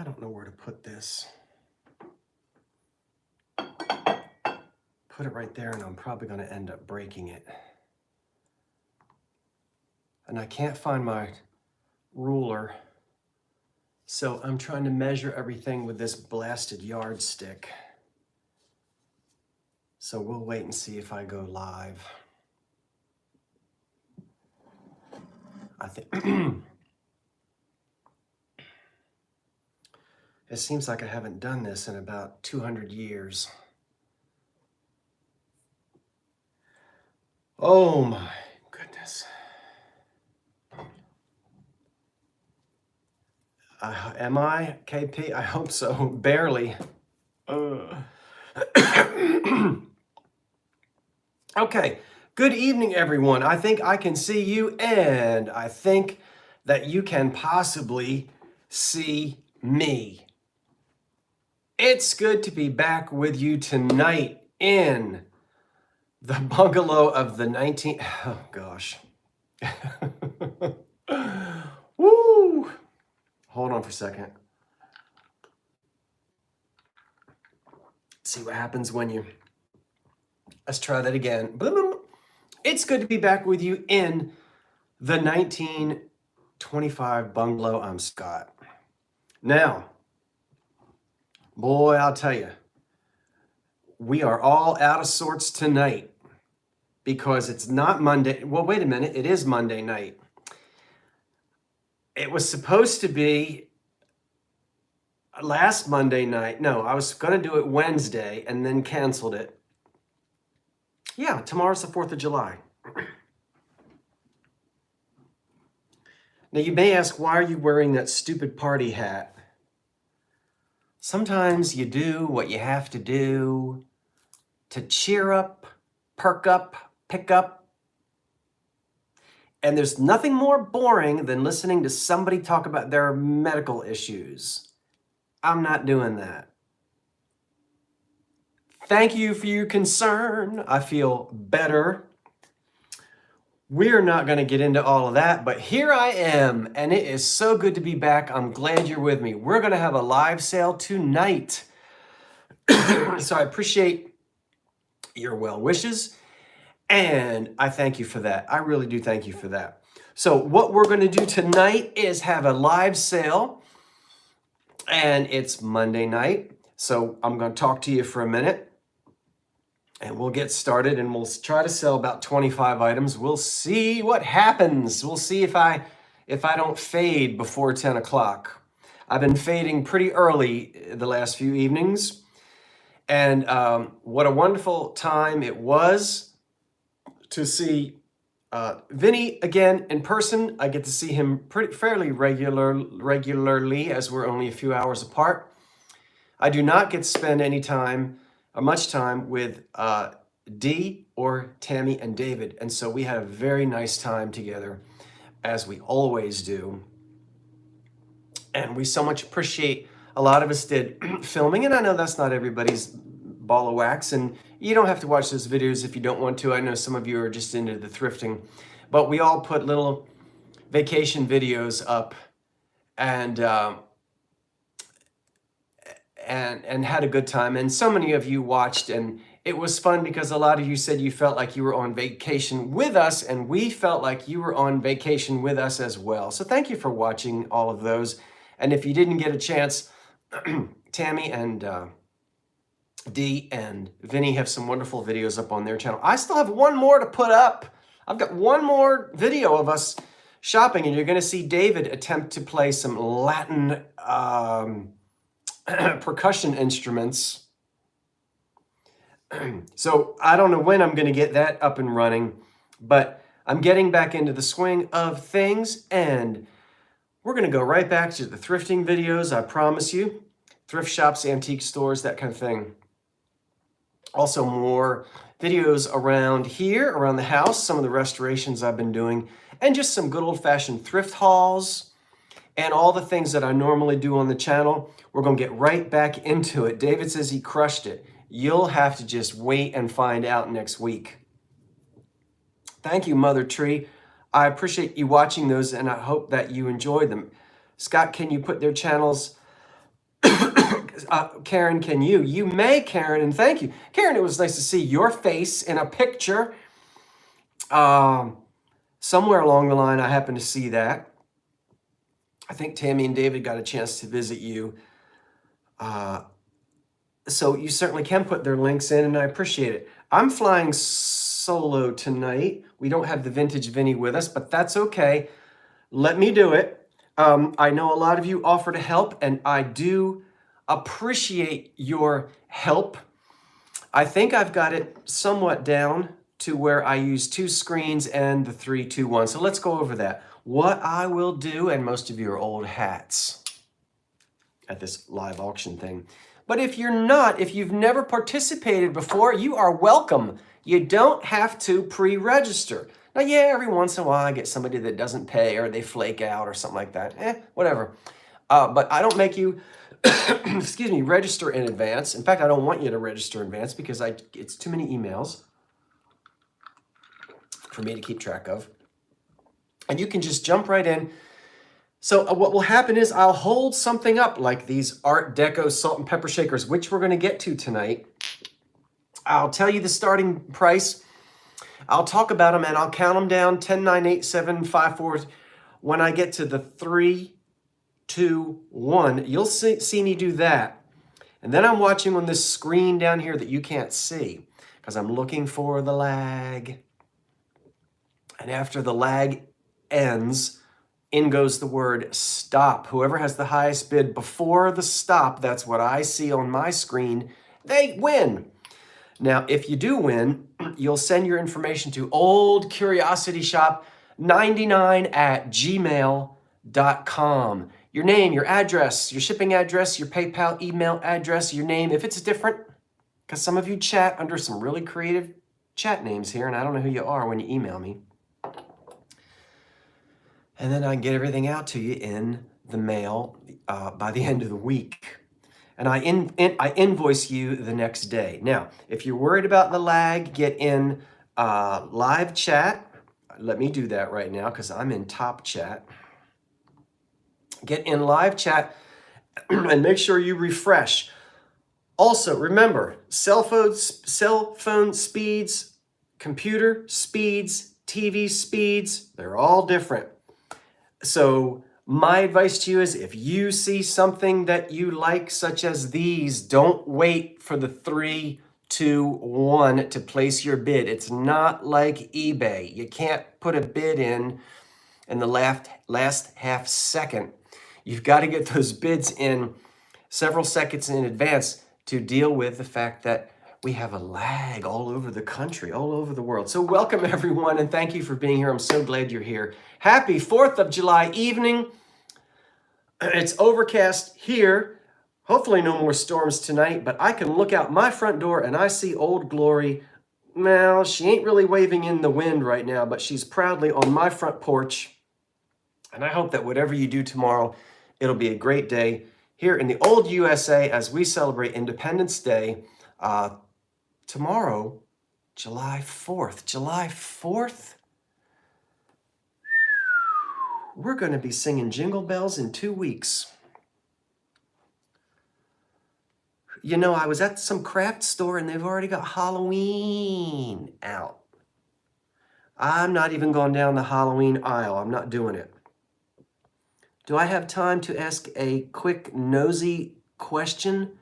I don't know where to put this. Put it right there and I'm probably going to end up breaking it. And I can't find my ruler. So I'm trying to measure everything with this blasted yardstick. So we'll wait and see if I go live. I think it seems like I haven't done this in about 200 years. Oh my goodness. Am I, KP? I hope so. Barely. Okay. Good evening, everyone. I think I can see you, and I think that you can possibly see me. It's good to be back with you tonight in the bungalow of the 19th. Oh, gosh. Woo! Hold on for a second. See what happens when you... Let's try that again. Boom. It's good to be back with you in the 1925 bungalow. I'm Scott. Now, boy, I'll tell you, we are all out of sorts tonight because it's not Monday. Well, wait a minute. It is Monday night. It was supposed to be last Monday night. No, I was going to do it Wednesday and then canceled it. Yeah, tomorrow's the 4th of July. Now, you may ask, why are you wearing that stupid party hat? Sometimes you do what you have to do to cheer up, perk up, pick up. And there's nothing more boring than listening to somebody talk about their medical issues. I'm not doing that. Thank you for your concern. I feel better. We're not going to get into all of that, but here I am, and it is so good to be back. I'm glad you're with me. We're going to have a live sale tonight. So I appreciate your well wishes, and I thank you for that. I really do thank you for that. So what we're going to do tonight is have a live sale, and it's Monday night. So I'm going to talk to you for a minute. And we'll get started and we'll try to sell about 25 items. We'll see what happens. We'll see if I don't fade before 10 o'clock. I've been fading pretty early the last few evenings. And what a wonderful time it was to see Vinny again in person. I get to see him fairly regularly as we're only a few hours apart. I do not get to spend any time or much time with Dee or Tammy and David. And so we had a very nice time together, as we always do. And we so much appreciate, a lot of us did filming, and I know that's not everybody's ball of wax, and you don't have to watch those videos if you don't want to. I know some of you are just into the thrifting, but we all put little vacation videos up and had a good time. And so many of you watched, and it was fun because a lot of you said you felt like you were on vacation with us, and we felt like you were on vacation with us as well. So thank you for watching all of those. And if you didn't get a chance, Tammy and Dee and Vinny have some wonderful videos up on their channel. I still have one more to put up. I've got one more video of us shopping, and you're going to see David attempt to play some Latin percussion instruments. So I don't know when I'm going to get that up and running, but I'm getting back into the swing of things, and we're going to go right back to the thrifting videos, I promise you. Thrift shops, antique stores, that kind of thing. Also more videos around here, around the house, some of the restorations I've been doing, and just some good old-fashioned thrift hauls, and all the things that I normally do on the channel. We're going to get right back into it. David says he crushed it. You'll have to just wait and find out next week. Thank you, Mother Tree. I appreciate you watching those, and I hope that you enjoyed them. Scott, can you put their channels Karen, can you? You may, Karen, and thank you. Karen, it was nice to see your face in a picture. Somewhere along the line, I happened to see that. I think Tammy and David got a chance to visit you. So you certainly can put their links in, and I appreciate it. I'm flying solo tonight. We don't have the vintage Vinny with us, but that's okay. Let me do it. I know a lot of you offer to help, and I do appreciate your help. I think I've got it somewhat down to where I use 2 screens and the 3, 2, 1. So let's go over that. What I will do, and most of you are old hats at this live auction thing. But if you're not, if you've never participated before, you are welcome. You don't have to pre-register. Now, yeah, every once in a while I get somebody that doesn't pay or they flake out or something like that. Whatever. But I don't make you, excuse me, register in advance. In fact, I don't want you to register in advance because it's too many emails for me to keep track of. And you can just jump right in. So what will happen is I'll hold something up like these Art Deco salt and pepper shakers, which we're going to get to tonight. I'll tell you the starting price. I'll talk about them and I'll count them down 10, 9, 8, 7, 5, 4. When I get to the 3, 2, 1, you'll see me do that. And then I'm watching on this screen down here that you can't see because I'm looking for the lag. And after the lag ends, in goes the word stop. Whoever has the highest bid before the stop, that's what I see on my screen, they win. Now, if you do win, you'll send your information to oldcuriosityshop99@gmail.com. Your name, your address, your shipping address, your PayPal email address, your name. If it's different, because some of you chat under some really creative chat names here, and I don't know who you are when you email me. And then I can get everything out to you in the mail by the end of the week. And I invoice you the next day. Now, if you're worried about the lag, get in live chat. Let me do that right now because I'm in top chat. Get in live chat and make sure you refresh. Also, remember, cell phone speeds, computer speeds, TV speeds, they're all different. So my advice to you is if you see something that you like, such as these, don't wait for the 3, 2, 1 to place your bid. It's not like eBay. You can't put a bid in the last half second. You've got to get those bids in several seconds in advance to deal with the fact that we have a lag all over the country, all over the world. So welcome everyone and thank you for being here. I'm so glad you're here. Happy 4th of July evening. It's overcast here. Hopefully no more storms tonight, but I can look out my front door and I see Old Glory. Well, she ain't really waving in the wind right now, but she's proudly on my front porch. And I hope that whatever you do tomorrow, it'll be a great day here in the old USA as we celebrate Independence Day. Tomorrow, July 4th. July 4th? We're going to be singing Jingle Bells in 2 weeks. You know, I was at some craft store and they've already got Halloween out. I'm not even going down the Halloween aisle. I'm not doing it. Do I have time to ask a quick nosy question?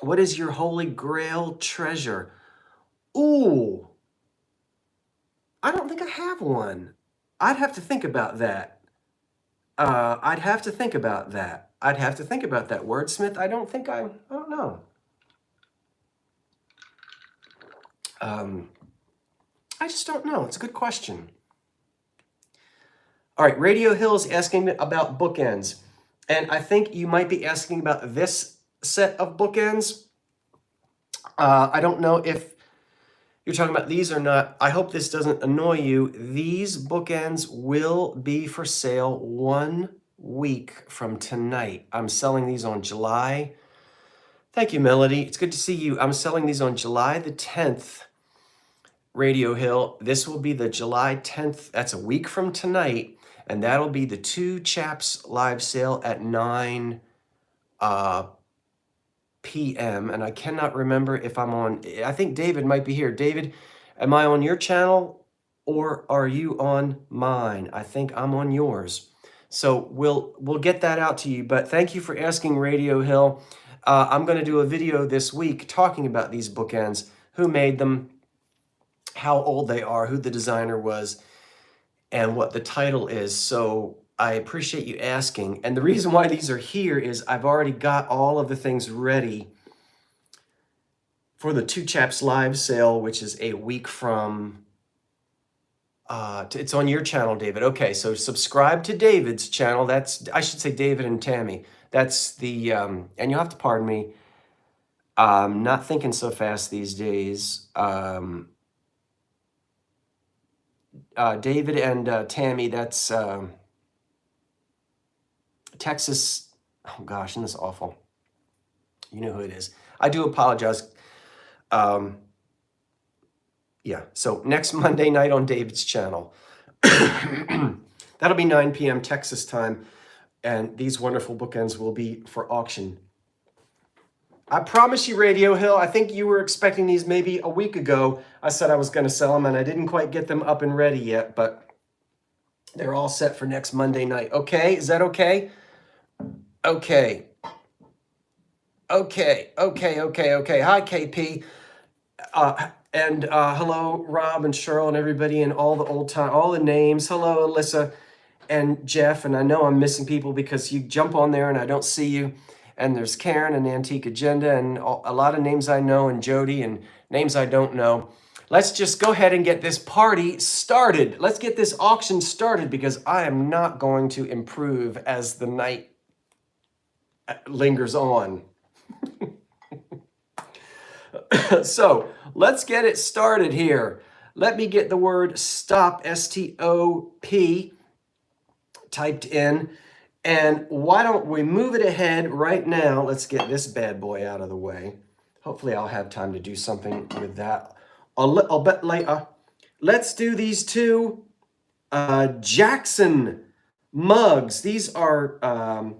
What is your holy grail treasure? Ooh, I don't think I have one. I'd have to think about that. I'd have to think about that. Wordsmith, I don't know. I just don't know. It's a good question. All right, Radio Hill's asking about bookends. And I think you might be asking about this set of bookends. I don't know if you're talking about these or not. I hope this doesn't annoy you. These bookends will be for sale 1 week from tonight. I'm selling these on July. Thank you, Melody. It's good to see you. I'm selling these on July the 10th, Radio Hill. This will be the July 10th. That's a week from tonight. And that'll be the Two Chaps live sale at 9 p.m. and I cannot remember if I'm on. I think David might be here. David, am I on your channel or are you on mine? I think I'm on yours. So we'll get that out to you. But thank you for asking, Radio Hill. I'm going to do a video this week talking about these bookends, who made them, how old they are, who the designer was, and what the title is. So I appreciate you asking. And the reason why these are here is I've already got all of the things ready for the Two Chaps live sale, which is a week from, it's on your channel, David. Okay, so subscribe to David's channel. That's, I should say David and Tammy. That's the, and you'll have to pardon me, I'm not thinking so fast these days. David and Tammy, that's Texas. Oh gosh, isn't this awful? You know who it is. I do apologize. Yeah, so next Monday night on David's channel. That'll be 9 p.m. Texas time, and these wonderful bookends will be for auction. I promise you, Radio Hill, I think you were expecting these maybe a week ago. I said I was going to sell them, and I didn't quite get them up and ready yet, but they're all set for next Monday night. Okay, is that okay? Okay. Okay. Hi, KP. And hello, Rob and Cheryl and everybody and all the names. Hello, Alyssa and Jeff. And I know I'm missing people because you jump on there and I don't see you. And there's Karen and Antique Agenda and a lot of names I know, and Jody and names I don't know. Let's just go ahead and get this party started. Let's get this auction started because I am not going to improve as the night lingers on. So let's get it started here. Let me get the word stop, S-T-O-P, typed in. And why don't we move it ahead right now? Let's get this bad boy out of the way. Hopefully I'll have time to do something with that. I'll bet later. Let's do these two Jackson mugs. These are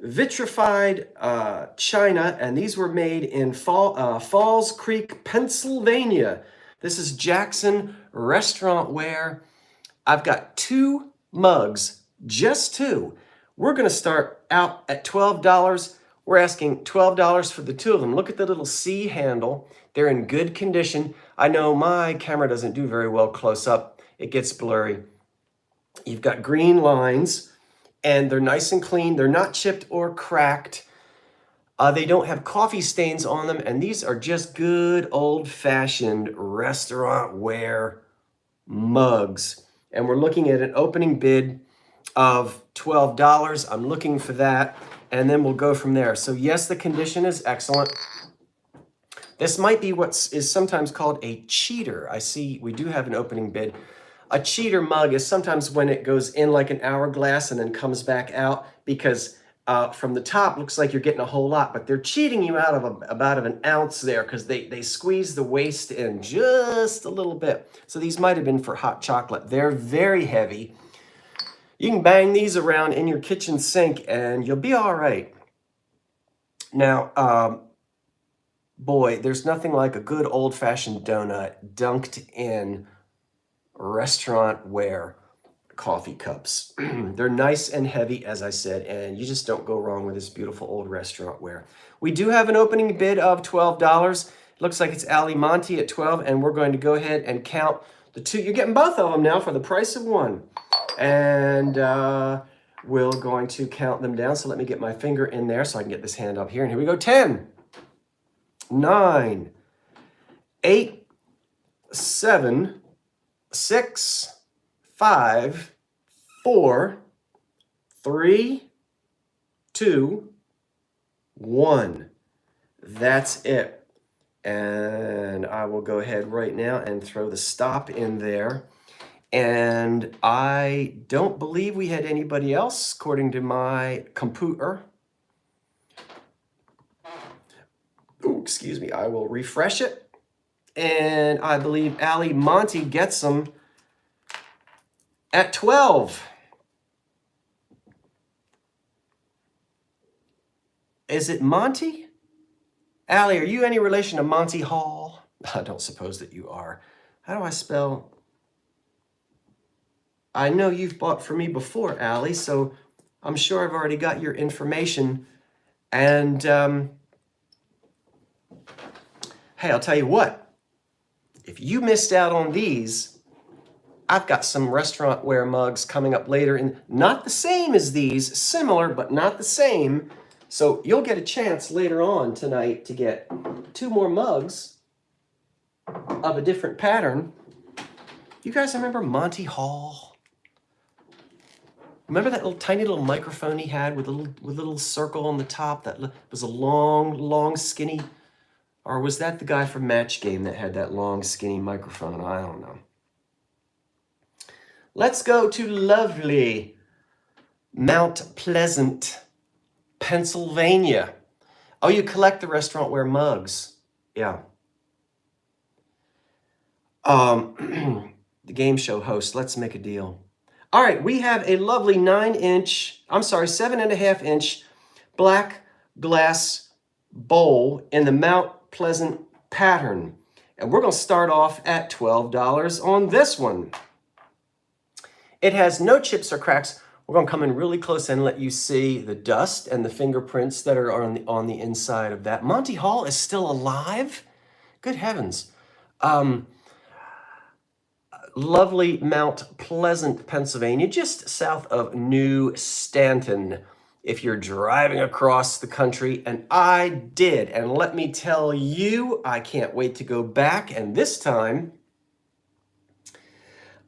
vitrified china, and these were made in Falls Creek, Pennsylvania. This is Jackson restaurant ware. I've got two mugs, just two. We're going to start out at $12. We're asking $12 for the two of them. Look at the little C handle. They're in good condition. I know my camera doesn't do very well close up. It gets blurry. You've got green lines, and they're nice and clean. They're not chipped or cracked. They don't have coffee stains on them, and these are just good old-fashioned restaurant ware mugs. And we're looking at an opening bid of $12. I'm looking for that, and then we'll go from there. So yes, the condition is excellent. This might be what is sometimes called a cheater. I see we do have an opening bid. A cheater mug is sometimes when it goes in like an hourglass and then comes back out, because from the top looks like you're getting a whole lot, but they're cheating you out of about an ounce there because they squeeze the waste in just a little bit. So these might have been for hot chocolate. They're very heavy. You can bang these around in your kitchen sink and you'll be all right. Now, boy, there's nothing like a good old-fashioned donut dunked in restaurant ware coffee cups. They're nice and heavy, as I said, and you just don't go wrong with this beautiful old restaurant ware. We do have an opening bid of $12. It looks like it's Ali Monte at 12, and we're going to go ahead and count the two. You're getting both of them now for the price of one. And we're going to count them down. So let me get my finger in there so I can get this hand up here. And here we go. 10, 9, 8, 7, 6, 5, 4, 3, 2, 1. That's it. And I will go ahead right now and throw the stop in there. And I don't believe we had anybody else, according to my computer. Oh, excuse me. I will refresh it. And I believe Ali Monte gets them at 12. Is it Monty? Allie, are you any relation to Monty Hall? I don't suppose that you are. How do I spell? I know you've bought for me before, Allie, so I'm sure I've already got your information. And hey, I'll tell you what. If you missed out on these, I've got some restaurant-ware mugs coming up later. And not the same as these, similar, but not the same. So you'll get a chance later on tonight to get 2 more mugs of a different pattern. You guys remember Monty Hall? Remember that little tiny little microphone he had with a little circle on the top that was a long, skinny? Or was that the guy from Match Game that had that long, skinny microphone? I don't know. Let's go to lovely Mount Pleasant, Pennsylvania. Oh, you collect the restaurant-ware mugs. Yeah. The game show host, let's make a deal. All right, we have a lovely 7.5-inch black glass bowl in the Mount Pleasant pattern. And we're going to start off at $12 on this one. It has no chips or cracks. We're going to come in really close and let you see the dust and the fingerprints that are on the inside of that. Monty Hall is still alive? Good heavens. Lovely Mount Pleasant, Pennsylvania, just south of New Stanton. If you're driving across the country, and I did, and let me tell you, I can't wait to go back, and this time,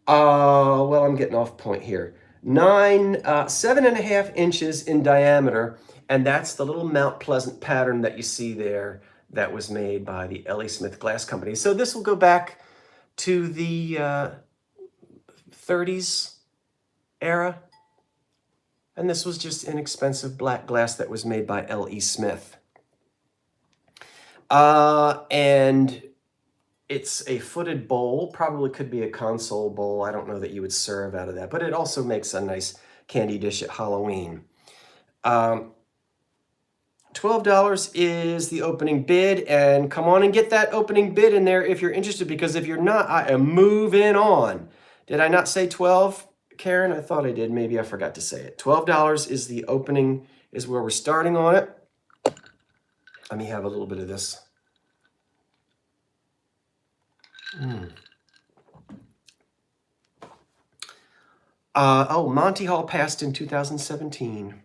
well, I'm getting off point here. 7.5 inches in diameter, and that's the little Mount Pleasant pattern that you see there that was made by the L.A. Smith Glass Company. So this will go back to the 30s era. And this was just inexpensive black glass that was made by L.E. Smith. And it's a footed bowl, probably could be a console bowl. I don't know that you would serve out of that, but it also makes a nice candy dish at Halloween. $12 is the opening bid, and come on and get that opening bid in there if you're interested, because if you're not, I am moving on. Did I not say 12, Karen? I thought I did. Maybe I forgot to say it. $12 is the opening, is where we're starting on it. Let me have a little bit of this. Oh, Monty Hall passed in 2017.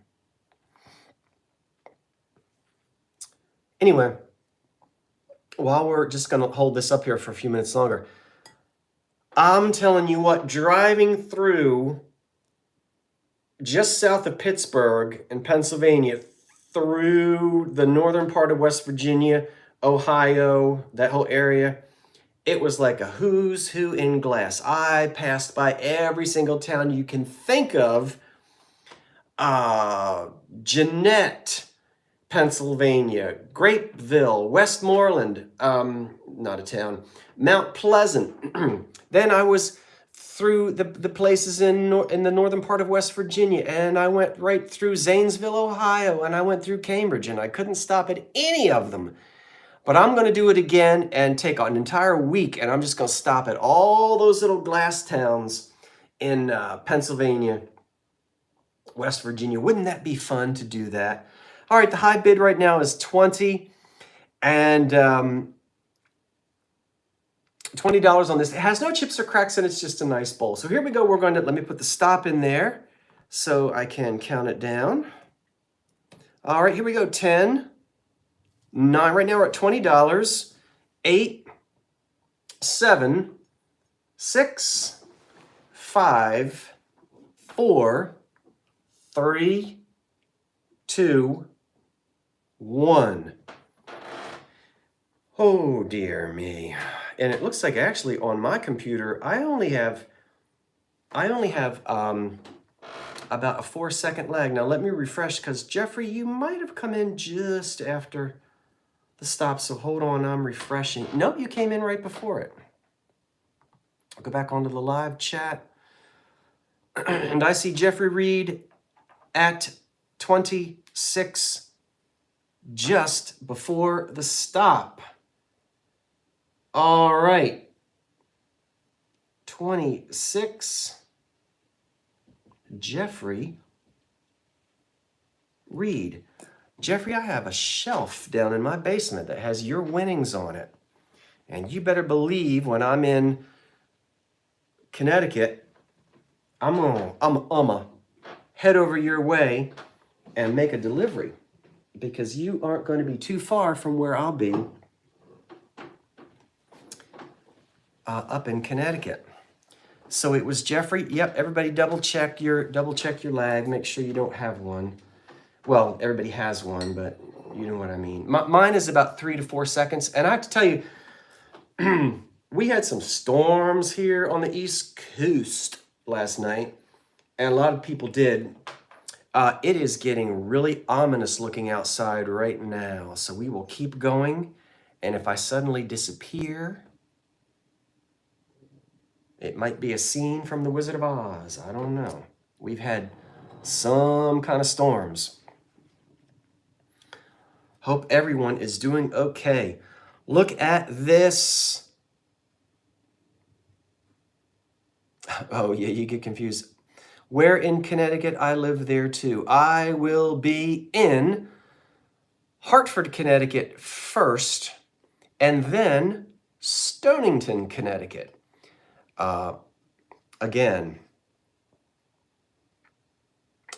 Anyway, while we're just going to hold this up here for a few minutes longer, I'm telling you what, driving through just south of Pittsburgh in Pennsylvania, through the northern part of West Virginia, Ohio, that whole area, it was like a who's who in glass. I passed by every single town you can think of. Jeanette, Pennsylvania, Grapeville, Westmoreland, not a town, Mount Pleasant. Then I was through the places in the northern part of West Virginia, and I went right through Zanesville, Ohio, and I went through Cambridge, and I couldn't stop at any of them. But I'm going to do it again and take an entire week, and I'm just going to stop at all those little glass towns in Pennsylvania, West Virginia. Wouldn't that be fun to do that? All right, the high bid right now is $20, and $20 on this. It has no chips or cracks, and it's just a nice bowl. So here we go. We're going to, let me put the stop in there so I can count it down. All right, here we go. 10, 9. Right now we're at $20. 8, 7, 6, 5, 4, 3, 2, 1. Oh dear me. And it looks like actually on my computer, I only have about a 4-second lag. Now let me refresh, because Jeffrey, you might have come in just after the stop. So hold on, I'm refreshing. Nope, you came in right before it. I'll go back onto the live chat. And I see Jeffrey Reed at 26 just before the stop. All right. 26. Jeffrey Reed. Jeffrey, I have a shelf down in my basement that has your winnings on it. And you better believe when I'm in Connecticut, I'm gonna head over your way and make a delivery because you aren't going to be too far from where I'll be up in Connecticut. So it was Jeffrey. Yep, everybody double check your lag. Make sure you don't have one. Well, everybody has one, but you know what I mean. Mine is about 3 to 4 seconds. And I have to tell you, we had some storms here on the East Coast last night, and a lot of people did. It is getting really ominous looking outside right now, so we will keep going. And if I suddenly disappear, it might be a scene from The Wizard of Oz. I don't know. We've had some kind of storms. Hope everyone is doing okay. Look at this. Oh, yeah, you get confused. Where in Connecticut? I live there too. I will be in Hartford, Connecticut first, and then Stonington, Connecticut. Again,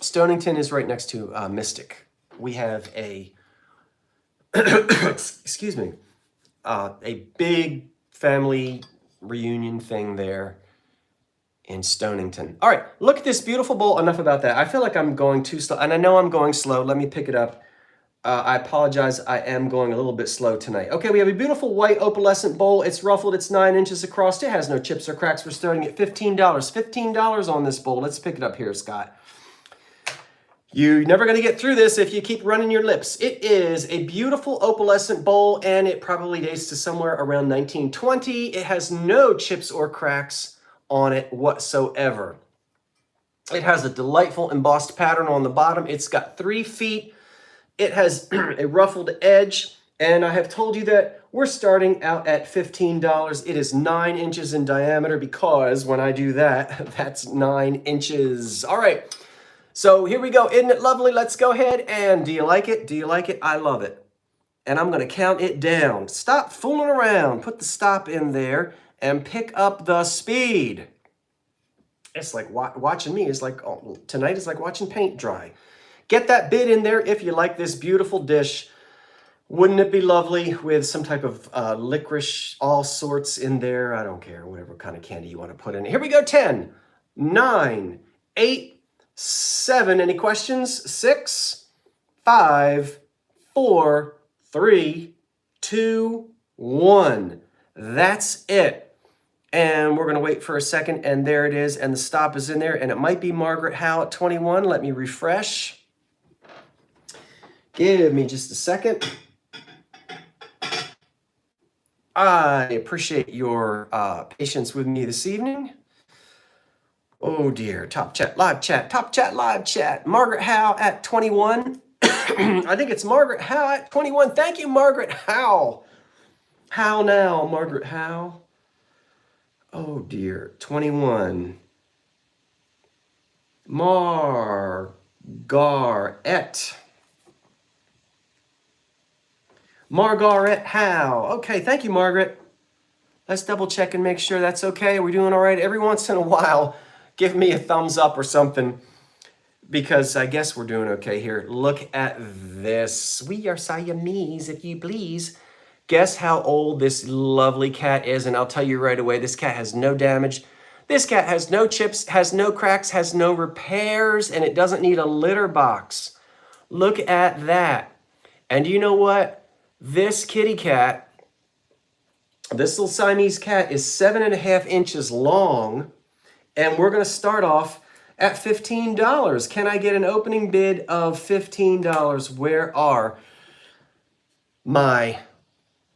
Stonington is right next to Mystic. We have a excuse me, a big family reunion thing there in Stonington. All right, look at this beautiful bowl. Enough about that. I feel like I'm going too slow, and I know I'm going slow. Let me pick it up. I apologize. I am going a little bit slow tonight. Okay, we have a beautiful white opalescent bowl. It's ruffled. It's 9 inches across. It has no chips or cracks. We're starting at $15. $15 on this bowl. Let's pick it up here, Scott. You're never going to get through this if you keep running your lips. It is a beautiful opalescent bowl, and it probably dates to somewhere around 1920. It has no chips or cracks on it whatsoever. It has a delightful embossed pattern on the bottom. It's got 3 feet. It has a ruffled edge, and I have told you that we're starting out at $15. It is 9 inches in diameter because when I do that, that's 9 inches. All right. So here we go. Isn't it lovely? Let's go ahead and do you like it? Do you like it? I love it. And I'm going to count it down. Stop fooling around. Put the stop in there and pick up the speed. It's like watching me. It's like tonight is like watching paint dry. Get that bid in there if you like this beautiful dish. Wouldn't it be lovely with some type of licorice, all sorts in there? I don't care, whatever kind of candy you want to put in. Here we go. 10, 9, 8, 7. Any questions? 6, 5, 4, 3, 2, 1. That's it. And we're going to wait for a second, and there it is, and the stop is in there, and it might be Margaret Howe at 21. Let me refresh. Give me just a second. I appreciate your patience with me this evening. Oh dear, top chat, live chat, top chat, live chat. Margaret Howe at 21. I think it's Margaret Howe at 21. Thank you, Margaret Howe. How now, Margaret Howe? Oh dear, 21. Margaret. Margaret Howe. Okay, thank you, Margaret. Let's double check and make sure that's okay. Are we doing all right? Every once in a while, give me a thumbs up or something, because I guess we're doing okay here. Look at this. We are Siamese, if you please. Guess how old this lovely cat is, and I'll tell you right away, this cat has no damage. This cat has no chips, has no cracks, has no repairs, and it doesn't need a litter box. Look at that. And you know what? This kitty cat, this little Siamese cat, is 7.5 inches long, and we're going to start off at $15. Can I get an opening bid of $15? Where are my...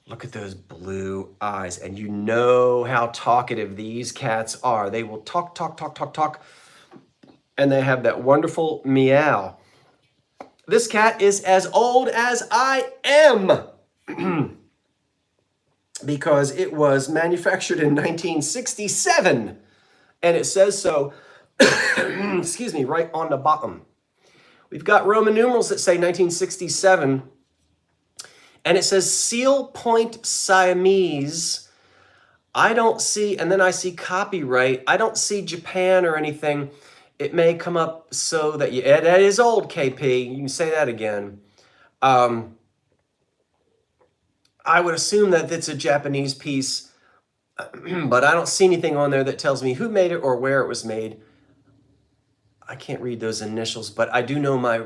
Look at those blue eyes, and you know how talkative these cats are. They will talk, talk, talk, talk, talk, and they have that wonderful meow. This cat is as old as I am because it was manufactured in 1967. And it says so, excuse me, right on the bottom. We've got Roman numerals that say 1967. And it says Seal Point Siamese. I don't see, and then I see copyright. I don't see Japan or anything. It may come up so that you, that is old, KP. You can say that again. I would assume that it's a Japanese piece, but I don't see anything on there that tells me who made it or where it was made. I can't read those initials, but I do know my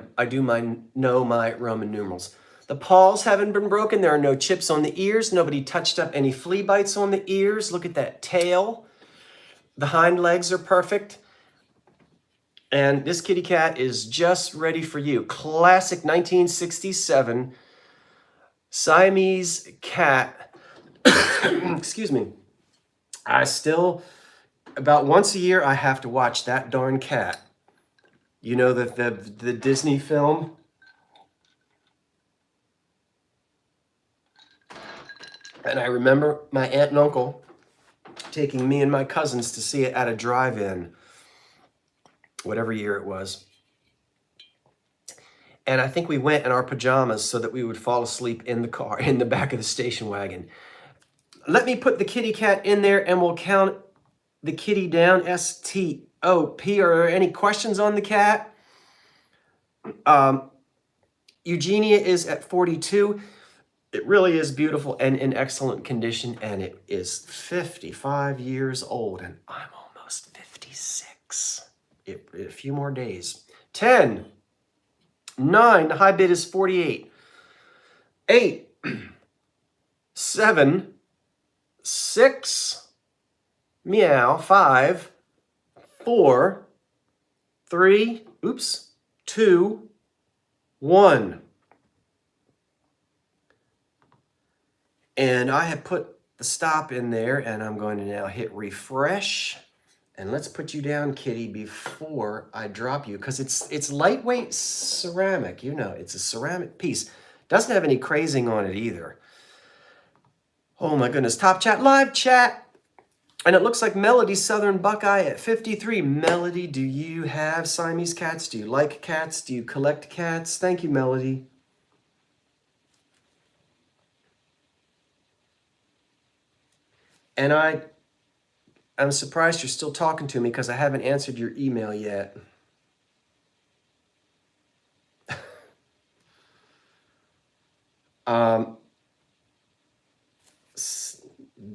Roman numerals. The paws haven't been broken. There are no chips on the ears. Nobody touched up any flea bites on the ears. Look at that tail. The hind legs are perfect. And this kitty cat is just ready for you. Classic 1967 Siamese cat. Excuse me. I still, about once a year, I have to watch that darn cat. You know, the Disney film? And I remember my aunt and uncle taking me and my cousins to see it at a drive-in, whatever year it was. And I think we went in our pajamas so that we would fall asleep in the car, in the back of the station wagon. Let me put the kitty cat in there and we'll count the kitty down, S-T-O-P. Are there any questions on the cat? Eugenia is at 42. It really is beautiful and in excellent condition, and it is 55 years old, and I'm almost 56. A few more days. 10, 9, the high bid is 48. 8, 7, 6, meow, 5, 4, 3, 2, 1. And I have put the stop in there, and I'm going to now hit refresh. And let's put you down, kitty, before I drop you, because it's lightweight ceramic. You know, it's a ceramic piece. Doesn't have any crazing on it either. Oh my goodness, top chat, live chat. And it looks like Melody Southern Buckeye at 53. Melody, do you have Siamese cats? Do you like cats? Do you collect cats? Thank you, Melody. And I'm surprised you're still talking to me because I haven't answered your email yet.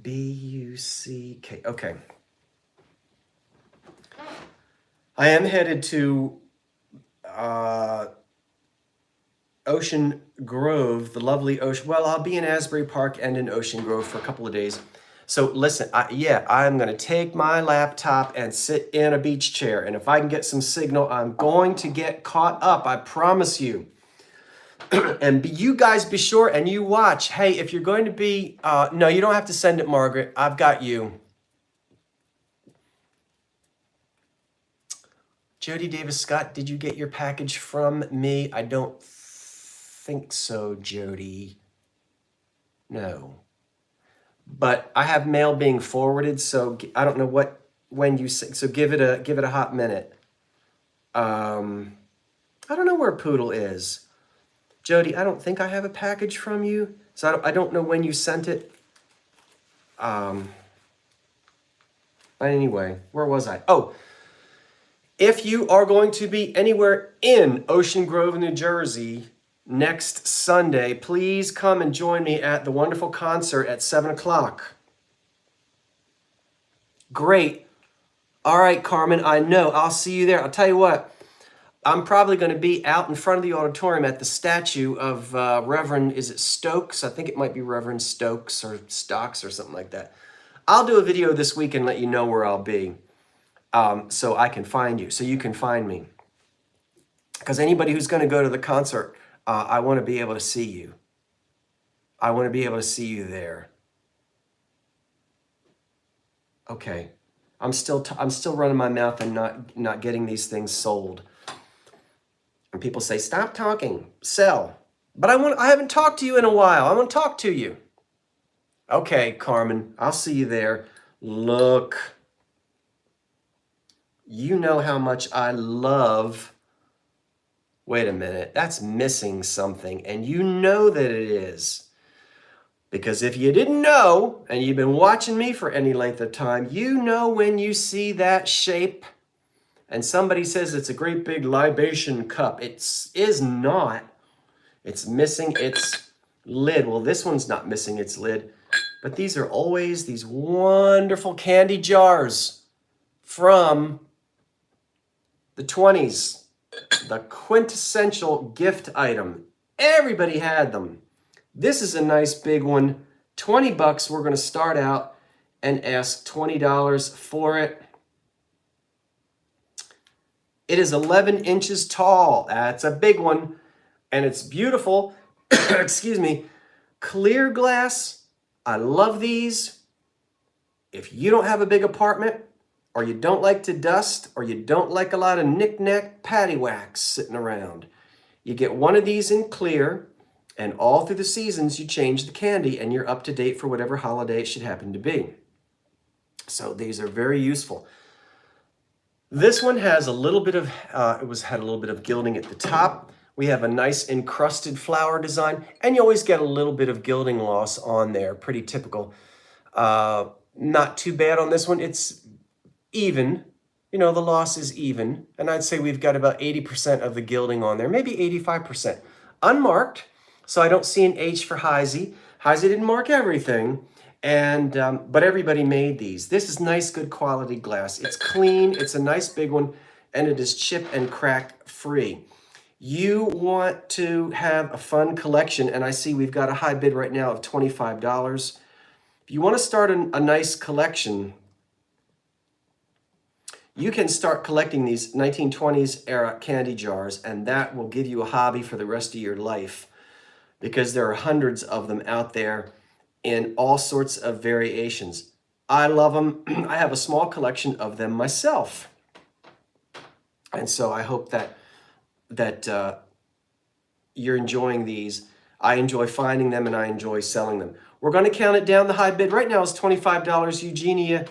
B-U-C-K. Okay. I am headed to Ocean Grove, the lovely ocean. Well, I'll be in Asbury Park and in Ocean Grove for a couple of days. So listen, I'm going to take my laptop and sit in a beach chair. And if I can get some signal, I'm going to get caught up. I promise you. And you guys be sure and you watch. Hey, if you're going to be, no, you don't have to send it, Margaret. I've got you. Jody Davis Scott, did you get your package from me? I don't think so, Jody. No. But I have mail being forwarded, so I don't know when you say, so give it a hot minute. I don't know where Poodle is. Jody, I don't think I have a package from you, so I don't know when you sent it. But anyway, where was I? Oh, if you are going to be anywhere in Ocean Grove, New Jersey, next Sunday, please come and join me at the wonderful concert at 7 o'clock. Great. All right, Carmen, I know. I'll see you there. I'll tell you what. I'm probably going to be out in front of the auditorium at the statue of Reverend, is it Stokes? I think it might be Reverend Stokes or Stocks or something like that. I'll do a video this week and let you know where I'll be so I can find you, so you can find me. Because anybody who's going to go to the concert, I want to be able to see you. I want to be able to see you there. Okay. I'm still running my mouth and not getting these things sold. And people say, stop talking, sell. But I haven't talked to you in a while. I want to talk to you. Okay, Carmen, I'll see you there. Look, you know how much I love. Wait a minute, that's missing something, and you know that it is. Because if you didn't know, and you've been watching me for any length of time, you know when you see that shape, and somebody says it's a great big libation cup. It is not. It's missing its lid. Well, this one's not missing its lid, but these are always these wonderful candy jars from the 20s. The quintessential gift item. Everybody had them. This is a nice big one. 20 bucks. We're going to start out and ask $20 for it. It is 11 inches tall. That's a big one. And it's beautiful. Excuse me. Clear glass. I love these. If you don't have a big apartment, or you don't like to dust, or you don't like a lot of knick-knack paddywhacks sitting around, you get one of these in clear, and all through the seasons you change the candy, and you're up to date for whatever holiday it should happen to be. So these are very useful. This one has a little bit of, had a little bit of gilding at the top. We have a nice encrusted flower design, and you always get a little bit of gilding loss on there, pretty typical. Not too bad on this one. It's even, you know, the loss is even, and I'd say we've got about 80% of the gilding on there, maybe 85%. Unmarked, so I don't see an H for Heisey. Heisey didn't mark everything, and but everybody made these. This is nice, good quality glass. It's clean, it's a nice big one, and it is chip and crack free. You want to have a fun collection, and I see we've got a high bid right now of $25. If you want to start a nice collection, you can start collecting these 1920s era candy jars, and that will give you a hobby for the rest of your life, because there are hundreds of them out there in all sorts of variations. I love them. I have a small collection of them myself. And so I hope that you're enjoying these. I enjoy finding them, and I enjoy selling them. We're going to count it down. The high bid right now is $25. Eugenia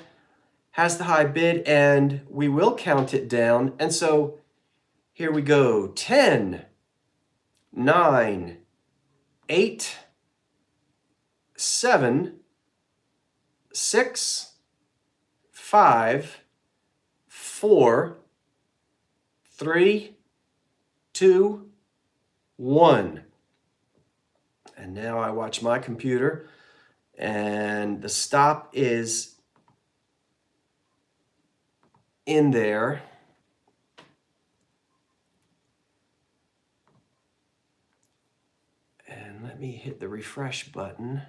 has the high bid, and we will count it down. And so here we go. 10, 9, 8, 7, 6, 5, 4, 3, 2, 1. And now I watch my computer, and the stop is in there. And let me hit the refresh button.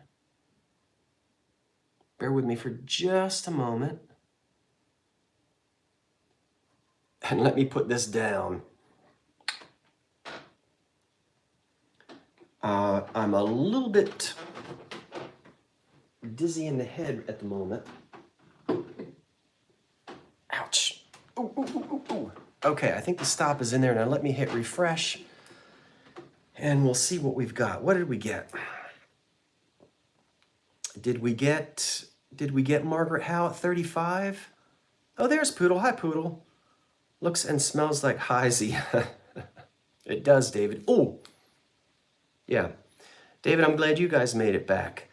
Bear with me for just a moment. And let me put this down. I'm a little bit dizzy in the head at the moment. Ouch. Ooh, ooh, ooh, ooh, ooh. Okay, I think the stop is in there. Now let me hit refresh, and we'll see what we've got. What did we get? Did we get Margaret Howe at 35? Oh, there's Poodle. Hi, Poodle. Looks and smells like Heisey. It does, David. Oh, yeah. David, I'm glad you guys made it back.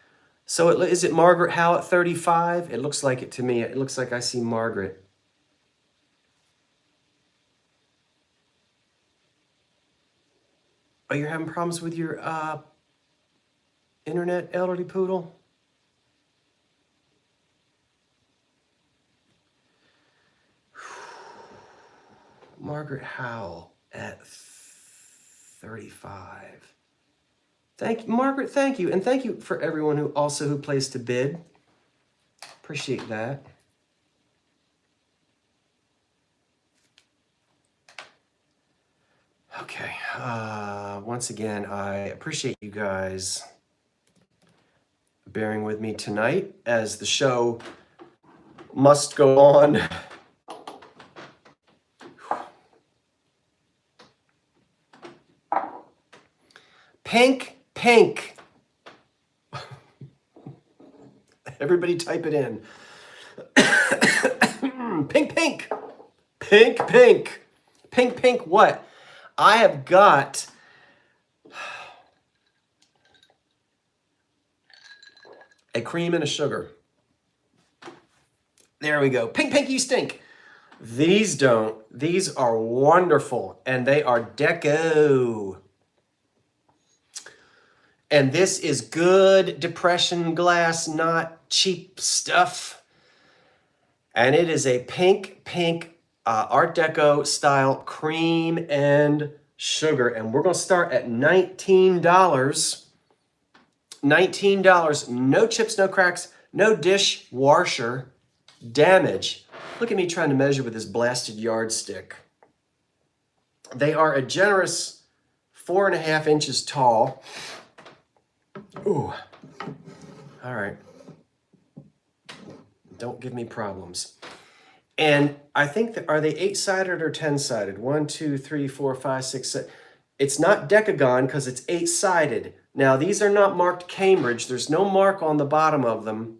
So is it Margaret Howe at 35? It looks like it to me. It looks like I see Margaret. Oh, you're having problems with your internet, elderly poodle? Margaret Howe at 35. Thank you, Margaret, thank you. And thank you for everyone who placed a bid. Appreciate that. Okay, once again, I appreciate you guys bearing with me tonight as the show must go on. Pink, pink. Everybody type it in. Pink, pink. Pink, pink. Pink, pink what? I have got a cream and a sugar. There we go. Pink, pink, you stink. These don't. These are wonderful, and they are deco. And this is good depression glass, not cheap stuff. And it is a pink, pink Art Deco style cream and sugar. And we're going to start at $19. $19. No chips, no cracks, no dishwasher damage. Look at me trying to measure with this blasted yardstick. They are a generous 4.5 inches tall. Ooh. All right. Don't give me problems. And I think that, are they 8-sided or 10-sided? 1, 2, 3, 4, 5, 6, 7. It's not decagon because it's 8-sided. Now, these are not marked Cambridge. There's no mark on the bottom of them.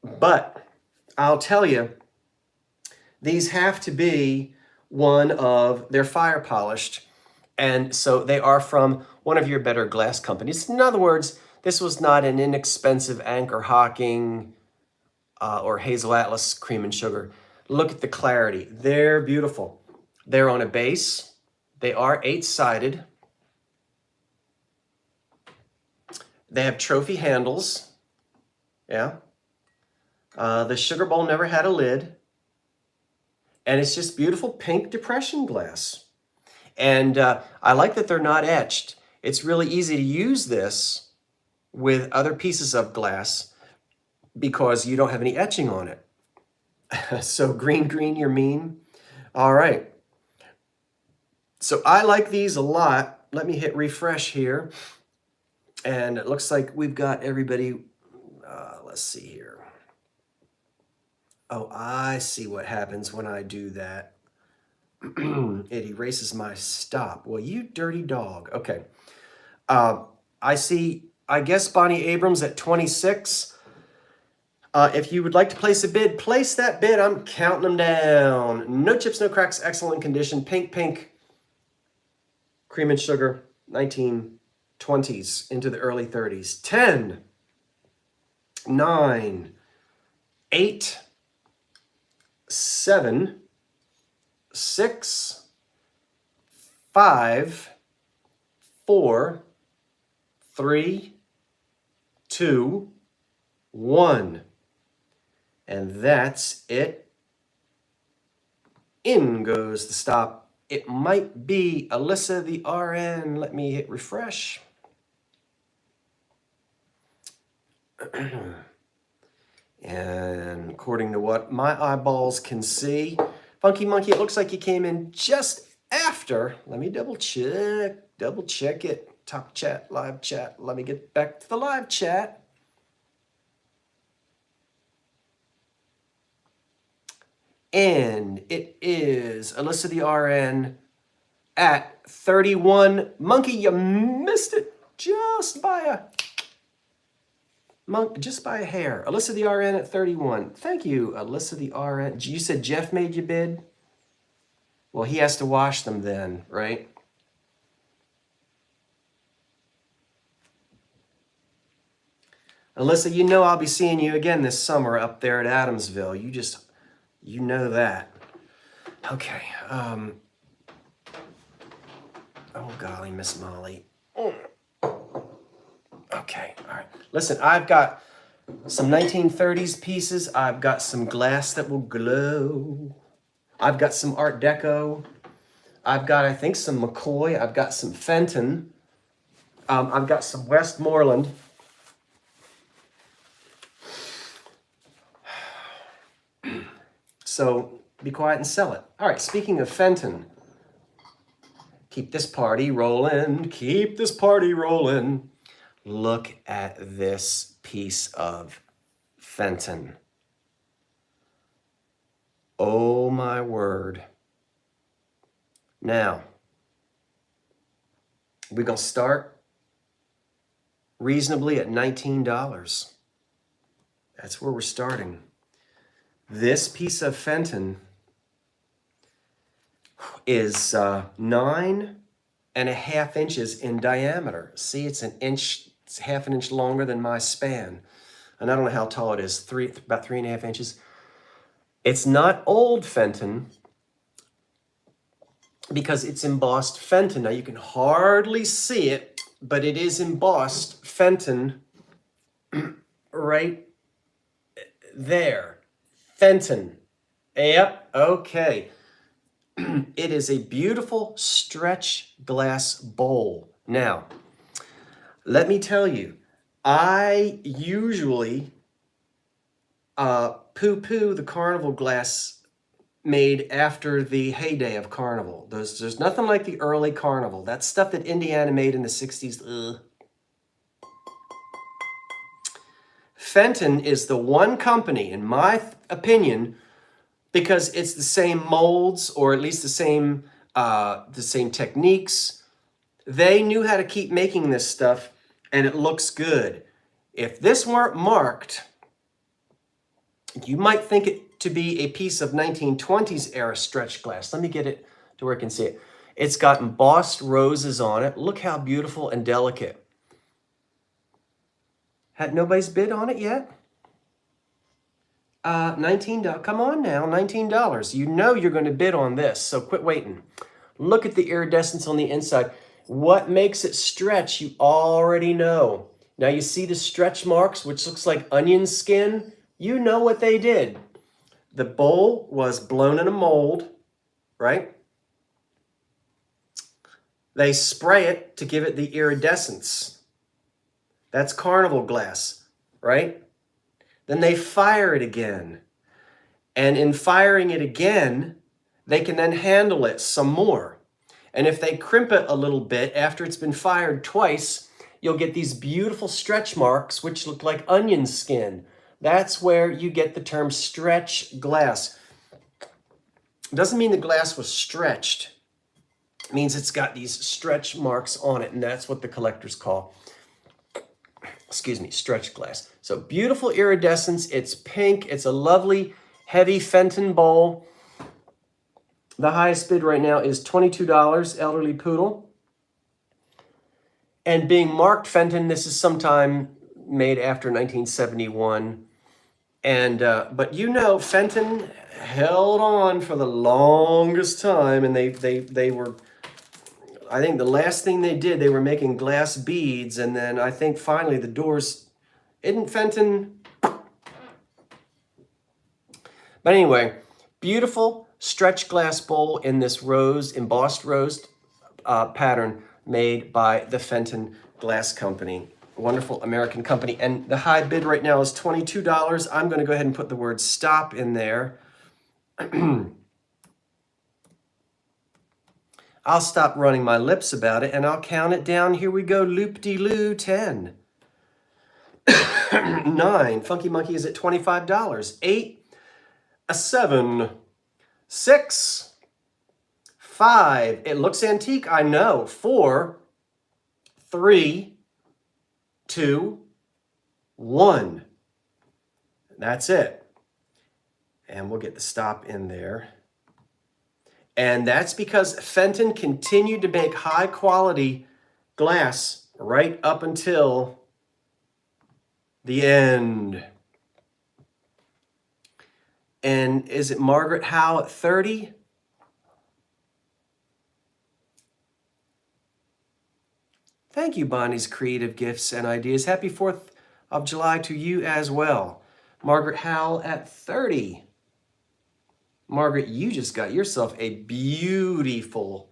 But I'll tell you, these have to be they're fire polished. And so they are from one of your better glass companies. In other words, this was not an inexpensive Anchor Hocking or Hazel Atlas cream and sugar. Look at the clarity. They're beautiful. They're on a base. They are 8-sided. They have trophy handles. Yeah. The sugar bowl never had a lid. And it's just beautiful pink depression glass. And I like that they're not etched. It's really easy to use this with other pieces of glass because you don't have any etching on it. So green, green, you're mean. All right. So I like these a lot. Let me hit refresh here. And it looks like we've got everybody. Let's see here. Oh, I see what happens when I do that. It erases my stop. Well, you dirty dog. Okay. I see, I guess, Bonnie Abrams at 26. If you would like to place a bid, place that bid. I'm counting them down. No chips, no cracks, excellent condition. Pink, pink, cream and sugar, 1920s into the early 30s. 10, 9, 8, 7, 6, 5, 4, 3, 2, 1. And that's it. In goes the stop. It might be Alyssa the RN. Let me hit refresh. And according to what my eyeballs can see, Funky Monkey, it looks like you came in just after. Let me double check it. Top chat, live chat. Let me get back to the live chat. And it is Alyssa the RN at 31. Monkey, you missed it just by a hair. Alyssa the RN at 31. Thank you, Alyssa the RN. You said Jeff made you bid? Well, he has to wash them then, right? Alyssa, you know I'll be seeing you again this summer up there at Adamsville. You know that. Okay. Oh, golly, Miss Molly. Okay, all right. Listen, I've got some 1930s pieces. I've got some glass that will glow. I've got some Art Deco. I've got, I think, some McCoy. I've got some Fenton. I've got some Westmoreland. So be quiet and sell it. All right, speaking of Fenton, keep this party rolling. Keep this party rolling. Look at this piece of Fenton. Oh my word. Now, we're going to start reasonably at $19. That's where we're starting. This piece of Fenton is 9.5 inches in diameter. See, it's half an inch longer than my span. And I don't know how tall it is, about 3.5 inches. It's not old Fenton because it's embossed Fenton. Now you can hardly see it, but it is embossed Fenton right there. Fenton. Yep, okay. It is a beautiful stretch glass bowl. Now, let me tell you, I usually poo-poo the carnival glass made after the heyday of carnival. There's nothing like the early carnival. That stuff that Indiana made in the 60s, ugh. Fenton is the one company, in my opinion, because it's the same molds, or at least the same techniques. They knew how to keep making this stuff, and it looks good. If this weren't marked, you might think it to be a piece of 1920s era stretch glass. Let me get it to where I can see it. It's got embossed roses on it. Look how beautiful and delicate. Had nobody's bid on it yet? $19. Come on now, $19. You know you're going to bid on this, so quit waiting. Look at the iridescence on the inside. What makes it stretch, you already know. Now you see the stretch marks, which looks like onion skin? You know what they did. The bowl was blown in a mold, right? They spray it to give it the iridescence. That's carnival glass, right? Then they fire it again. And in firing it again, they can then handle it some more. And if they crimp it a little bit after it's been fired twice, you'll get these beautiful stretch marks, which look like onion skin. That's where you get the term stretch glass. It doesn't mean the glass was stretched. It means it's got these stretch marks on it, and that's what the collectors call, stretch glass. So beautiful iridescence. It's pink. It's a lovely, heavy Fenton bowl. The highest bid right now is $22, Elderly Poodle. And being marked Fenton, this is sometime made after 1971. And but you know, Fenton held on for the longest time, and they were, I think the last thing they did, they were making glass beads, and then I think finally the doors, isn't Fenton? But anyway, beautiful stretch glass bowl in this rose, embossed rose pattern made by the Fenton Glass Company. Wonderful American company. And the high bid right now is $22. I'm going to go ahead and put the word stop in there. I'll stop running my lips about it and I'll count it down. Here we go. Loop-de-loo, 10. 9. Funky Monkey is at $25. 8. A 7. 6. 5. It looks antique, I know. 4. 3. 2, 1. That's it. And we'll get the stop in there. And that's because Fenton continued to make high quality glass right up until the end. And is it Margaret Howe at 30? Thank you, Bonnie's Creative Gifts and Ideas. Happy 4th of July to you as well. Margaret Howell at 30. Margaret, you just got yourself a beautiful,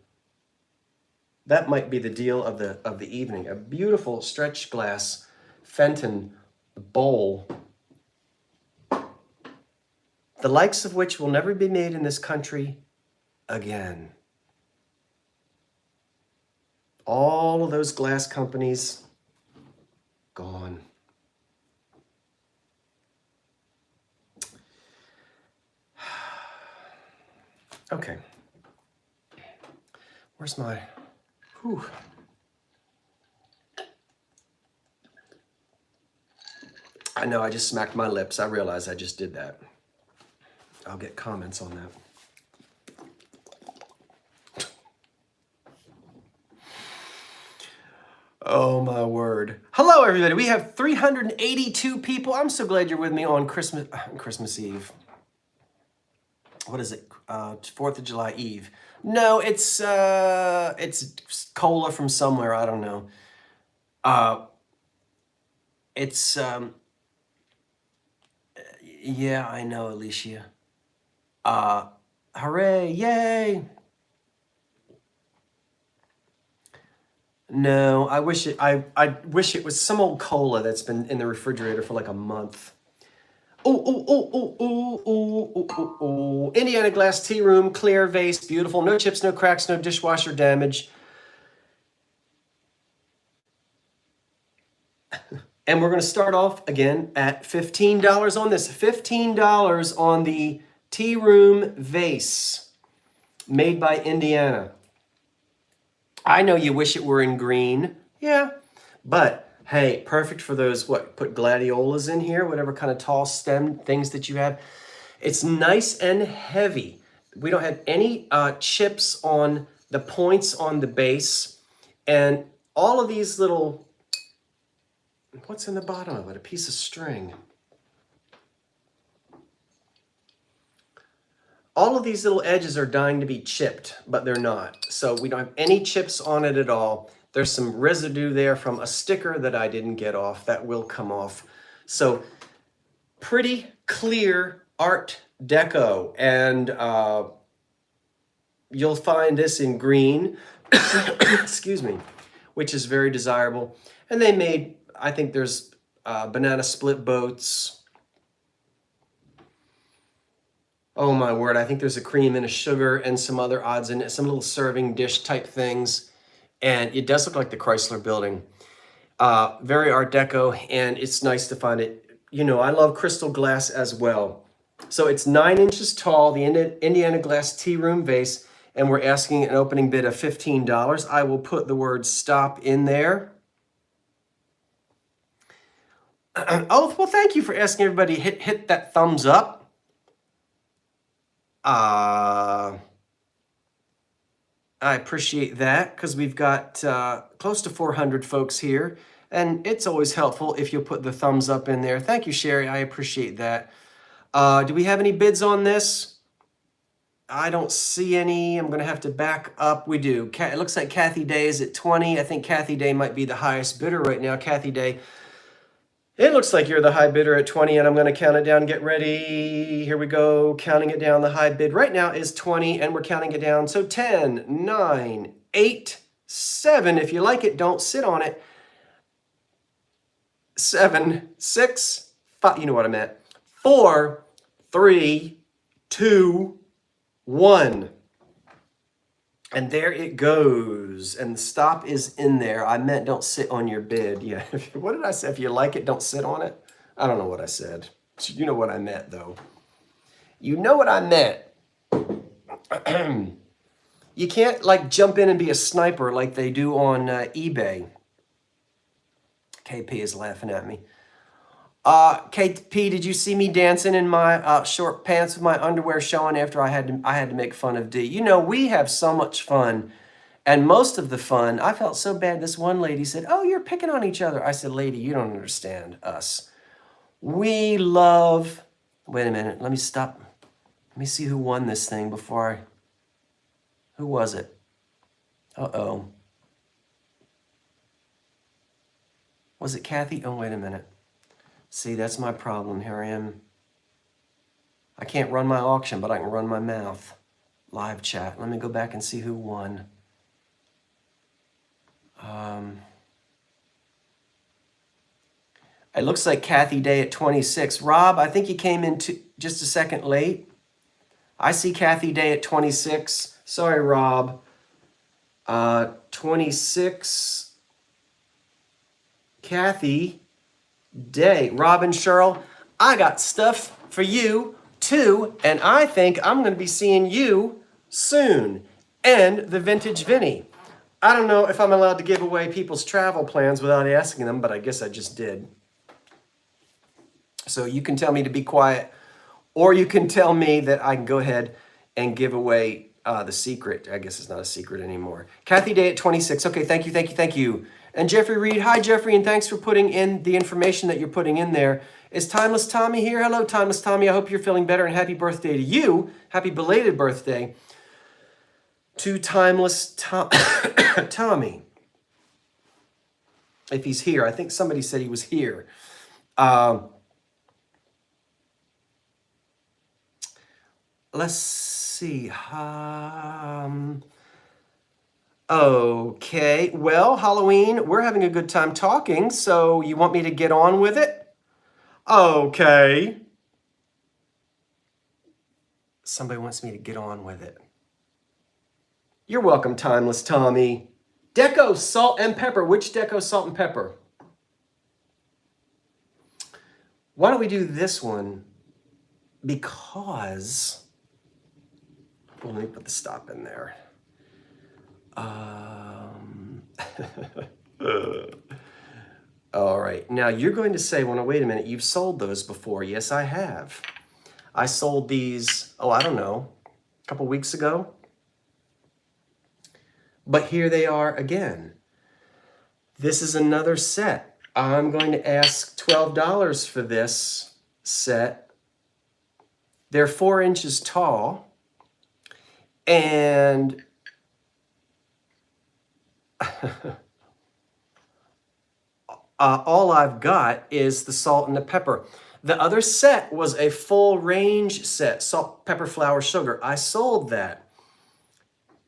that might be the deal of the evening, a beautiful stretch glass Fenton bowl, the likes of which will never be made in this country again. All of those glass companies, gone. Okay. Where's my, whew. I know I just smacked my lips. I realize I just did that. I'll get comments on that. Oh my word. Hello everybody. We have 382 people. I'm so glad you're with me on Christmas Eve. What is it? 4th of July Eve. No, it's cola from somewhere. I don't know. Yeah, I know, Alicia. Hooray, yay. No, I wish I wish it was some old cola that's been in the refrigerator for like a month. Oh. Indiana glass tea room, clear vase, beautiful. No chips, no cracks, no dishwasher damage. And we're going to start off again at $15 on this. $15 on the tea room vase made by Indiana. I know you wish it were in green. Yeah. But hey, perfect for those, put gladiolas in here, whatever kind of tall stem things that you have. It's nice and heavy. We don't have any chips on the points on the base. And all of these little, what's in the bottom of it? A piece of string. All of these little edges are dying to be chipped, but they're not. So we don't have any chips on it at all. There's some residue there from a sticker that I didn't get off. That will come off. So pretty clear Art Deco. And you'll find this in green, excuse me, which is very desirable. And they made, I think there's banana split boats. Oh my word, I think there's a cream and a sugar and some other odds in it, some little serving dish type things. And it does look like the Chrysler Building. Very Art Deco, and it's nice to find it. You know, I love crystal glass as well. So it's 9 inches tall, the Indiana glass tea room vase, and we're asking an opening bid of $15. I will put the word stop in there. Oh, well, thank you for asking everybody to hit that thumbs up. I appreciate that because we've got close to 400 folks here, and it's always helpful if you'll put the thumbs up in there. Thank you, Sherry. I appreciate that. Do we have any bids on this? I don't see any. I'm going to have to back up. We do. It looks like Kathy Day is at 20. I think Kathy Day might be the highest bidder right now. Kathy Day, it looks like you're the high bidder at 20, and I'm going to count it down. Get ready. Here we go. Counting it down. The high bid right now is 20, and we're counting it down. So 10, 9, 8, 7. If you like it, don't sit on it. 7, 6, 5. You know what I meant. 4, 3, 2, 1. And there it goes. And the stop is in there. I meant don't sit on your bid. Yeah. What did I say? If you like it, don't sit on it. I don't know what I said. You know what I meant, though. You know what I meant. You can't, like, jump in and be a sniper like they do on eBay. KP is laughing at me. KP, did you see me dancing in my short pants with my underwear showing after I had to make fun of D? You know, we have so much fun, and most of the fun, I felt so bad. This one lady said, "Oh, you're picking on each other." I said, "Lady, you don't understand us. We love." Wait a minute. Let me stop. Let me see who won this thing before I. Who was it? Uh-oh. Was it Kathy? Oh, wait a minute. See, that's my problem. Here I am. I can't run my auction, but I can run my mouth. Live chat. Let me go back and see who won. It looks like Kathy Day at 26. Rob, I think you came in just a second late. I see Kathy Day at 26. Sorry, Rob. 26. Kathy Day. Robin, Cheryl, I got stuff for you too, and I think I'm going to be seeing you soon. And the Vintage Vinny. I don't know if I'm allowed to give away people's travel plans without asking them, but I guess I just did. So you can tell me to be quiet, or you can tell me that I can go ahead and give away the secret. I guess it's not a secret anymore. Kathy Day at 26. Okay, thank you, thank you, thank you. And Jeffrey Reed. Hi, Jeffrey, and thanks for putting in the information that you're putting in there. Is Timeless Tommy here? Hello, Timeless Tommy. I hope you're feeling better, and happy birthday to you. Happy belated birthday to Timeless Tommy. If he's here. I think somebody said he was here. Let's see. Okay. Well, Halloween, we're having a good time talking, so you want me to get on with it? Okay. Somebody wants me to get on with it. You're welcome, Timeless Tommy. Deco salt and pepper. Which Deco salt and pepper? Why don't we do this one? Because, well, let me put the stop in there. All right. Now you're going to say, well, no, wait a minute. You've sold those before. Yes, I have. I sold these, I don't know, a couple weeks ago. But here they are again. This is another set. I'm going to ask $12 for this set. They're 4 inches tall. And all I've got is the salt and the pepper. The other set was a full range set, salt, pepper, flour, sugar. I sold that.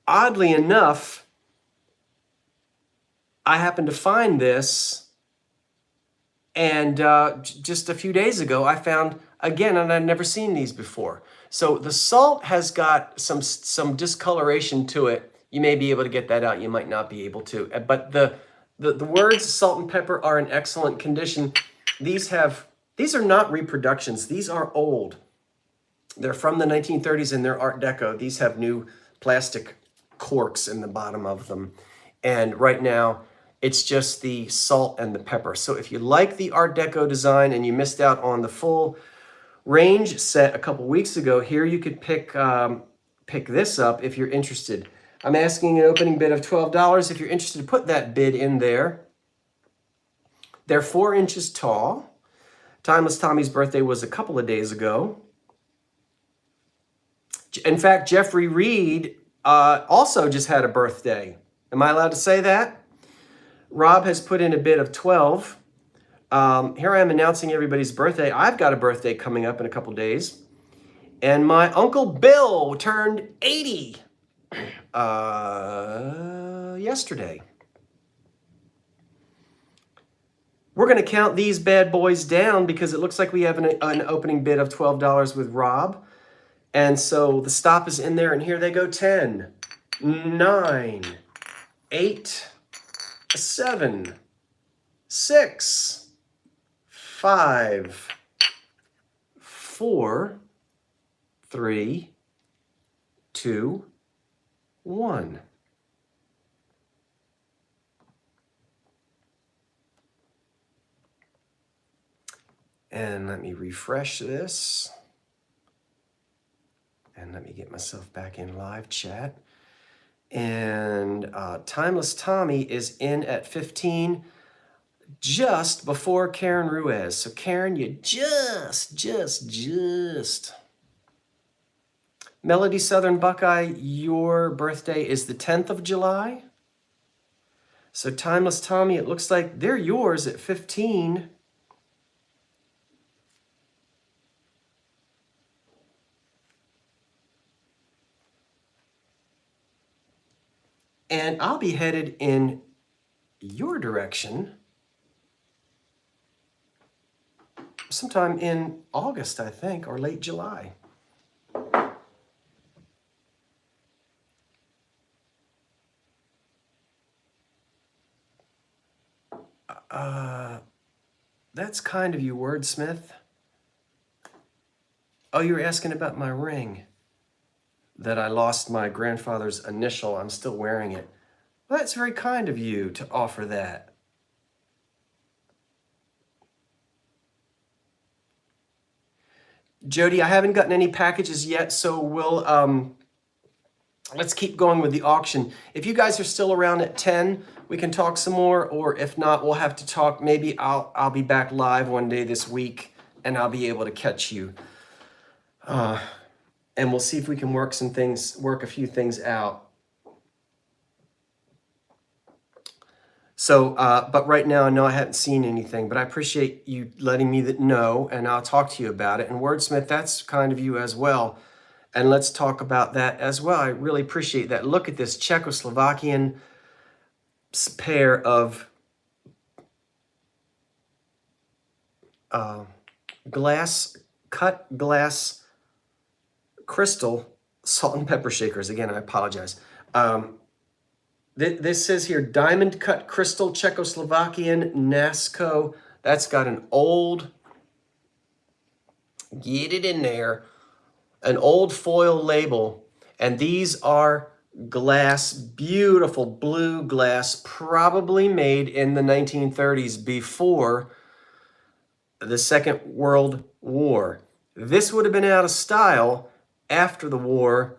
Oddly enough, I happened to find this, and just a few days ago, I found again, and I'd never seen these before. So the salt has got some discoloration to it. You may be able to get that out. You might not be able to. But the words salt and pepper are in excellent condition. These are not reproductions. These are old. They're from the 1930s and they're Art Deco. These have new plastic corks in the bottom of them. And right now, it's just the salt and the pepper. So if you like the Art Deco design and you missed out on the full range set a couple weeks ago, here you could pick this up if you're interested. I'm asking an opening bid of $12. If you're interested, put that bid in there. They're 4 inches tall. Timeless Tommy's birthday was a couple of days ago. In fact, Jeffrey Reed also just had a birthday. Am I allowed to say that? Rob has put in a bid of 12. Here I am announcing everybody's birthday. I've got a birthday coming up in a couple days. And my Uncle Bill turned 80 yesterday. We're going to count these bad boys down because it looks like we have an opening bid of $12 with Rob. And so the stop is in there, and here they go. 10, 9, 8, 7, 6, 5, 4, 3, 2, 1. And let me refresh this. And let me get myself back in live chat. And Timeless Tommy is in at 15, just before Karen Ruiz. So Karen, you just. Melody Southern Buckeye, your birthday is the 10th of July. So Timeless Tommy, it looks like they're yours at 15. And I'll be headed in your direction sometime in August, I think, or late July. That's kind of you, wordsmith. Oh, you were asking about my ring. That I lost my grandfather's initial. I'm still wearing it. Well, that's very kind of you to offer that. Jody, I haven't gotten any packages yet, so we'll let's keep going with the auction. If you guys are still around at 10, we can talk some more, or if not, we'll have to talk. Maybe I'll be back live one day this week, and I'll be able to catch you. And we'll see if we can work a few things out. So, but right now, I know I haven't seen anything, but I appreciate you letting me know, and I'll talk to you about it. And Wordsmith, that's kind of you as well. And let's talk about that as well. I really appreciate that. Look at this Czechoslovakian pair of cut glass crystal salt and pepper shakers. Again, I apologize. This says here, diamond cut crystal Czechoslovakian NASCO. That's got an old, get it in there, an old foil label. And these are glass, beautiful blue glass, probably made in the 1930s before the Second World War. This would have been out of style after the war,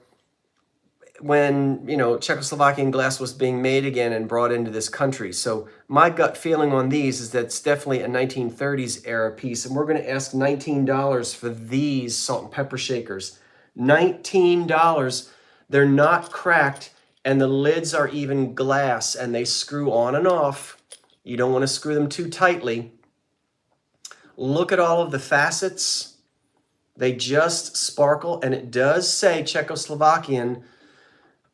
when, you know, Czechoslovakian glass was being made again and brought into this country. So my gut feeling on these is that it's definitely a 1930s era piece. And we're going to ask $19 for these salt and pepper shakers. $19. They're not cracked, and the lids are even glass, and they screw on and off. You don't want to screw them too tightly. Look at all of the facets. They just sparkle, and it does say Czechoslovakian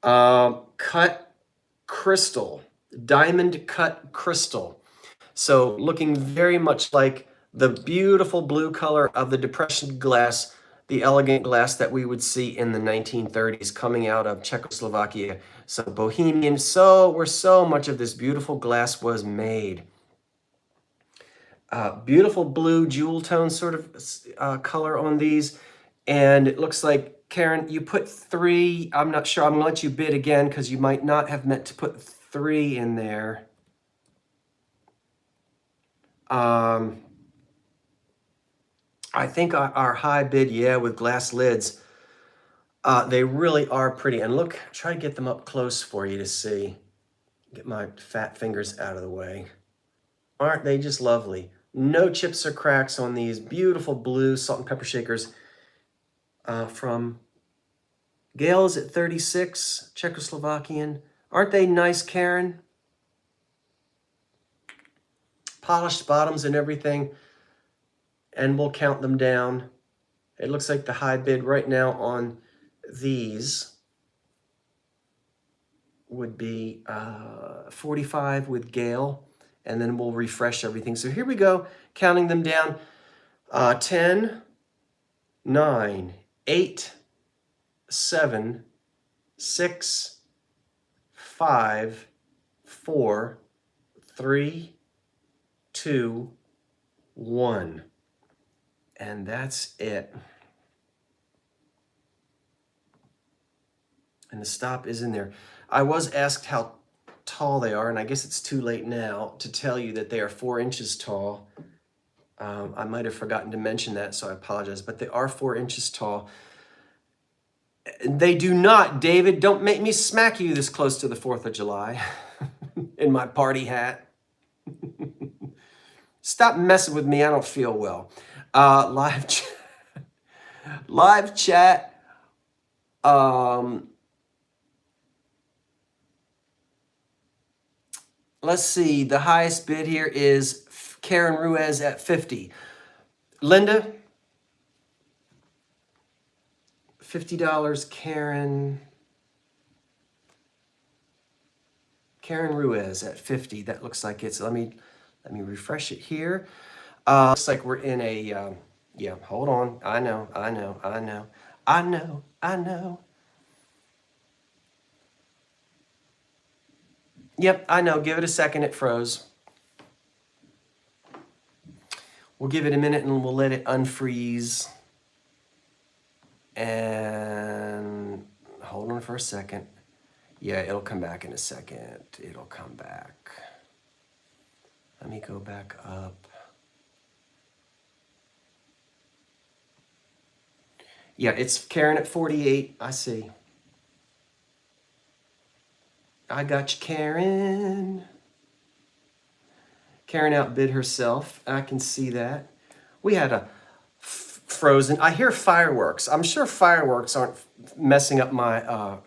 cut crystal, diamond cut crystal. So looking very much like the beautiful blue color of the Depression glass, the elegant glass that we would see in the 1930s coming out of Czechoslovakia. So Bohemian, where so much of this beautiful glass was made. Beautiful blue jewel tone sort of color on these. And it looks like, Karen, you put 3. I'm not sure. I'm going to let you bid again because you might not have meant to put 3 in there. I think our high bid, yeah, with glass lids, they really are pretty. And look, try to get them up close for you to see. Get my fat fingers out of the way. Aren't they just lovely? No chips or cracks on these beautiful blue salt and pepper shakers. From Gales at 36, Czechoslovakian. Aren't they nice, Karen? Polished bottoms and everything. And we'll count them down. It looks like the high bid right now on these would be 45 with Gale. And then we'll refresh everything. So here we go, counting them down. 10, 9, 8, 7, 6, 5, 4, 3, 2, 1. And that's it. And the stop is in there. I was asked how tall they are, and I guess it's too late now to tell you that they are 4 inches tall. I might have forgotten to mention that, so I apologize, but they are 4 inches tall. They do not, David, don't make me smack you this close to the 4th of July in my party hat. Stop messing with me, I don't feel well. Live chat. Let's see, the highest bid here is Karen Ruiz at 50. Linda, $50, Karen Ruiz at 50. That looks like it's, let me refresh it here. Looks like we're in a, yeah, hold on. I know. Yep, I know. Give it a second. It froze. We'll give it a minute and we'll let it unfreeze. And hold on for a second. Yeah, it'll come back in a second. It'll come back. Let me go back up. Yeah, it's Karen at 48. I see. I got you, Karen. Karen outbid herself. I can see that. We had a frozen. I hear fireworks. I'm sure fireworks aren't messing up my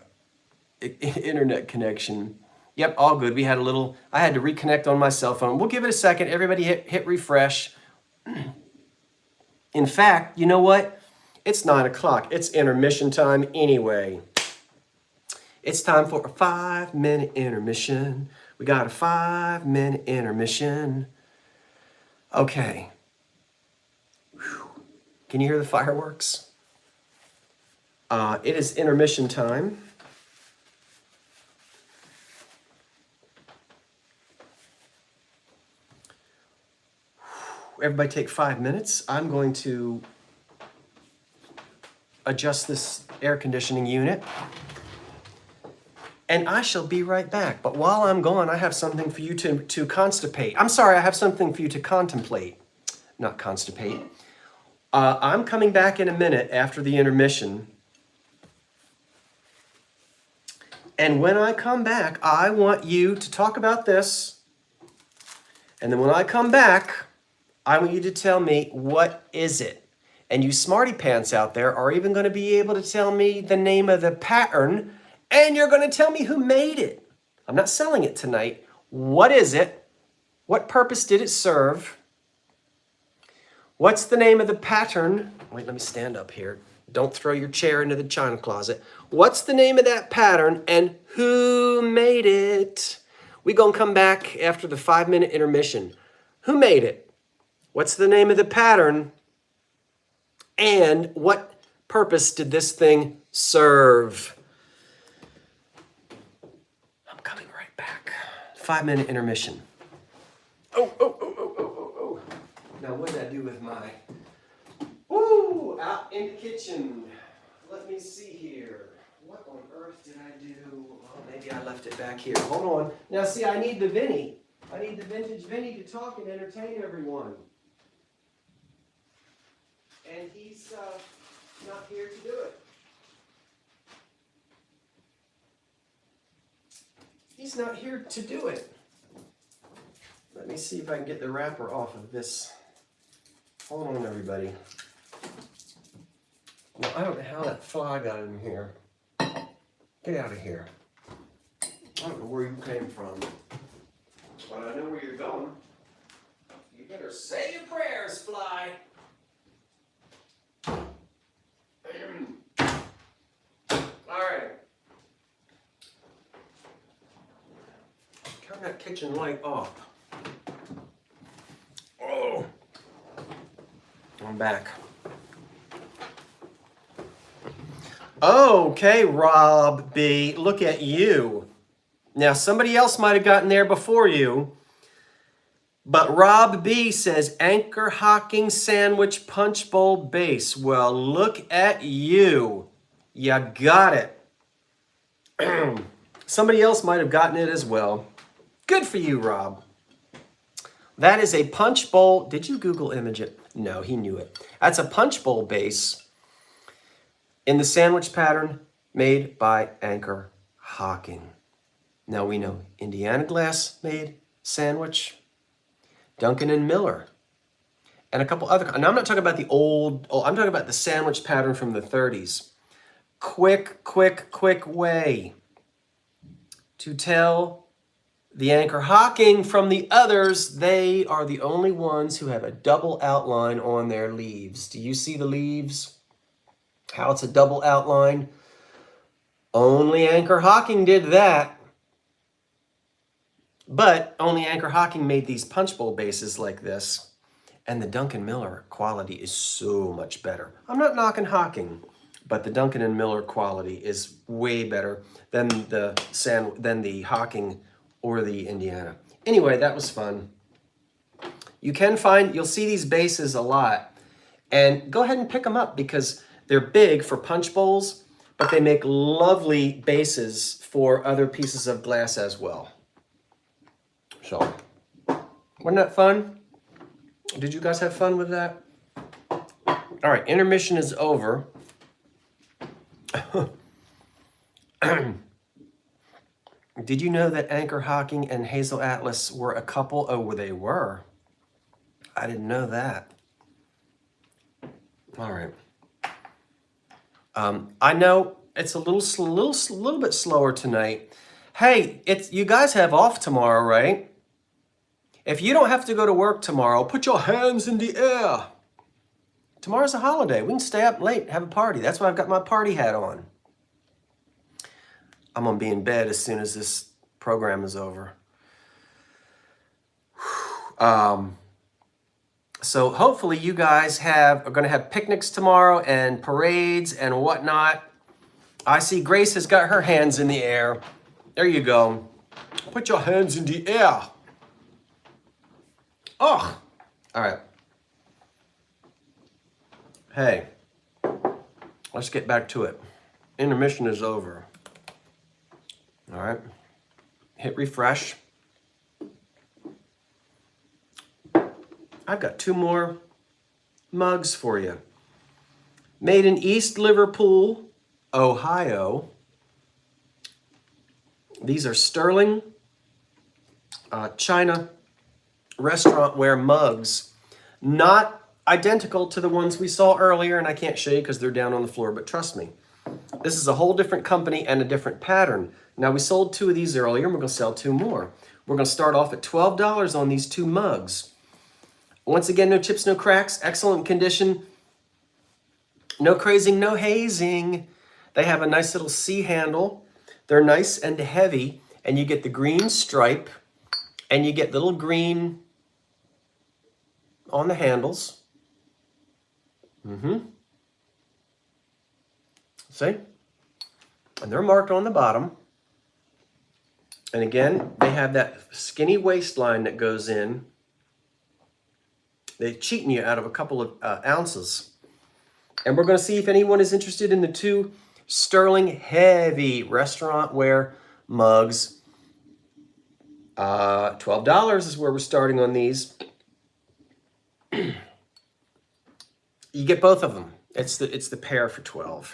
internet connection. Yep, all good. We had a little, I had to reconnect on my cell phone. We'll give it a second. Everybody hit refresh. In fact, you know what? It's 9 o'clock. It's intermission time anyway. It's time for a 5-minute intermission. We got a 5-minute intermission. Okay. Whew. Can you hear the fireworks? It is intermission time. Everybody take 5 minutes. I'm going to adjust this air conditioning unit. And I shall be right back. But while I'm gone, I have something for you to constipate. I'm sorry, I have something for you to contemplate. Not constipate. I'm coming back in a minute after the intermission. And when I come back, I want you to talk about this. And then when I come back, I want you to tell me, what is it? And you smarty pants out there are even going to be able to tell me the name of the pattern, and you're going to tell me who made it. I'm not selling it tonight. What is it? What purpose did it serve? What's the name of the pattern? Wait, let me stand up here. Don't throw your chair into the china closet. What's the name of that pattern, and who made it? We're going to come back after the 5-minute intermission. Who made it? What's the name of the pattern? And what purpose did this thing serve? I'm coming right back. 5-minute intermission. Oh. Now what did I do with my... Woo! Out in the kitchen. Let me see here. What on earth did I do? Oh, maybe I left it back here. Hold on. Now see, I need the Vinny. I need the vintage Vinny to talk and entertain everyone. And he's not here to do it. He's not here to do it. Let me see if I can get the wrapper off of this. Hold on, everybody. Well, I don't know how that fly got in here. Get out of here. I don't know where you came from. But I know where you're going. You better say your prayers, fly. Alright. Turn that kitchen light off. Oh. I'm back. Okay, Rob B. Look at you. Now, somebody else might have gotten there before you. But Rob B says, anchor hocking sandwich punch bowl base. Well, look at you. You got it. Somebody else might have gotten it as well. Good for you, Rob. That is a punch bowl. Did you Google image it? No, he knew it. That's a punch bowl base in the sandwich pattern made by Anchor Hocking. Now we know Indiana Glass made sandwich. Duncan and Miller, and a couple other. And I'm not talking about the old. Oh, I'm talking about the sandwich pattern from the 30s. Quick way to tell the Anchor Hocking from the others. They are the only ones who have a double outline on their leaves. Do you see the leaves? How it's a double outline? Only Anchor Hocking did that. But only Anchor Hocking made these punch bowl bases like this. And the Duncan Miller quality is so much better. I'm not knocking Hocking, but the Duncan and Miller quality is way better than the Hocking or the Indiana. Anyway, that was fun. You'll see these bases a lot. And go ahead and pick them up because they're big for punch bowls, but they make lovely bases for other pieces of glass as well. So, wasn't that fun? Did you guys have fun with that? All right, intermission is over. Did you know that Anchor Hocking and Hazel Atlas were a couple? Oh, they were. I didn't know that. All right. I know it's a little bit slower tonight. Hey, you guys have off tomorrow, right? If you don't have to go to work tomorrow, put your hands in the air. Tomorrow's a holiday. We can stay up late, have a party. That's why I've got my party hat on. I'm gonna be in bed as soon as this program is over. So hopefully you guys are going to have picnics tomorrow and parades and whatnot. I see Grace has got her hands in the air. There you go. Put your hands in the air. Oh, all right. Hey, let's get back to it. Intermission is over. All right. Hit refresh. I've got 2 more mugs for you. Made in East Liverpool, Ohio. These are sterling China restaurantware mugs. Not identical to the ones we saw earlier, and I can't show you because they're down on the floor, but trust me. This is a whole different company and a different pattern. Now, we sold 2 of these earlier, and we're going to sell 2 more. We're going to start off at $12 on these 2 mugs. Once again, no chips, no cracks, excellent condition. No crazing, no hazing. They have a nice little C handle. They're nice and heavy, and you get the green stripe, and you get little green on the handles. See? And they're marked on the bottom. And again, they have that skinny waistline that goes in. They're cheating you out of a couple of ounces. And we're going to see if anyone is interested in the 2 sterling heavy restaurantware mugs. $12 is where we're starting on these. You get both of them. It's the pair for $12.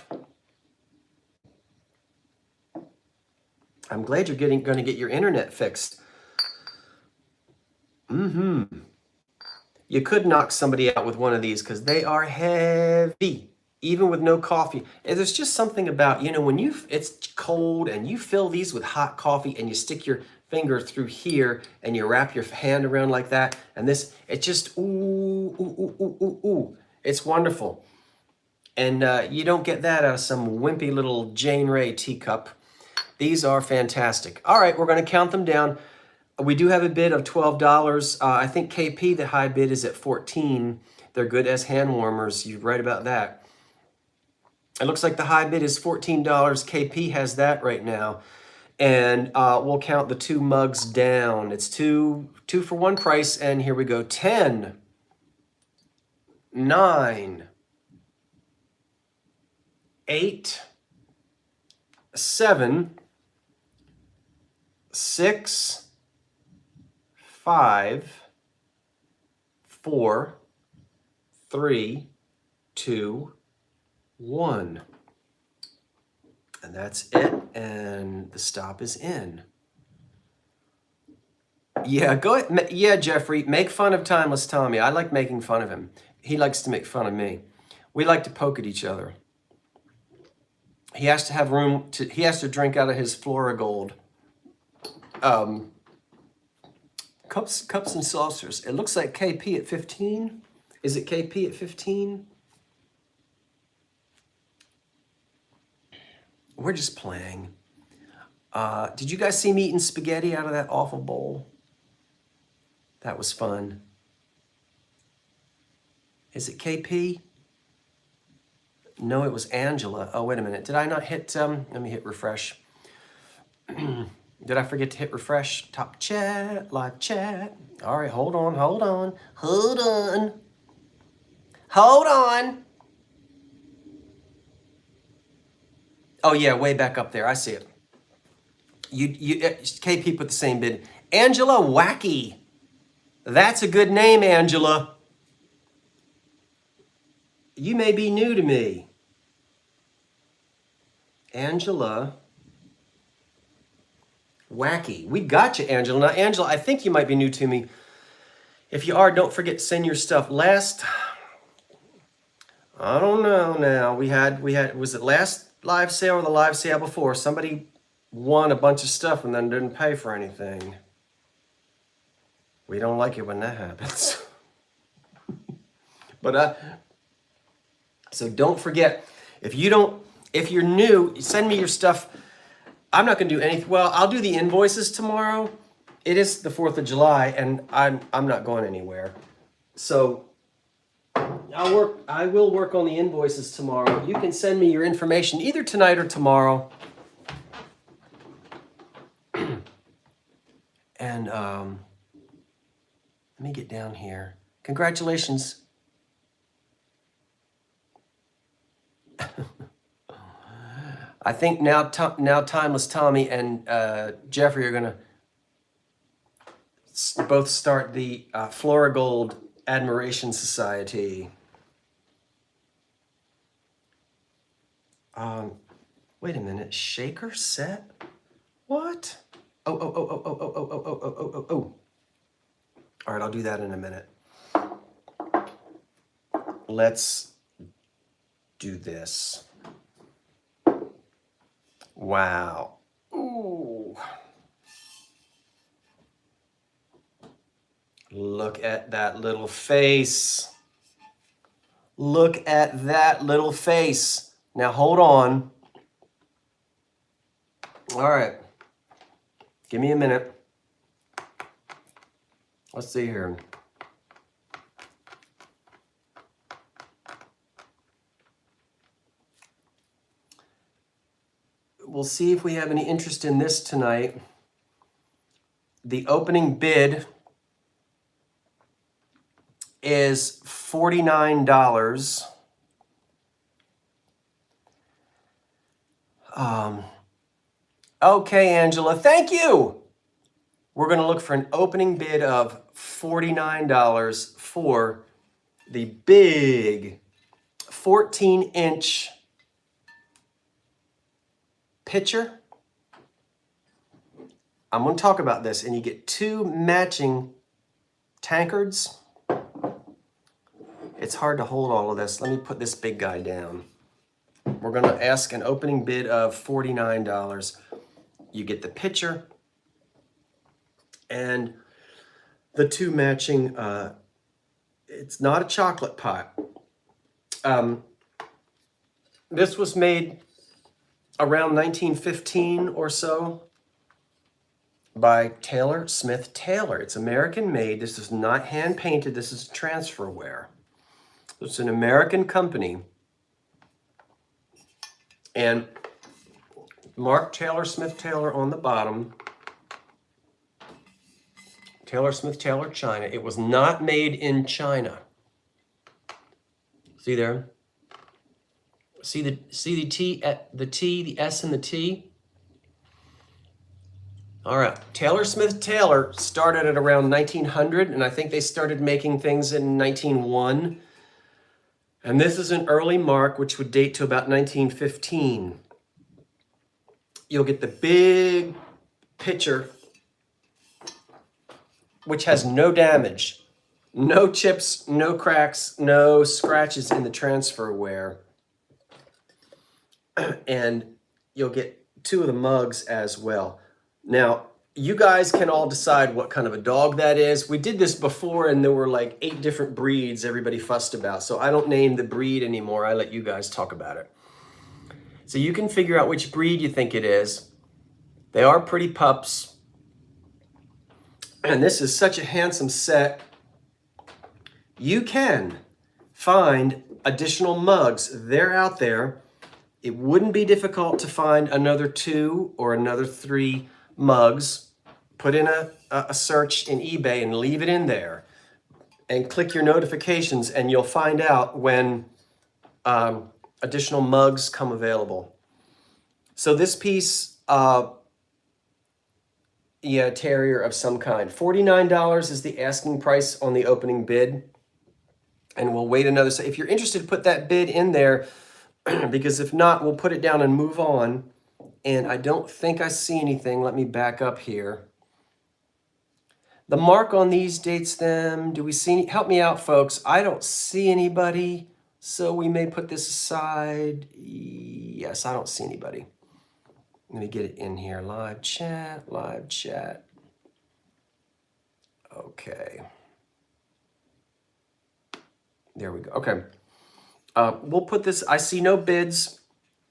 I'm glad you're going to get your internet fixed. You could knock somebody out with one of these because they are heavy, even with no coffee. And there's just something about, when it's cold and you fill these with hot coffee and you stick your finger through here and you wrap your hand around like that, and it just, ooh. It's wonderful. And you don't get that out of some wimpy little Jane Ray teacup. These are fantastic. All right, we're going to count them down. We do have a bid of $12. I think KP, the high bid, is at $14. They're good as hand warmers. You're right about that. It looks like the high bid is $14. KP has that right now. And we'll count the 2 mugs down. It's two for 1 price. And here we go. 10, 9, 8, 7, 6, 5, 4, 3, 2, 1. And that's it. And the stop is in. Yeah, go ahead. Yeah, Jeffrey, make fun of Timeless Tommy. I like making fun of him. He likes to make fun of me. We like to poke at each other. He has to have room he has to drink out of his Flora Gold. Cups and saucers. It looks like KP at 15. Is it KP at 15? We're just playing. Did you guys see me eating spaghetti out of that awful bowl? That was fun. Is it KP? No, it was Angela. Oh, wait a minute. Did I not hit, let me hit refresh. Did I forget to hit refresh? Top chat, live chat. All right, hold on. Oh yeah, way back up there. I see it. KP put the same bid. Angela Wacky. That's a good name, Angela. You may be new to me. Angela Wacky. We got you, Angela. Now, Angela, I think you might be new to me. If you are, don't forget to send your stuff. I don't know now. We had, was it last live sale or the live sale before? Somebody won a bunch of stuff and then didn't pay for anything. We don't like it when that happens. But, so don't forget, if you're new, send me your stuff. I'm not going to do anything. Well, I'll do the invoices tomorrow. It is the 4th of July, and I'm not going anywhere. So I will work on the invoices tomorrow. You can send me your information either tonight or tomorrow. And let me get down here. Congratulations. I think now Timeless Tommy and Jeffrey are going to both start the Florigold Admiration Society. Wait a minute. Shaker set? What? Oh. All right, I'll do that in a minute. Let's do this. Wow. Ooh. Look at that little face. Look at that little face. Now hold on. All right. Give me a minute. Let's see here. We'll see if we have any interest in this tonight. The opening bid is $49. Okay, Angela, thank you. We're going to look for an opening bid of $49 for the big 14-inch pitcher. I'm going to talk about this, and you get 2 matching tankards. It's hard to hold all of this. Let me put this big guy down. We're going to ask an opening bid of $49. You get the pitcher and the 2 matching, it's not a chocolate pot. This was made around 1915 or so by Taylor Smith Taylor. It's American made. This is not hand painted. This is transferware. It's an American company. And Mark Taylor Smith Taylor on the bottom. Taylor Smith Taylor China. It was not made in China. See there? See the T, the S and the T? All right. Taylor Smith Taylor started at around 1900, and I think they started making things in 1901. And this is an early mark, which would date to about 1915. You'll get the big pitcher, which has no damage, no chips, no cracks, no scratches in the transferware. And you'll get 2 of the mugs as well. Now, you guys can all decide what kind of a dog that is. We did this before, and there were like 8 different breeds everybody fussed about. So I don't name the breed anymore. I let you guys talk about it. So you can figure out which breed you think it is. They are pretty pups. And this is such a handsome set. You can find additional mugs. They're out there. It wouldn't be difficult to find another 2 or another 3 mugs. Put in a search in eBay and leave it in there. And click your notifications, and you'll find out when additional mugs come available. So this piece, terrier of some kind. $49 is the asking price on the opening bid. And we'll wait another. So if you're interested, put that bid in there. because if not, we'll put it down and move on. And I don't think I see anything. Let me back up here. The mark on these dates them. Do we see, help me out, folks. I don't see anybody, so we may put this aside. Yes, I don't see anybody. Let me get it in here. Live chat, live chat. Okay. There we go. Okay. We'll put this, I see no bids.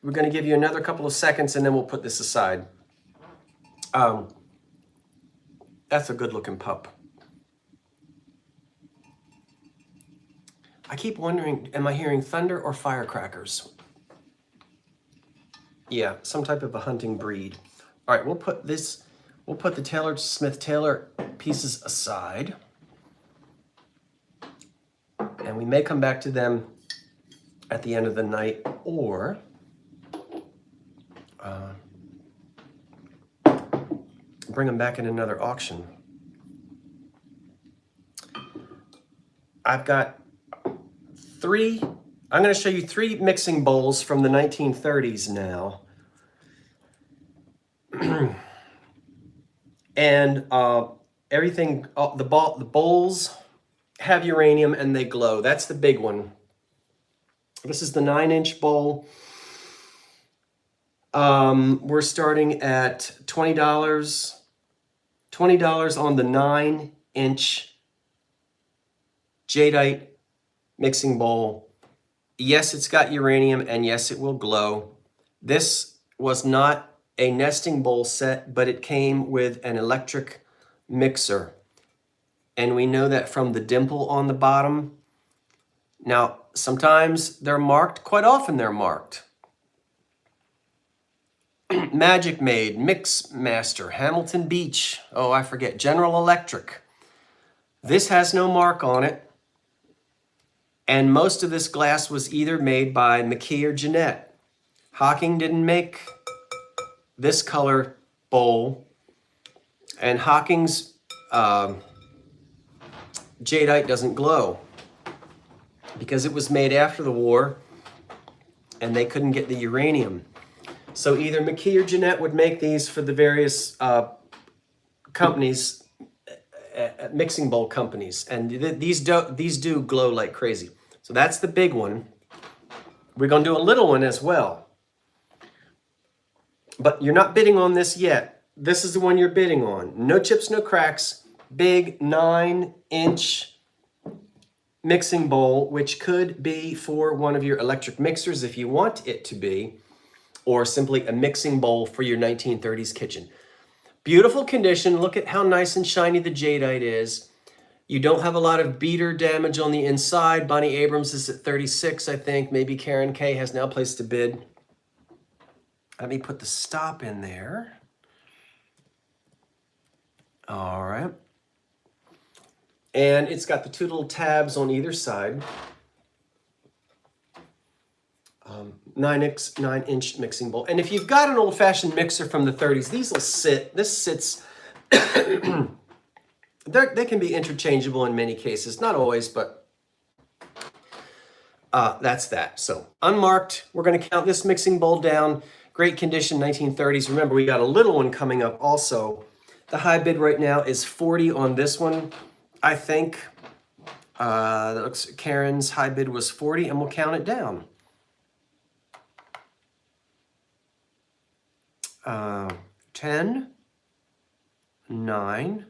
We're going to give you another couple of seconds and then we'll put this aside. That's a good looking pup. I keep wondering, am I hearing thunder or firecrackers? Yeah, some type of a hunting breed. All right, we'll put the Taylor Smith Taylor pieces aside. And we may come back to them at the end of the night, or bring them back in another auction. I've got I'm going to show you 3 mixing bowls from the 1930s now. And everything, the bowls have uranium and they glow. That's the big one. This is the 9-inch bowl. We're starting at $20. $20 on the 9-inch jadeite mixing bowl. Yes, it's got uranium, and yes, it will glow. This was not a nesting bowl set, but it came with an electric mixer. And we know that from the dimple on the bottom. Now, sometimes they're marked, quite often they're marked. Magic Made, Mix Master, Hamilton Beach, oh, I forget, General Electric. This has no mark on it. And most of this glass was either made by McKee or Jeanette. Hocking didn't make this color bowl. And Hocking's jadeite doesn't glow because it was made after the war and they couldn't get the uranium. So either McKee or Jeanette would make these for the various companies, mixing bowl companies, and these do glow like crazy. So that's the big one. We're going to do a little one as well. But you're not bidding on this yet. This is the one you're bidding on. No chips, no cracks. Big 9-inch mixing bowl, which could be for one of your electric mixers if you want it to be, or simply a mixing bowl for your 1930s kitchen. Beautiful condition. Look at how nice and shiny the jadeite is. You don't have a lot of beater damage on the inside. Bonnie Abrams is at 36, I think. Maybe Karen K has now placed a bid. Let me put the stop in there. All right. And it's got the 2 little tabs on either side. 9-inch mixing bowl. And if you've got an old-fashioned mixer from the 30s, these will sit. This sits. They can be interchangeable in many cases. Not always, but that's that. So unmarked. We're going to count this mixing bowl down. Great condition, 1930s. Remember, we got a little one coming up also. The high bid right now is 40 on this one, I think. That looks, Karen's high bid was 40, and we'll count it down. 10, 9,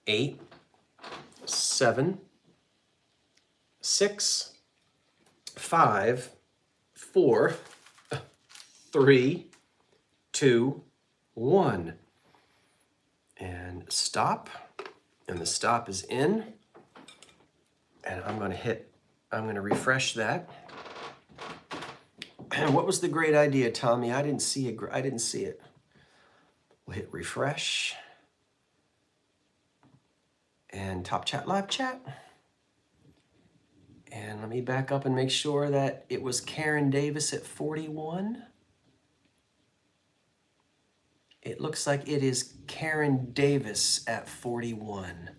8, 7, 6, 5, 4, 3, 2, 1. And stop. And the stop is in. And I'm going to refresh that. And what was the great idea, Tommy? I didn't see it. We'll hit refresh. And top chat, live chat. And let me back up and make sure that it was Karen Davis at 41. It looks like it is Karen Davis at 41.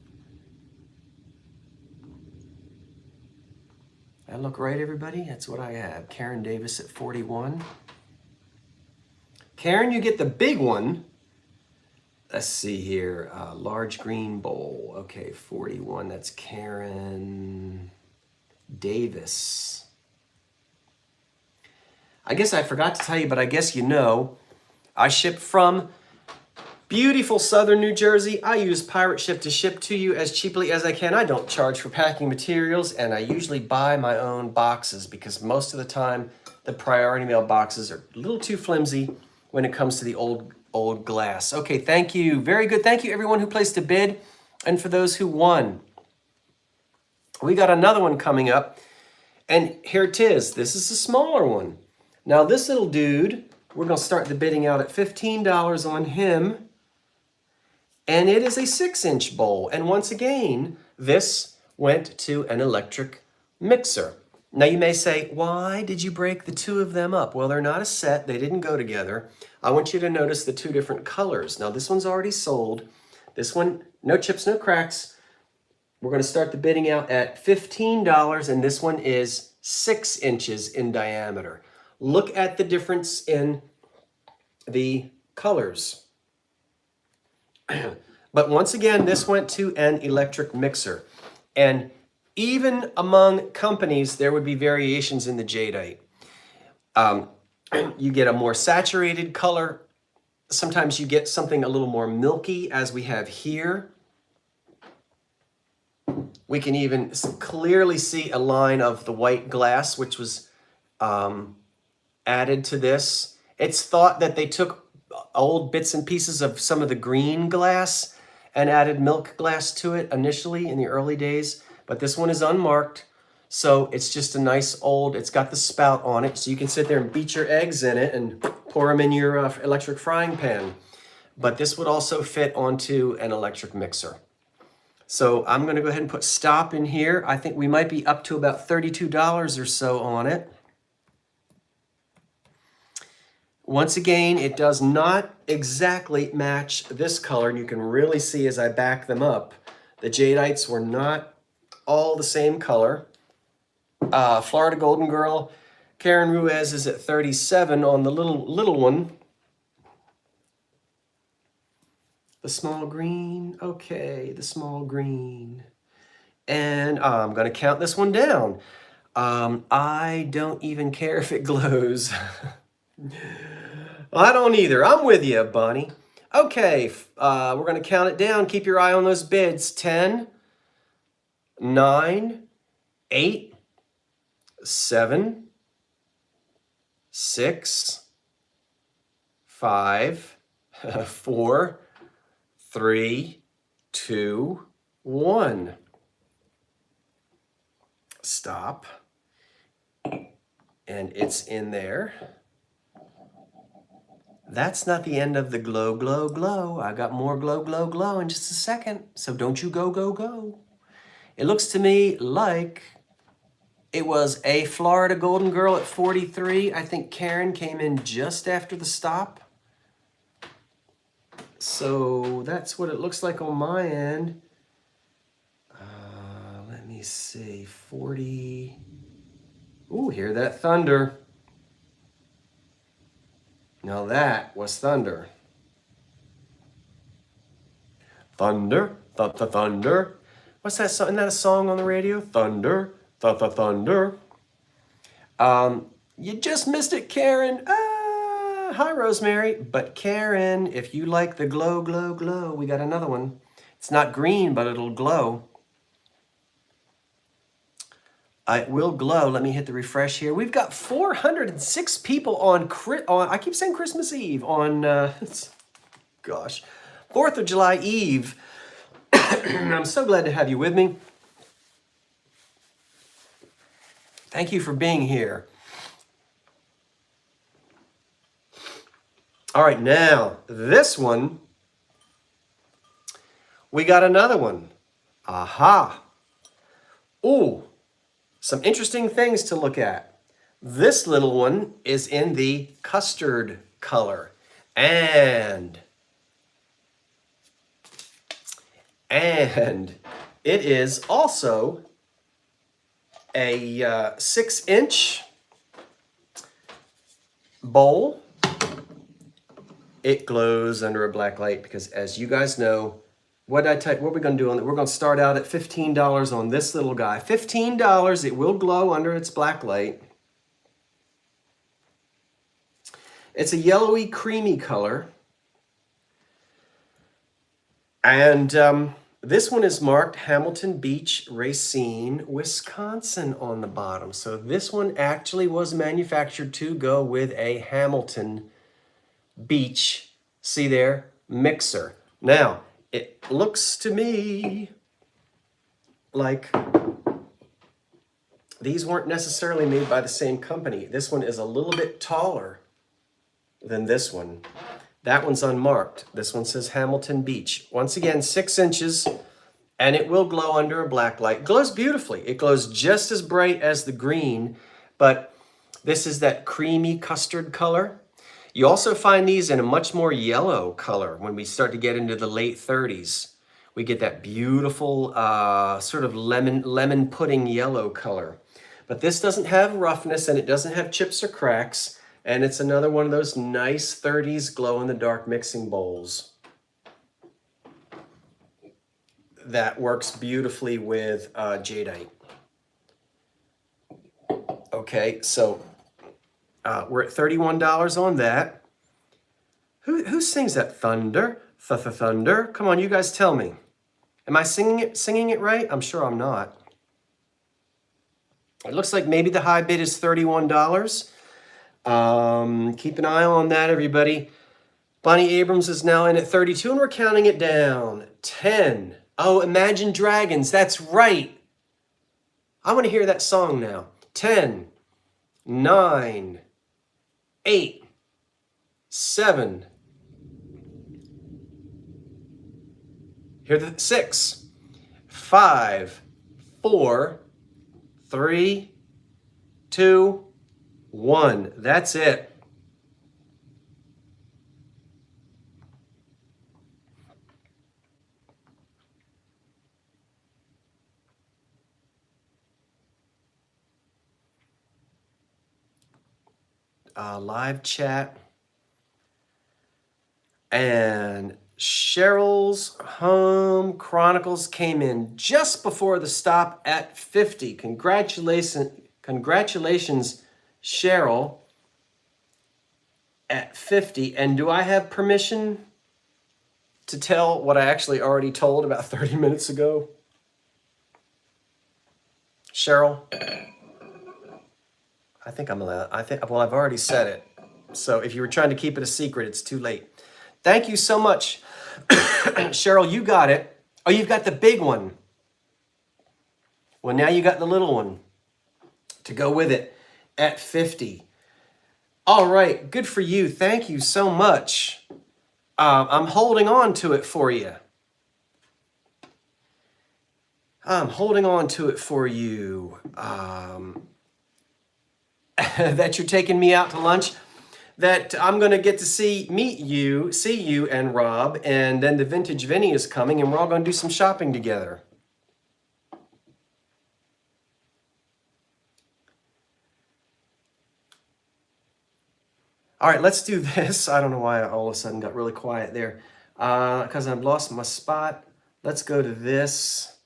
That look right, everybody? That's what I have. Karen Davis at 41. Karen, you get the big one. Let's see here. Large green bowl. Okay, 41. That's Karen Davis. I guess I forgot to tell you, but I guess you know, I ship from beautiful southern New Jersey. I use Pirate Ship to ship to you as cheaply as I can. I don't charge for packing materials, and I usually buy my own boxes because most of the time the priority mail boxes are a little too flimsy when it comes to the old glass. Okay, thank you. Very good. Thank you everyone who placed a bid and for those who won. We got another one coming up, and here it is. This is a smaller one. Now this little dude, we're going to start the bidding out at $15 on him. And it is a 6-inch bowl. And once again, this went to an electric mixer. Now you may say, why did you break the two of them up? Well, they're not a set. They didn't go together. I want you to notice the two different colors. Now this one's already sold. This one, no chips, no cracks. We're going to start the bidding out at $15, and this one is 6 inches in diameter. Look at the difference in the colors. But once again, this went to an electric mixer. And even among companies, there would be variations in the jadeite. You get a more saturated color. Sometimes you get something a little more milky, as we have here. We can even clearly see a line of the white glass, which was added to this. It's thought that they took old bits and pieces of some of the green glass and added milk glass to it initially in the early days, but this one is unmarked, so it's just a nice old, it's got the spout on it, so you can sit there and beat your eggs in it and pour them in your electric frying pan. But this would also fit onto an electric mixer. So I'm going to go ahead and put stop in here. I think we might be up to about $32 or so on it. Once again, it does not exactly match this color, and you can really see as I back them up, the jadeites were not all the same color. Florida Golden Girl, Karen Ruiz is at 37 on the little one. The small green, okay, the small green. And I'm gonna count this one down. I don't even care if it glows. I don't either. I'm with you, Bonnie. Okay, we're going to count it down. Keep your eye on those bids. 10, 9, 8, 7, 6, 5, 4, 3, 2, 1. Stop. And it's in there. That's not the end of the glow, glow, glow. I got more glow, glow, glow in just a second. So don't you go, go, go. It looks to me like it was a Florida Golden Girl at 43. I think Karen came in just after the stop. So that's what it looks like on my end. Let me see, 40. Ooh, hear that thunder. Now that was thunder. Thunder, thunder. What's that song? Isn't that a song on the radio? Thunder, thunder. You just missed it, Karen. Hi, Rosemary. But Karen, if you like the glow, glow, glow, we got another one. It's not green, but it'll glow. It will glow. Let me hit the refresh here. We've got 406 people on I keep saying Christmas Eve, on, gosh, 4th of July Eve. I'm so glad to have you with me. Thank you for being here. All right, now, this one, we got another one. Aha. Ooh. Some interesting things to look at. This little one is in the custard color. And it is also a 6-inch bowl. It glows under a black light because, as you guys know, what are we going to do on it? We're going to start out at $15 on this little guy. $15, it will glow under its black light. It's a yellowy, creamy color. And this one is marked Hamilton Beach, Racine, Wisconsin on the bottom. So this one actually was manufactured to go with a Hamilton Beach, see there, mixer. Now, it looks to me like these weren't necessarily made by the same company. This one is a little bit taller than this one. That one's unmarked. This one says Hamilton Beach. Once again, 6 inches, and it will glow under a black light. It glows beautifully. It glows just as bright as the green, but this is that creamy custard color. You also find these in a much more yellow color when we start to get into the late 30s. We get that beautiful sort of lemon pudding yellow color. But this doesn't have roughness, and it doesn't have chips or cracks. And it's another one of those nice 30s glow-in-the-dark mixing bowls that works beautifully with jadeite. Okay, so we're at $31 on that. Who sings that? Thunder? Thunder? Come on, you guys tell me. Am I singing it right? I'm sure I'm not. It looks like maybe the high bid is $31. Keep an eye on that, everybody. Bonnie Abrams is now in at 32, and we're counting it down. 10. Oh, Imagine Dragons. That's right. I want to hear that song now. 10, 9, 8, 7. Hear the 6, 5, 4, 3, 2, 1. That's it. Live chat. And Cheryl's Home Chronicles came in just before the stop at 50. Congratulations, Cheryl, at 50. And do I have permission to tell what I actually already told about 30 minutes ago? Cheryl, I think I'm allowed. Well, I've already said it. So if you were trying to keep it a secret, it's too late. Thank you so much. Cheryl, you got it. Oh, you've got the big one. Well, now you got the little one to go with it at 50. All right, good for you. Thank you so much. I'm holding on to it for you. I'm holding on to it for you. That you're taking me out to lunch. That I'm going to get to see you and Rob, and then the Vintage Vinny is coming, and we're all going to do some shopping together. All right, let's do this. I don't know why I all of a sudden got really quiet there. Because I've lost my spot. Let's go to this.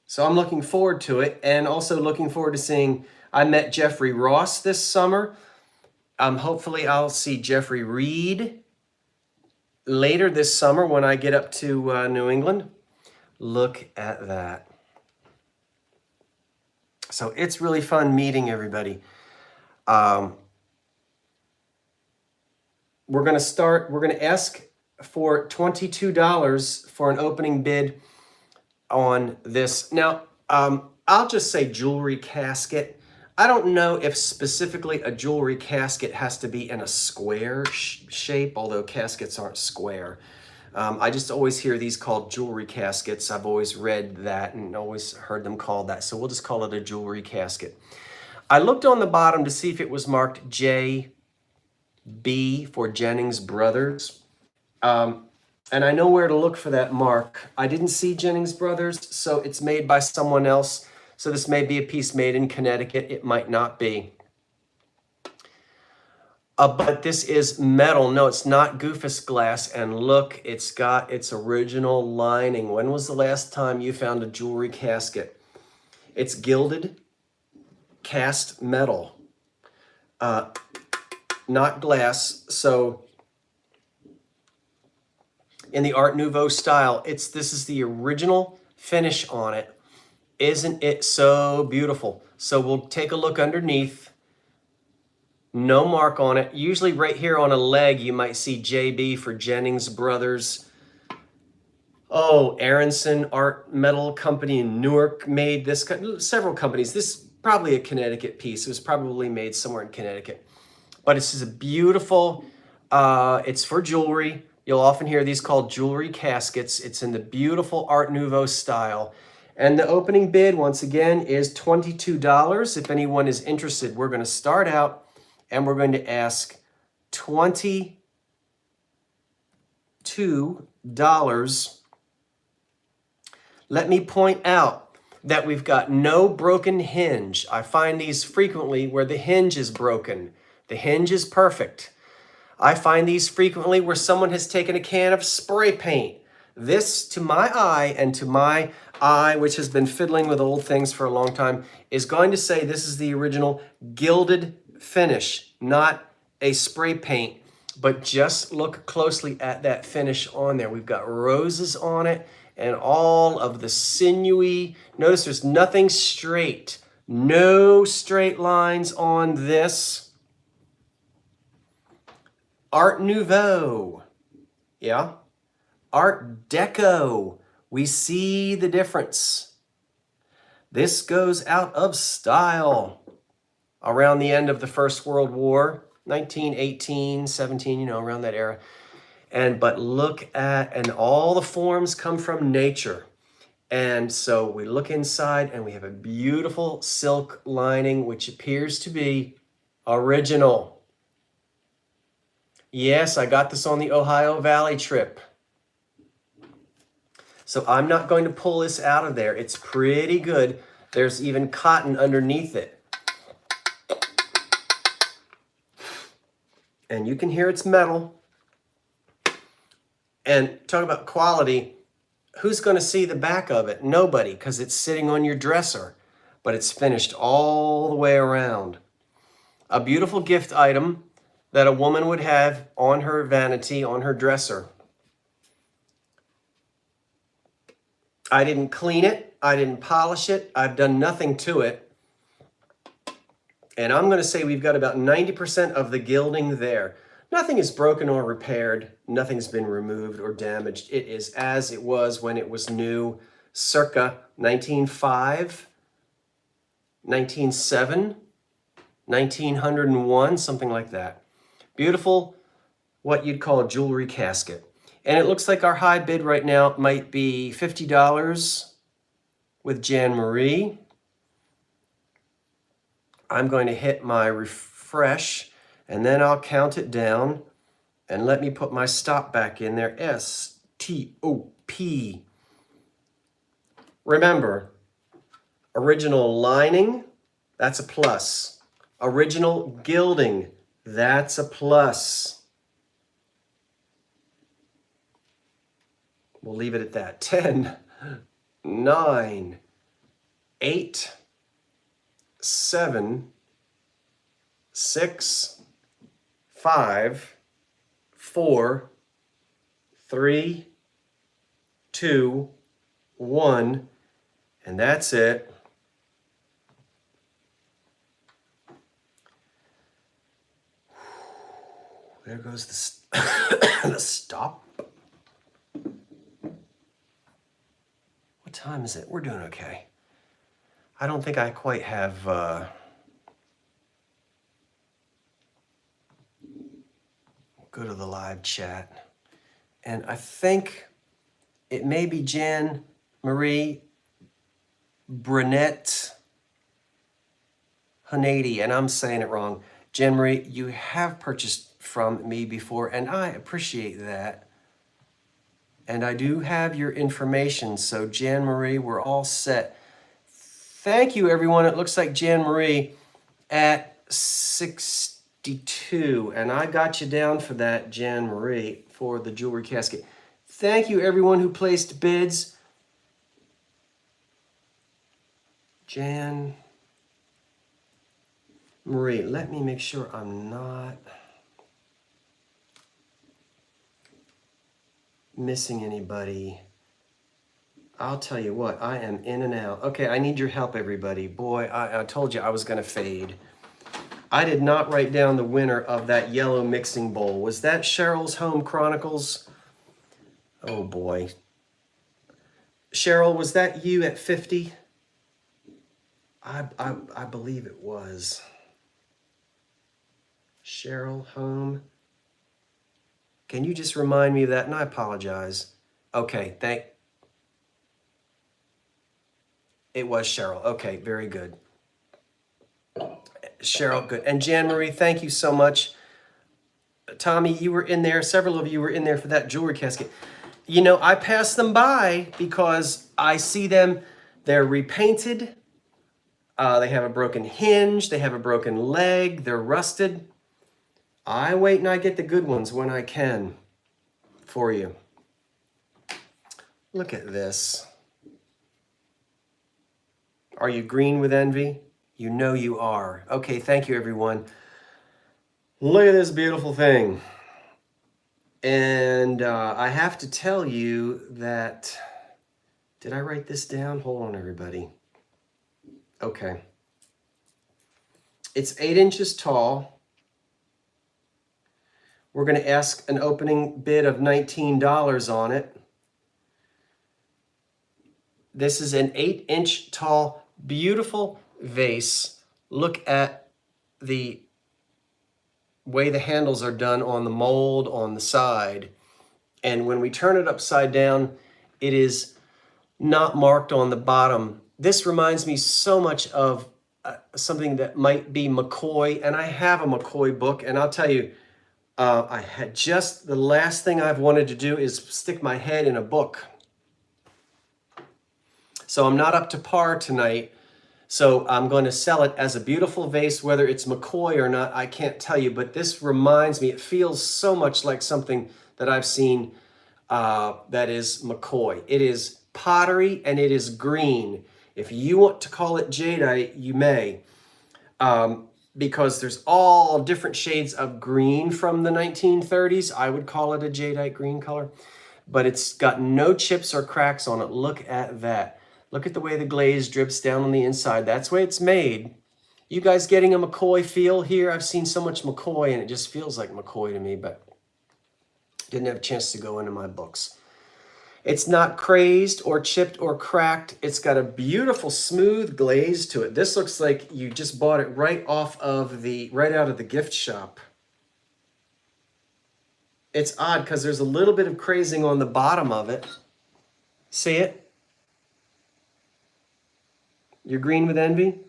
So I'm looking forward to it, and also looking forward to seeing... I met Jeffrey Ross this summer. Hopefully I'll see Jeffrey Reed later this summer when I get up to New England. Look at that. So it's really fun meeting everybody. We're going to ask for $22 for an opening bid on this. Now, I'll just say jewelry casket. I don't know if specifically a jewelry casket has to be in a square shape, although caskets aren't square. I just always hear these called jewelry caskets. I've always read that and always heard them called that. So we'll just call it a jewelry casket. I looked on the bottom to see if it was marked JB for Jennings Brothers. And I know where to look for that mark. I didn't see Jennings Brothers, so it's made by someone else. So this may be a piece made in Connecticut. It might not be. But this is metal. No, it's not Goofus glass. And look, it's got its original lining. When was the last time you found a jewelry casket? It's gilded cast metal, not glass. So in the Art Nouveau style, this is the original finish on it. Isn't it so beautiful? So we'll take a look underneath. No mark on it. Usually right here on a leg, you might see JB for Jennings Brothers. Oh, Aronson Art Metal Company in Newark made this. Several companies. This is probably a Connecticut piece. It was probably made somewhere in Connecticut. But it's just a beautiful, it's for jewelry. You'll often hear these called jewelry caskets. It's in the beautiful Art Nouveau style. And the opening bid, once again, is $22. If anyone is interested, we're going to start out and we're going to ask $22. Let me point out that we've got no broken hinge. I find these frequently where the hinge is broken. The hinge is perfect. I find these frequently where someone has taken a can of spray paint. This, to my eye, and to my eye, which has been fiddling with old things for a long time, is going to say this is the original gilded finish, not a spray paint. But just look closely at that finish on there. We've got roses on it and all of the sinewy. Notice there's nothing straight. No straight lines on this. Art Nouveau, yeah. Art Deco, we see the difference. This goes out of style around the end of the First World War, 1918, 17, around that era. But look at, and all the forms come from nature. And so we look inside and we have a beautiful silk lining, which appears to be original. Yes, I got this on the Ohio Valley trip. So I'm not going to pull this out of there. It's pretty good. There's even cotton underneath it. And you can hear it's metal. And talk about quality. Who's going to see the back of it? Nobody, because it's sitting on your dresser. But it's finished all the way around. A beautiful gift item that a woman would have on her vanity, on her dresser. I didn't clean it. I didn't polish it. I've done nothing to it. And I'm going to say we've got about 90% of the gilding there. Nothing is broken or repaired. Nothing's been removed or damaged. It is as it was when it was new, circa 1905, 1907, 1901, something like that. Beautiful, what you'd call a jewelry casket. And it looks like our high bid right now might be $50 with Jan Marie. I'm going to hit my refresh and then I'll count it down. And let me put my stop back in there, S-T-O-P. Remember, original lining, that's a plus. Original gilding, that's a plus. We'll leave it at that. 10, 9, 8, 7, 6, 5, 4, 3, 2, 1, and that's it. There goes the stop. What time is it? We're doing okay. I don't think I quite have go to the live chat. And I think it may be Jan Marie Brunette Hanady, and I'm saying it wrong. Jan Marie, you have purchased from me before, and I appreciate that. And I do have your information. So Jan Marie, we're all set. Thank you, everyone. It looks like Jan Marie at 62. And I got you down for that, Jan Marie, for the jewelry casket. Thank you, everyone who placed bids. Jan Marie, let me make sure I'm not missing anybody. I'll tell you what, I am in and out. Okay, I need your help, everybody. Boy, I told you I was going to fade. I did not write down the winner of that yellow mixing bowl. Was that Cheryl's Home Chronicles? Oh, boy. Cheryl, was that you at 50? I believe it was. Cheryl Home. Can you just remind me of that? And I apologize. Okay, it was Cheryl. Okay, very good. Cheryl, good. And Jan Marie, thank you so much. Tommy, you were in there. Several of you were in there for that jewelry casket. You know, I pass them by because I see them. They're repainted. They have a broken hinge. They have a broken leg. They're rusted. I wait and I get the good ones when I can for you. Look at this. Are you green with envy? You know you are. Okay, thank you, everyone. Look at this beautiful thing. And I have to tell you that, did I write this down? Hold on, everybody. Okay. It's 8 inches tall. We're going to ask an opening bid of $19 on it. This is an 8-inch tall, beautiful vase. Look at the way the handles are done on the mold on the side. And when we turn it upside down, it is not marked on the bottom. This reminds me so much of something that might be McCoy, and I have a McCoy book, and I'll tell you, I had just the last thing I've wanted to do is stick my head in a book. So I'm not up to par tonight. So I'm going to sell it as a beautiful vase, whether it's McCoy or not, I can't tell you, but this reminds me, it feels so much like something that I've seen that is McCoy. It is pottery and it is green. If you want to call it jadeite, you may, because there's all different shades of green from the 1930s. I would call it a jadeite green color, but it's got no chips or cracks on it. Look at that. Look at the way the glaze drips down on the inside. That's the way it's made. You guys getting a McCoy feel here? I've seen so much McCoy and it just feels like McCoy to me, but didn't have a chance to go into my books. It's not crazed or chipped or cracked. It's got a beautiful smooth glaze to it. This looks like you just bought it right out of the gift shop. It's odd because there's a little bit of crazing on the bottom of it. See it? You're green with envy?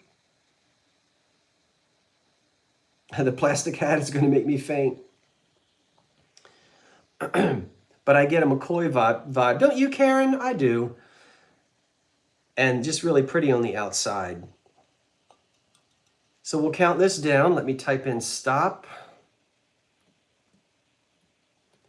The plastic hat is going to make me faint. But I get a McCoy vibe. Don't you, Karen? I do. And just really pretty on the outside. So we'll count this down. Let me type in stop.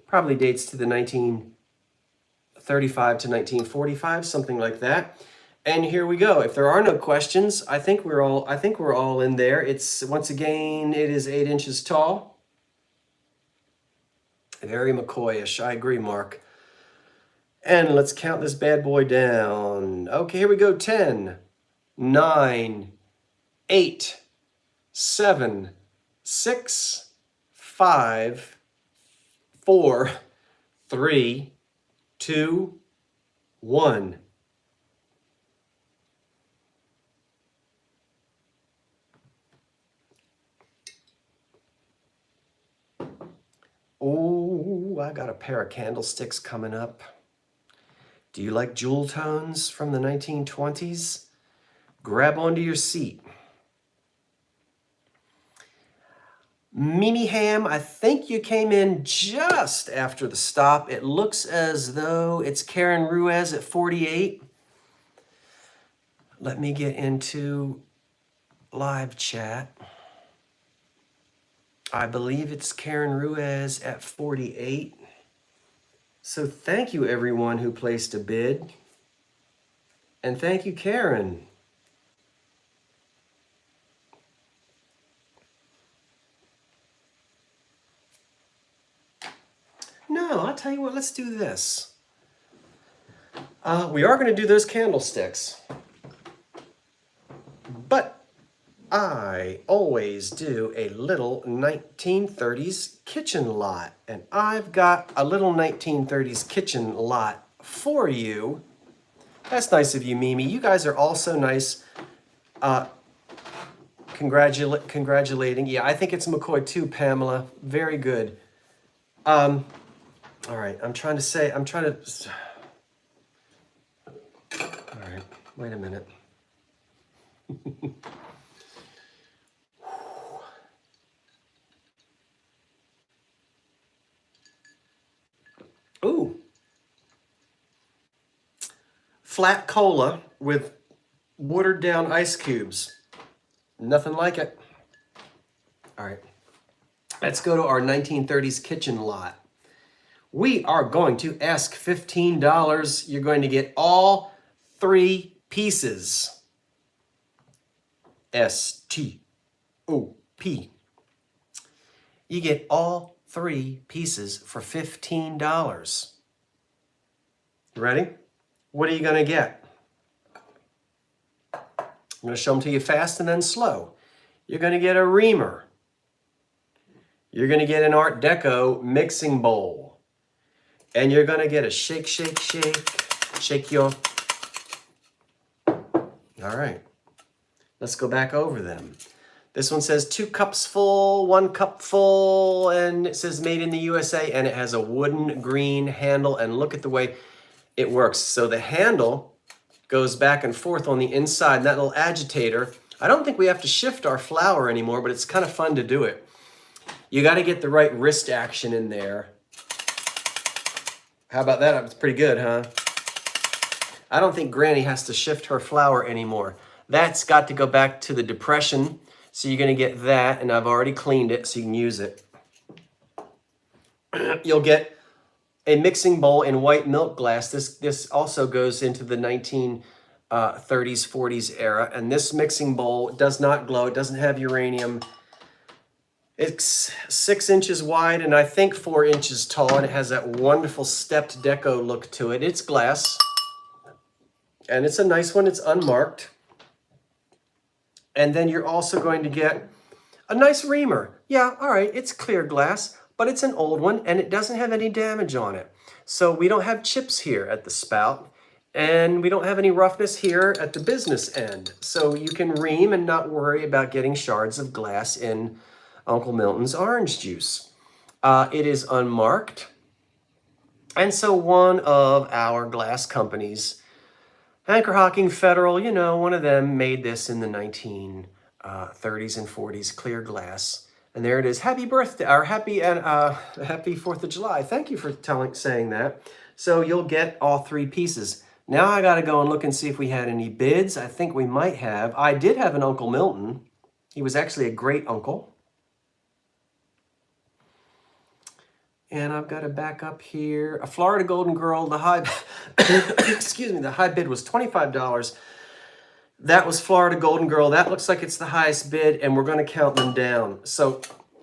Probably dates to the 1935 to 1945, something like that. And here we go. If there are no questions, I think we're all in there. It's once again, it is 8 inches tall. Very McCoyish. I agree, Mark. And let's count this bad boy down. Okay, here we go. 10, 9, 8, 7, 6, 5, 4, 3, 2, 1. Oh, I got a pair of candlesticks coming up. Do you like jewel tones from the 1920s? Grab onto your seat. Mimi Ham, I think you came in just after the stop. It looks as though it's Karen Ruiz at 48. Let me get into live chat. I believe it's Karen Ruiz at 48. So thank you everyone who placed a bid. And thank you, Karen. No, I'll tell you what, let's do this. We are going to do those candlesticks. But I always do a little 1930s kitchen lot. And I've got a little 1930s kitchen lot for you. That's nice of you, Mimi. You guys are also nice. Congratulating. Yeah, I think it's McCoy too, Pamela. Very good. All right, all right, wait a minute. Ooh. Flat cola with watered down ice cubes. Nothing like it. All right, let's go to our 1930s kitchen lot. We are going to ask $15. You're going to get all 3 pieces. S-T-O-P. You get all 3 pieces for $15. You ready? What are you going to get? I'm going to show them to you fast and then slow. You're going to get a reamer. You're going to get an Art Deco mixing bowl. And you're going to get a shake, shake, shake. Shake your... All right. Let's go back over them. This one says 2 cups full, 1 cup full, and it says made in the USA, and it has a wooden green handle, and look at the way it works. So the handle goes back and forth on the inside, and that little agitator, I don't think we have to shift our flour anymore, but it's kind of fun to do it. You got to get the right wrist action in there. How about that? It's pretty good, huh? I don't think Granny has to shift her flour anymore. That's got to go back to the Depression. So you're going to get that, and I've already cleaned it so you can use it. You'll get a mixing bowl in white milk glass. This also goes into the 1930s, 40s era. And this mixing bowl does not glow. It doesn't have uranium. It's 6 inches wide and I think 4 inches tall, and it has that wonderful stepped deco look to it. It's glass, and it's a nice one. It's unmarked. And then you're also going to get a nice reamer. Yeah, all right, it's clear glass, but it's an old one, and it doesn't have any damage on it. So we don't have chips here at the spout, and we don't have any roughness here at the business end. So you can ream and not worry about getting shards of glass in Uncle Milton's orange juice. It is unmarked. And so one of our glass companies, Anchor Hocking Federal, you know, one of them made this in the 1930s and 40s, clear glass. And there it is. Happy birthday, or happy 4th of July. Thank you for saying that. So you'll get all 3 pieces. Now I got to go and look and see if we had any bids. I think we might have. I did have an Uncle Milton. He was actually a great uncle. And I've got to back up here. A Florida Golden Girl, the high, excuse me, the high bid was $25. That was Florida Golden Girl. That looks like it's the highest bid, and we're going to count them down. So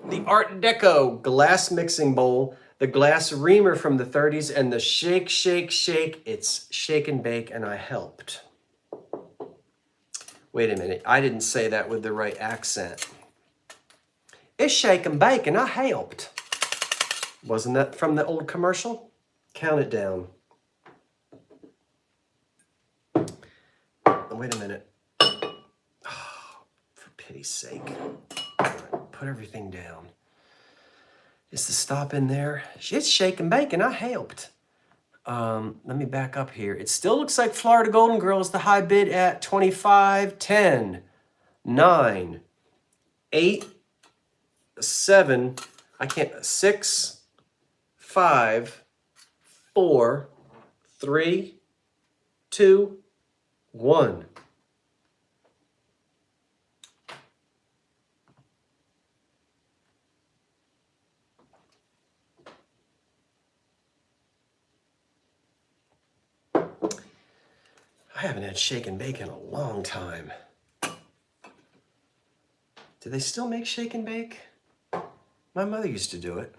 the Art Deco glass mixing bowl, the glass reamer from the 30s, and the shake, shake, shake. It's shake and bake, and I helped. Wait a minute. I didn't say that with the right accent. It's shake and bake, and I helped. Wasn't that from the old commercial? Count it down. Wait a minute. Oh, for pity's sake. All right, put everything down. Is the stop in there? It's shake and bake, and I helped. Let me back up here. It still looks like Florida Golden Girl is the high bid at 25, 10, 9, 8, 7, I can't, 6, 5, 4, 3, 2, 1. I haven't had shake and bake in a long time. Do they still make shake and bake? My mother used to do it.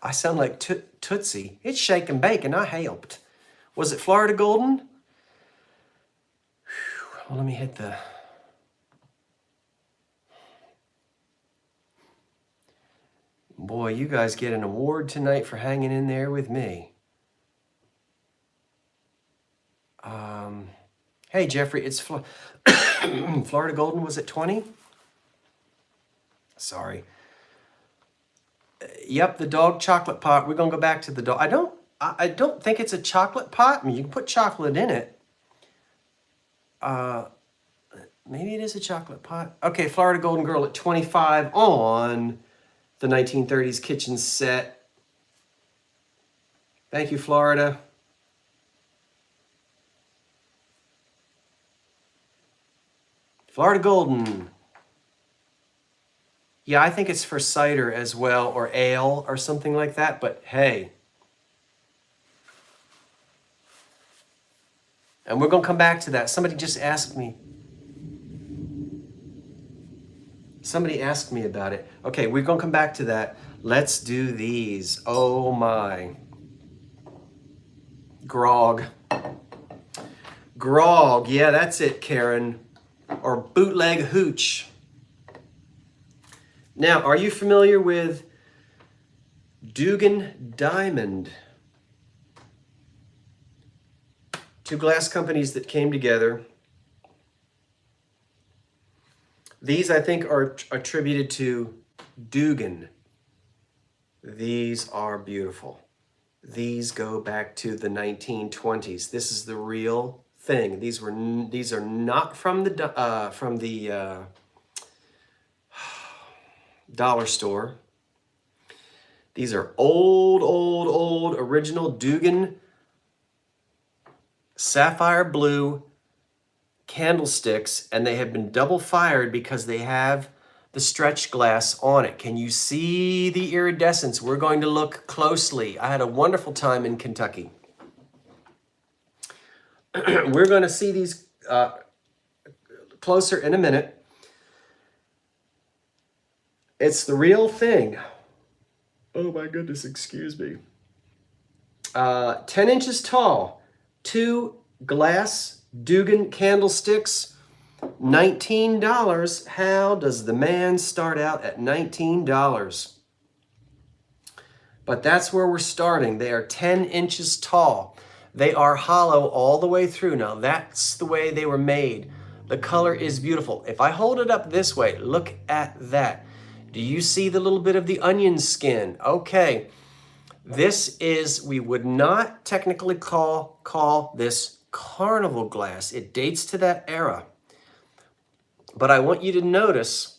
I sound like Tootsie. It's shake and bake, and I helped. Was it Florida Golden? Whew. Well, let me hit the... Boy, you guys get an award tonight for hanging in there with me. Hey, Jeffrey, it's Florida Golden. Was it 20? Sorry. Yep, the dog chocolate pot. We're gonna go back to the dog. I don't think it's a chocolate pot. I mean, you can put chocolate in it. Maybe it is a chocolate pot. Okay, Florida Golden Girl at 25 on the 1930s kitchen set. Thank you, Florida. Florida Golden. Yeah, I think it's for cider as well, or ale, or something like that, but hey. And we're going to come back to that. Somebody just asked me. Somebody asked me about it. Okay, we're going to come back to that. Let's do these. Oh my. Grog. Grog. Yeah, that's it, Karen. Or bootleg hooch. Now, are you familiar with Dugan Diamond? Two glass companies that came together. These, I think, are attributed to Dugan. These are beautiful. These go back to the 1920s. This is the real thing. These are not from the dollar store. These are old original Dugan sapphire blue candlesticks, and they have been double fired because they have the stretch glass on it. Can you see the iridescence? We're going to look closely. I had a wonderful time in Kentucky. We're going to see these closer in a minute. It's the real thing. Oh my goodness, excuse me. 10 inches tall, 2 glass Dugan candlesticks, $19. How does the man start out at $19? But that's where we're starting. They are 10 inches tall. They are hollow all the way through. Now that's the way they were made. The color is beautiful. If I hold it up this way, look at that. Do you see the little bit of the onion skin? Okay. This is, we would not technically call this carnival glass. It dates to that era. But I want you to notice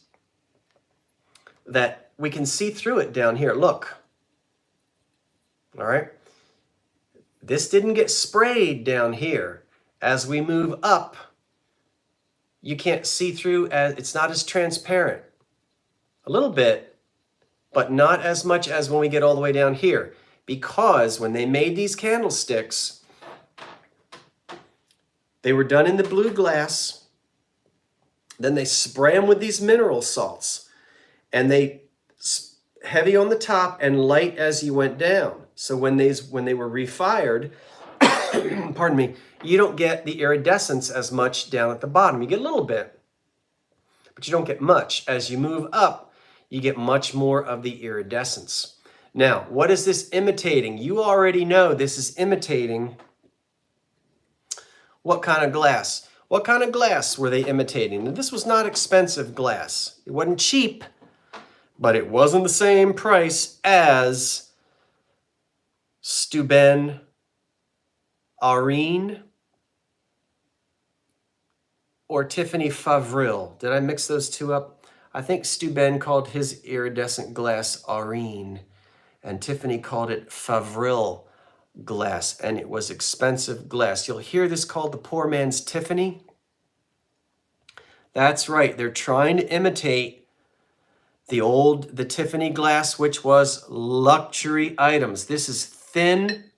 that we can see through it down here. Look. All right. This didn't get sprayed down here. As we move up, you can't see through, it's not as transparent. A little bit, but not as much as when we get all the way down here. Because when they made these candlesticks, they were done in the blue glass. Then they spray them with these mineral salts. And they heavy on the top and light as you went down. So when they were refired, pardon me, you don't get the iridescence as much down at the bottom. You get a little bit, but you don't get much. As you move up, you get much more of the iridescence. Now, what is this imitating? You already know this is imitating what kind of glass? What kind of glass were they imitating? Now, this was not expensive glass. It wasn't cheap, but it wasn't the same price as Steuben, Arene, or Tiffany Favril. Did I mix those two up? I think Steuben called his iridescent glass aurine, and Tiffany called it Favril glass, and it was expensive glass. You'll hear this called the poor man's Tiffany. That's right. They're trying to imitate the Tiffany glass, which was luxury items. This is thin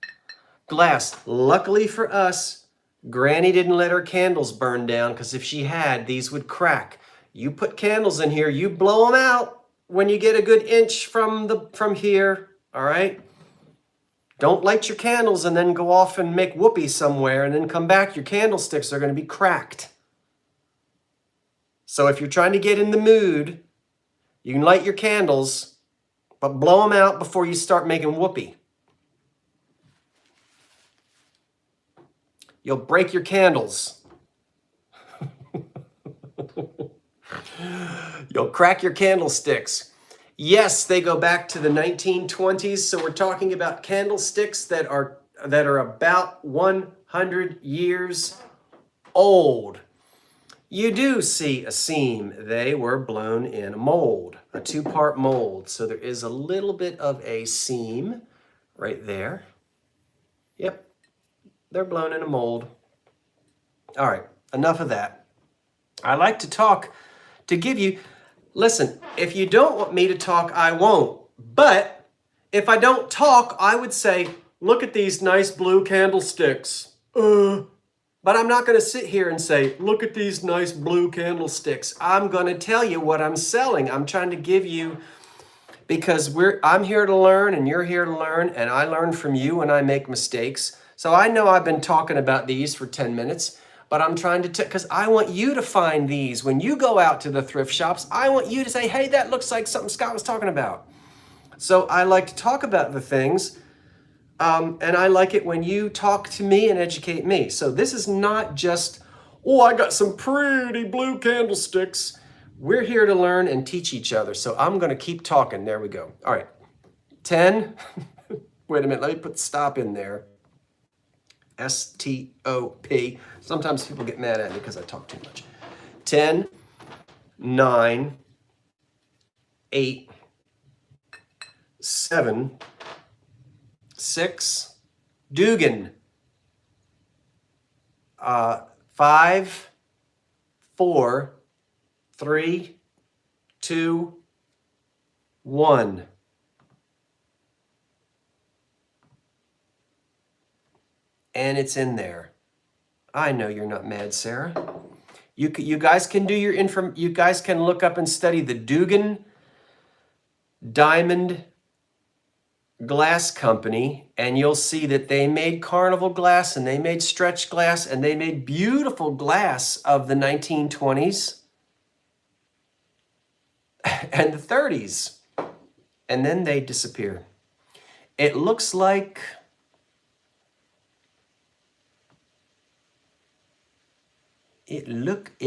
glass. Luckily for us, Granny didn't let her candles burn down, because if she had, these would crack. You put candles in here, you blow them out when you get a good inch from here, all right? Don't light your candles and then go off and make whoopee somewhere and then come back. Your candlesticks are going to be cracked. So if you're trying to get in the mood, you can light your candles, but blow them out before you start making whoopee. You'll break your candles. You'll crack your candlesticks. Yes, they go back to the 1920s, so we're talking about candlesticks that are about 100 years old. You do see a seam. They were blown in a mold, a two-part mold. So there is a little bit of a seam right there. Yep, they're blown in a mold. All right, enough of that. I like to talk to give you, listen, if you don't want me to talk, I won't. But if I don't talk, I would say, look at these nice blue candlesticks. But I'm not going to sit here and say, look at these nice blue candlesticks. I'm going to tell you what I'm selling. I'm trying to give you, because I'm here to learn and you're here to learn, and I learn from you when I make mistakes. So I know I've been talking about these for 10 minutes, but I'm trying to, because I want you to find these. When you go out to the thrift shops, I want you to say, hey, that looks like something Scott was talking about. So I like to talk about the things. And I like it when you talk to me and educate me. So this is not just, oh, I got some pretty blue candlesticks. We're here to learn and teach each other. So I'm going to keep talking. There we go. All right. 10. Wait a minute. Let me put stop in there. S-T-O-P. Sometimes people get mad at me because I talk too much. 10, 9, 8, 7, 6, Dugan, 5, 4, 3, 2, 1. And it's in there. I know you're not mad, Sarah. You guys can do your you guys can look up and study the Dugan Diamond Glass Company, and you'll see that they made carnival glass, and they made stretch glass, and they made beautiful glass of the 1920s and the 30s, and then they disappear. It looks like it looked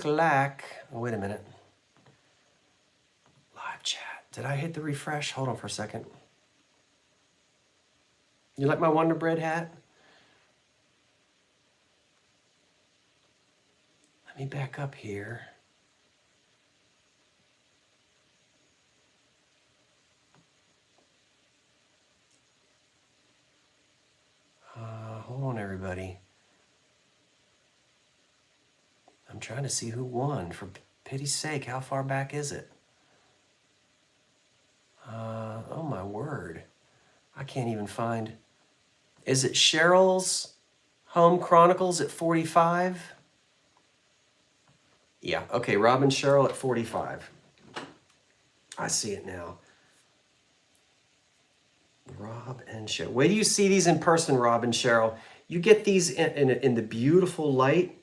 like, oh, wait a minute. Live chat. Did I hit the refresh? Hold on for a second. You like my Wonder Bread hat? Let me back up here. Hold on, everybody. I'm trying to see who won. For pity's sake, how far back is it? Oh my word. I can't even find. Is it Cheryl's Home Chronicles at 45? Yeah, okay, Rob and Cheryl at 45. I see it now. Rob and Cheryl. Wait till you see these in person, Rob and Cheryl. You get these in the beautiful light.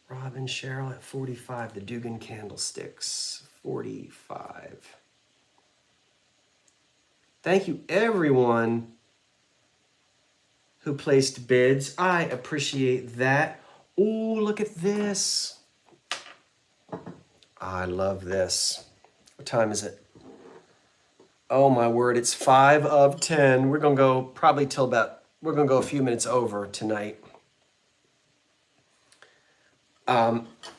Rob and Cheryl at 45, the Dugan Candlesticks, 45. Thank you, everyone who placed bids. I appreciate that. Oh, look at this. I love this. What time is it? Oh my word, it's 5 of 10. We're gonna go probably till about, we're gonna go a few minutes over tonight.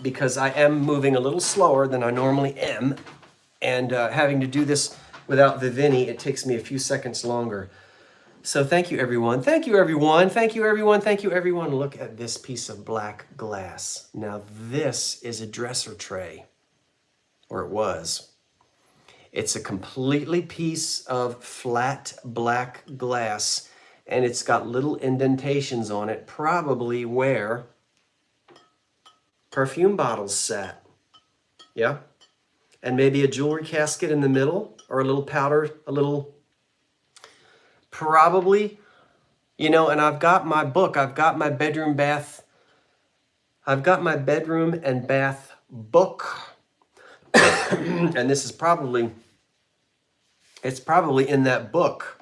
because I am moving a little slower than I normally am. And having to do this without the Vinny, it takes me a few seconds longer. So thank you, everyone. Thank you, everyone. Thank you, everyone. Thank you, everyone. Look at this piece of black glass. Now, this is a dresser tray, or it was. It's a completely piece of flat black glass, and it's got little indentations on it, probably where perfume bottles sat. Yeah? And maybe a jewelry casket in the middle, or a little powder, probably, you know, and I've got my book, I've got my bedroom and bath book. And this is probably, it's probably in that book.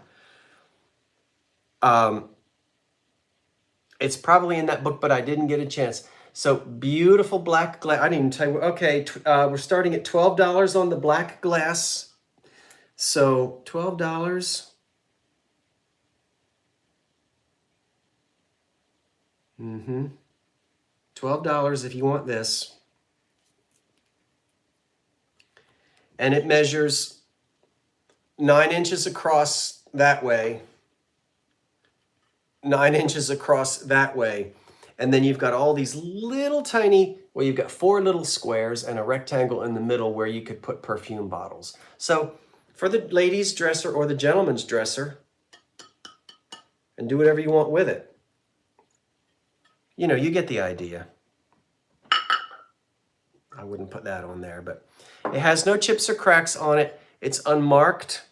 It's probably in that book, but I didn't get a chance. So beautiful black glass. I didn't even tell you. Okay, we're starting at $12 on the black glass. So $12. $12 if you want this. And it measures 9 inches across that way, 9 inches across that way. And then you've got all these little tiny, well, you've got 4 little squares and a rectangle in the middle where you could put perfume bottles. So for the ladies' dresser or the gentleman's dresser, and do whatever you want with it. You know, you get the idea. I wouldn't put that on there, but it has no chips or cracks on it. It's unmarked.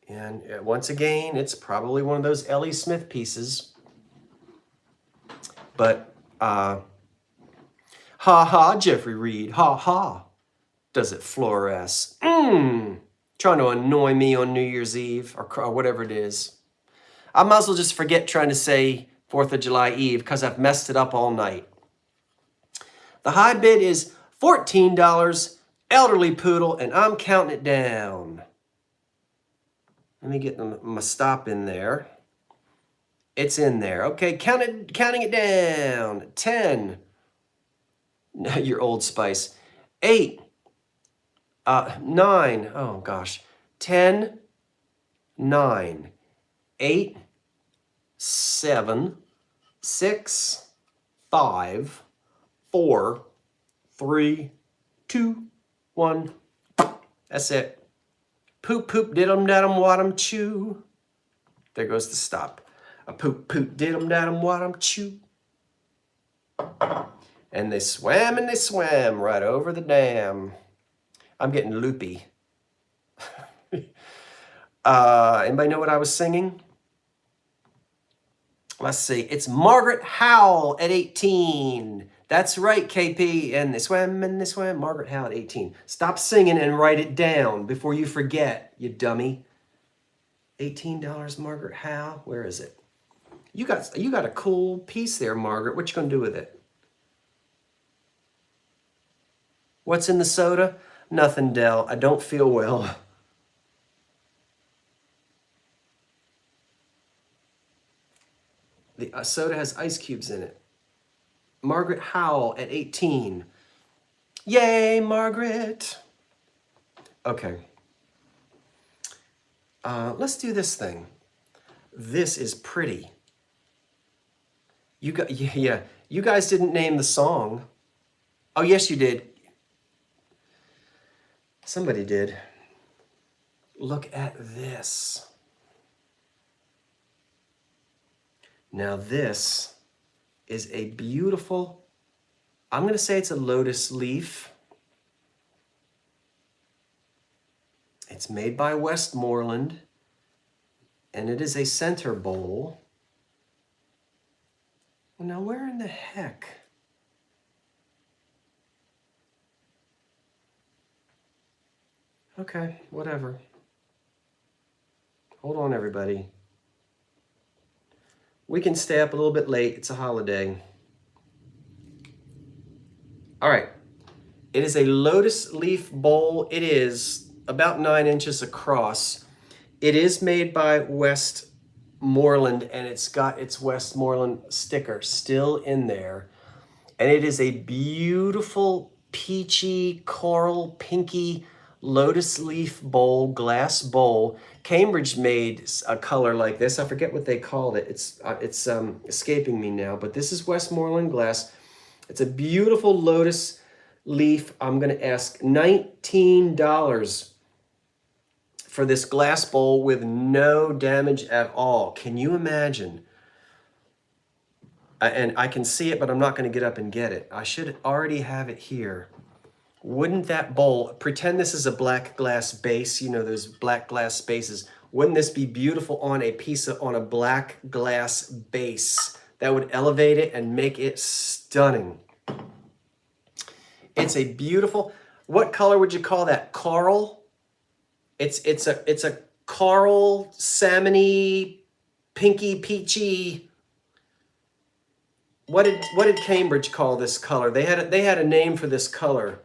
And once again, it's probably one of those L.E. Smith pieces. But, ha ha, Jeffrey Reed, ha ha. Does it fluoresce? Trying to annoy me on New Year's Eve or whatever it is. I might as well just forget trying to say 4th of July Eve because I've messed it up all night. The high bid is $14, elderly poodle, and I'm counting it down. Let me get my stop in there. It's in there. Okay, counting it down. 10. Your Old Spice. 8. 9. Oh, gosh. 10. 9. 8. 7. 6. 5. 4. 3. 2. 1. That's it. Poop, poop, diddum, daddum, wadum, chew. There goes the stop. A poop, poop, diddum, daddum, wadum, chew. And they swam right over the dam. I'm getting loopy. Anybody know what I was singing? Let's see. It's Margaret Howell at 18. That's right, KP. And they swam, Margaret Howell at 18. Stop singing and write it down before you forget, you dummy. $18, Margaret Howell. Where is it? You got a cool piece there, Margaret. What you gonna do with it? What's in the soda? Nothing, Dell. I don't feel well. The soda has ice cubes in it. Margaret Howell at 18. Yay, Margaret. Okay. Let's do this thing. This is pretty. You guys didn't name the song. Oh, yes, you did. Somebody did. Look at this. Now this is a beautiful, I'm going to say it's a lotus leaf. It's made by Westmoreland, and it is a center bowl. Now where in the heck? Okay, whatever. Hold on, everybody. We can stay up a little bit late. It's a holiday. All right. It is a lotus leaf bowl. It is about 9 inches across. It is made by Westmoreland, and it's got its Westmoreland sticker still in there. And it is a beautiful peachy, coral, pinky lotus leaf bowl, glass bowl. Cambridge made a color like this. I forget what they called it. It's escaping me now, but this is Westmoreland glass. It's a beautiful lotus leaf. I'm going to ask $19 for this glass bowl with no damage at all. Can you imagine? And I can see it, but I'm not going to get up and get it. I should already have it here. Wouldn't that bowl, pretend this is a black glass base, you know, those black glass spaces. Wouldn't this be beautiful on on a black glass base? That would elevate it and make it stunning. It's a beautiful, what color would you call that? Coral? It's a coral, salmony, pinky, peachy. What did Cambridge call this color? They had a name for this color.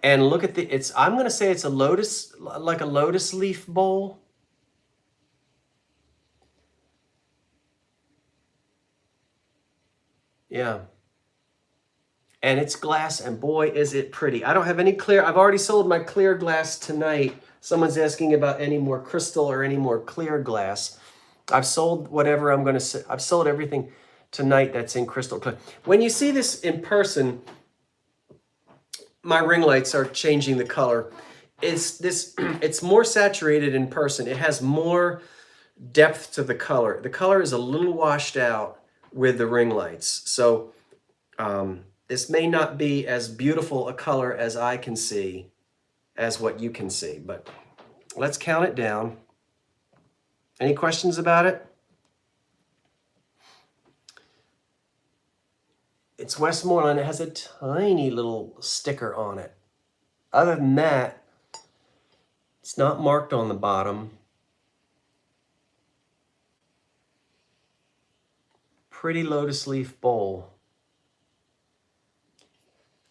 And look at I'm going to say it's a lotus, like a lotus leaf bowl. Yeah. And it's glass, and boy, is it pretty. I don't have any clear. I've already sold my clear glass tonight. Someone's asking about any more crystal or any more clear glass. I've sold whatever I'm going to say. I've sold everything tonight that's in crystal clear. When you see this in person, my ring lights are changing the color. It's more saturated in person. It has more depth to the color. The color is a little washed out with the ring lights. So this may not be as beautiful a color as I can see as what you can see, but let's count it down. Any questions about it? It's Westmoreland. It has a tiny little sticker on it. Other than that, it's not marked on the bottom. Pretty lotus leaf bowl.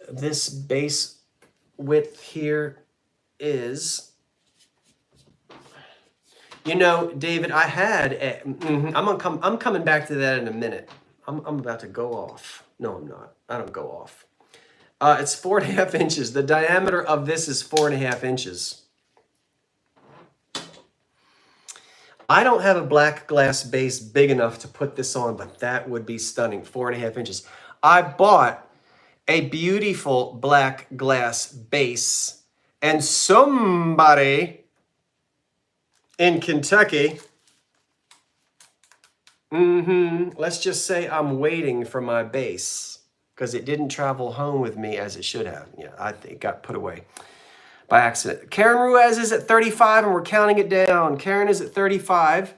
This base width here is, you know, David, I had I'm coming back to that in a minute. I'm about to go off. No, I'm not. I don't go off. It's 4.5 inches. The diameter of this is 4.5 inches. I don't have a black glass base big enough to put this on, but that would be stunning. 4.5 inches. I bought a beautiful black glass base, and somebody in Kentucky, let's just say I'm waiting for my base because it didn't travel home with me as it should have. Yeah, I think it got put away by accident. Karen Ruiz is at 35 and we're counting it down. Karen is at 35.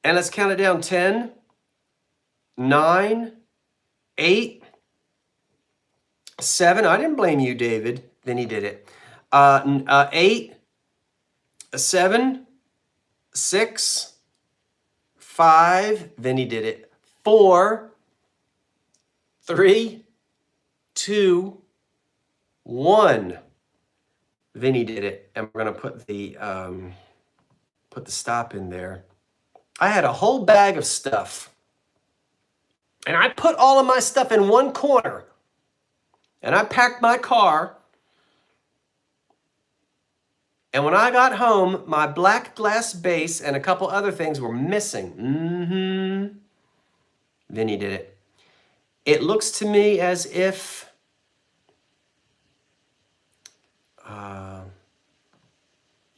And let's count it down. 10, 9, 8, 7. I didn't blame you, David. Then he did it. 8, 7, 6, 5. Then he did it. 4, 3, 2, 1. Vinny did it, and we're gonna put the stop in there. I had a whole bag of stuff, and I put all of my stuff in one corner, and I packed my car. And when I got home, my black glass base and a couple other things were missing. Vinny did it. It looks to me as if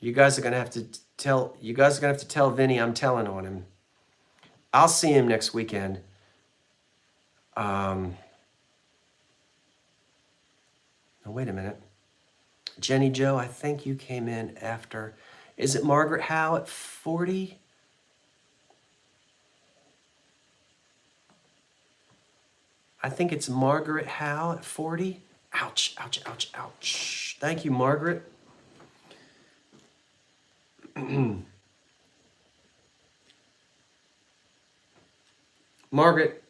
you guys are gonna have to tell Vinny I'm telling on him. I'll see him next weekend. Oh, wait a minute. Jenny Joe, I think you came in after. Is it Margaret Howe at 40? I think it's Margaret Howe at 40. Ouch, ouch, ouch, ouch. Thank you, Margaret. Margaret,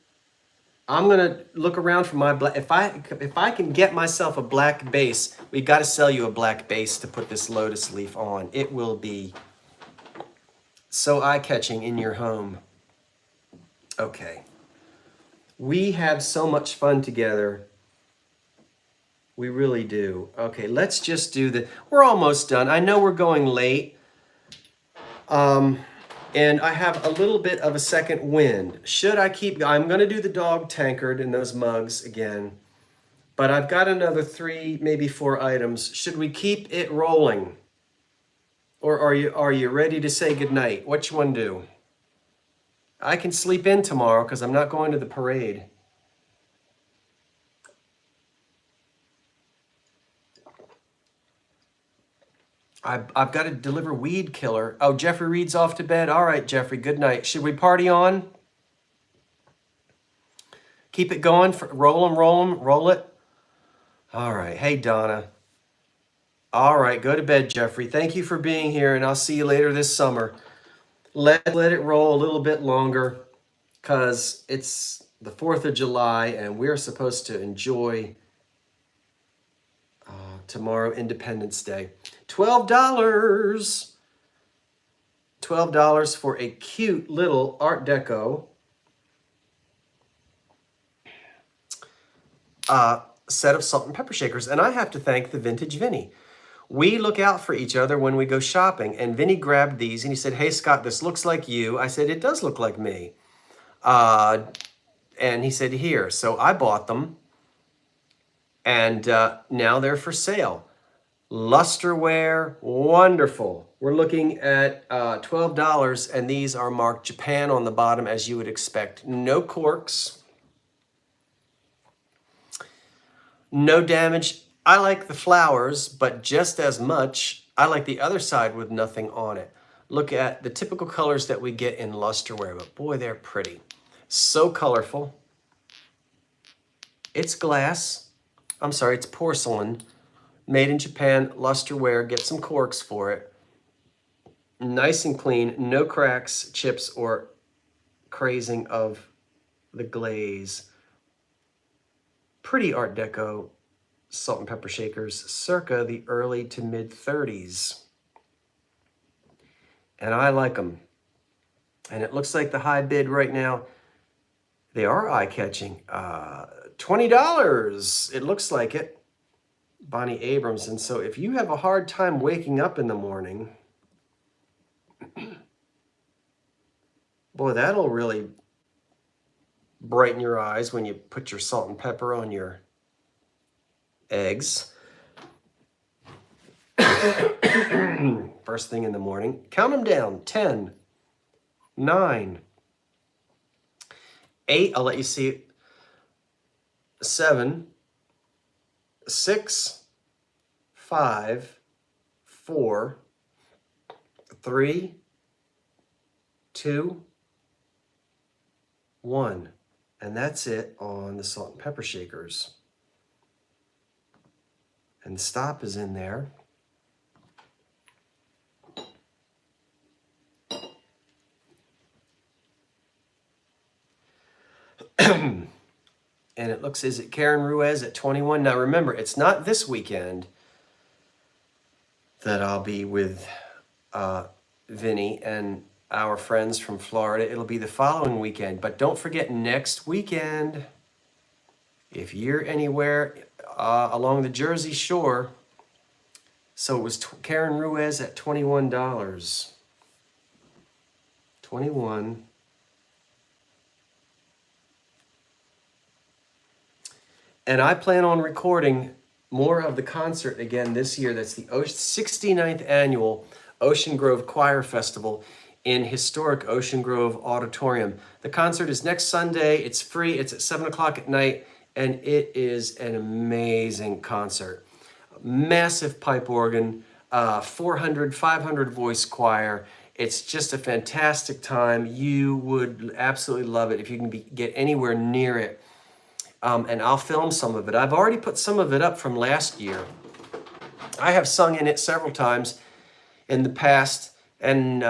I'm gonna look around for my black. If I can get myself a black base, we got to sell you a black base to put this lotus leaf on. It will be so eye-catching in your home. Okay. We have so much fun together. We really do. Okay, let's just do the, we're almost done. I know we're going late. And I have a little bit of a second wind. Should I keep, I'm gonna do the dog tankard in those mugs again, but I've got another 3, maybe 4 items. Should we keep it rolling? Or are you ready to say goodnight? What you wanna do? I can sleep in tomorrow because I'm not going to the parade. I've got to deliver weed killer. Oh, Jeffrey Reed's off to bed. All right, Jeffrey, good night. Should we party on? Keep it going, roll it. All right, hey, Donna. All right, go to bed, Jeffrey. Thank you for being here, and I'll see you later this summer. Let it roll a little bit longer because it's the 4th of July, and we're supposed to enjoy tomorrow, Independence Day. $12. $12 for a cute little Art Deco set of salt and pepper shakers. And I have to thank the Vintage Vinny. We look out for each other when we go shopping. And Vinny grabbed these and he said, hey, Scott, this looks like you. I said, it does look like me. And he said, here. So I bought them. And now they're for sale. Lusterware, wonderful. We're looking at $12, and these are marked Japan on the bottom, as you would expect. No corks. No damage. I like the flowers, but just as much, I like the other side with nothing on it. Look at the typical colors that we get in lusterware, but boy, they're pretty. So colorful. It's glass. I'm sorry, it's porcelain. Made in Japan, lusterware. Get some corks for it. Nice and clean. No cracks, chips, or crazing of the glaze. Pretty Art Deco salt and pepper shakers, circa the early to mid 30s. And I like them. And it looks like the high bid right now, they are eye-catching. $20, it looks like it. Bonnie Abrams. And so if you have a hard time waking up in the morning, boy, that'll really brighten your eyes when you put your salt and pepper on your eggs. First thing in the morning. Count them down. 10, 9, 8. I'll let you see it. 7, 6, 5, 4, 3, 2, 1. And that's it on the salt and pepper shakers. And the stop is in there. And it looks, is it Karen Ruiz at 21? Now remember, it's not this weekend that I'll be with Vinny and our friends from Florida. It'll be the following weekend. But don't forget, next weekend, if you're anywhere along the Jersey Shore, so it was Karen Ruiz at $21. 21. And I plan on recording more of the concert again this year. That's the 69th annual Ocean Grove Choir Festival in historic Ocean Grove Auditorium. The concert is next Sunday. It's free. It's at 7 o'clock at night, and it is an amazing concert. Massive pipe organ, 400, 500 voice choir. It's just a fantastic time. You would absolutely love it if you can get anywhere near it. And I'll film some of it. I've already put some of it up from last year. I have sung in it several times in the past, and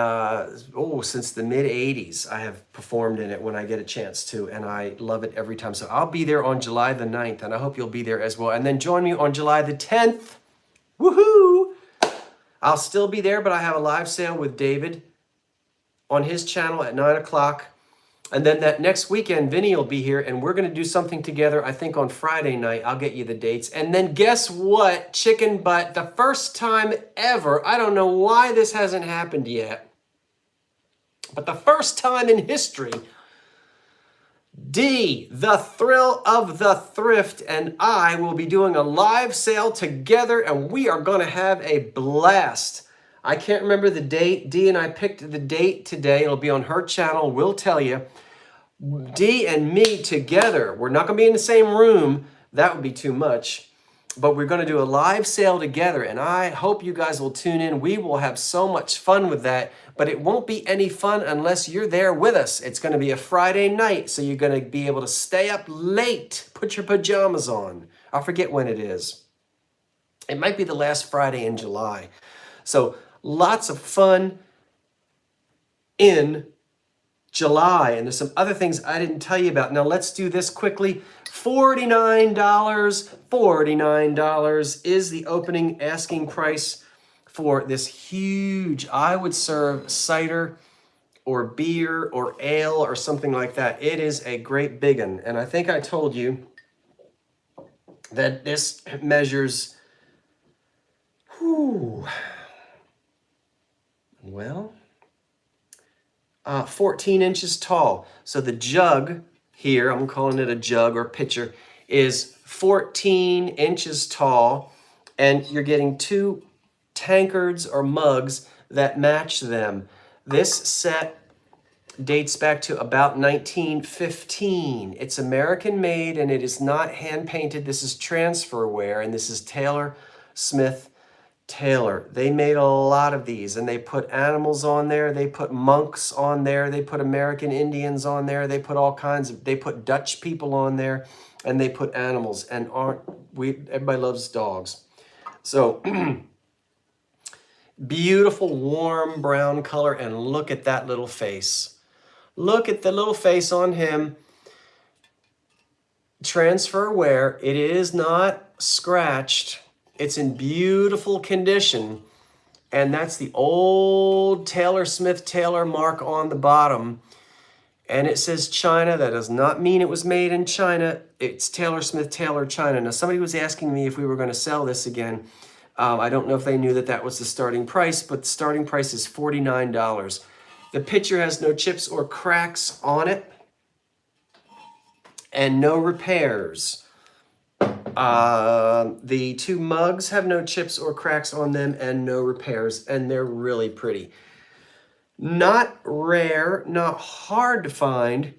since the mid-'80s, I have performed in it when I get a chance to, and I love it every time. So I'll be there on July the 9th, and I hope you'll be there as well. And then join me on July the 10th. Woohoo! I'll still be there, but I have a live sale with David on his channel at 9 o'clock. And then that next weekend, Vinny will be here and we're going to do something together, I think on Friday night. I'll get you the dates. And then guess what? Chicken butt, the first time ever. I don't know why this hasn't happened yet, but the first time in history, D, the Thrill of the Thrift, and I will be doing a live sale together and we are going to have a blast. I can't remember the date. D and I picked the date today. It'll be on her channel. We'll tell you. D and me together. We're not going to be in the same room. That would be too much. But we're going to do a live sale together. And I hope you guys will tune in. We will have so much fun with that. But it won't be any fun unless you're there with us. It's going to be a Friday night. So you're going to be able to stay up late. Put your pajamas on. I forget when it is. It might be the last Friday in July. So lots of fun in July. And there's some other things I didn't tell you about. Now let's do this quickly. $49. $49 is the opening asking price for this huge, I would serve cider or beer or ale or something like that. It is a great big one. And I think I told you that this measures, 14 inches tall. So the jug here, I'm calling it a jug or pitcher, is 14 inches tall, and you're getting 2 tankards or mugs that match them. This set dates back to about 1915. It's American made and it is not hand painted. This is transferware, and this is Taylor Smith Taylor. They made a lot of these, and they put animals on there, they put monks on there, they put American Indians on there, they put all kinds of, they put Dutch people on there, and they put animals. And everybody loves dogs. So beautiful warm brown color, and look at that little face. Look at the little face on him. Transferware. It is not scratched. It's in beautiful condition, and that's the old Taylor Smith Taylor mark on the bottom, and it says China. That does not mean it was made in China. It's Taylor Smith Taylor China. Now somebody was asking me if we were going to sell this again. I don't know if they knew that that was the starting price, but the starting price is $49. The pitcher has no chips or cracks on it and no repairs. The 2 mugs have no chips or cracks on them and no repairs, and they're really pretty. Not rare, not hard to find.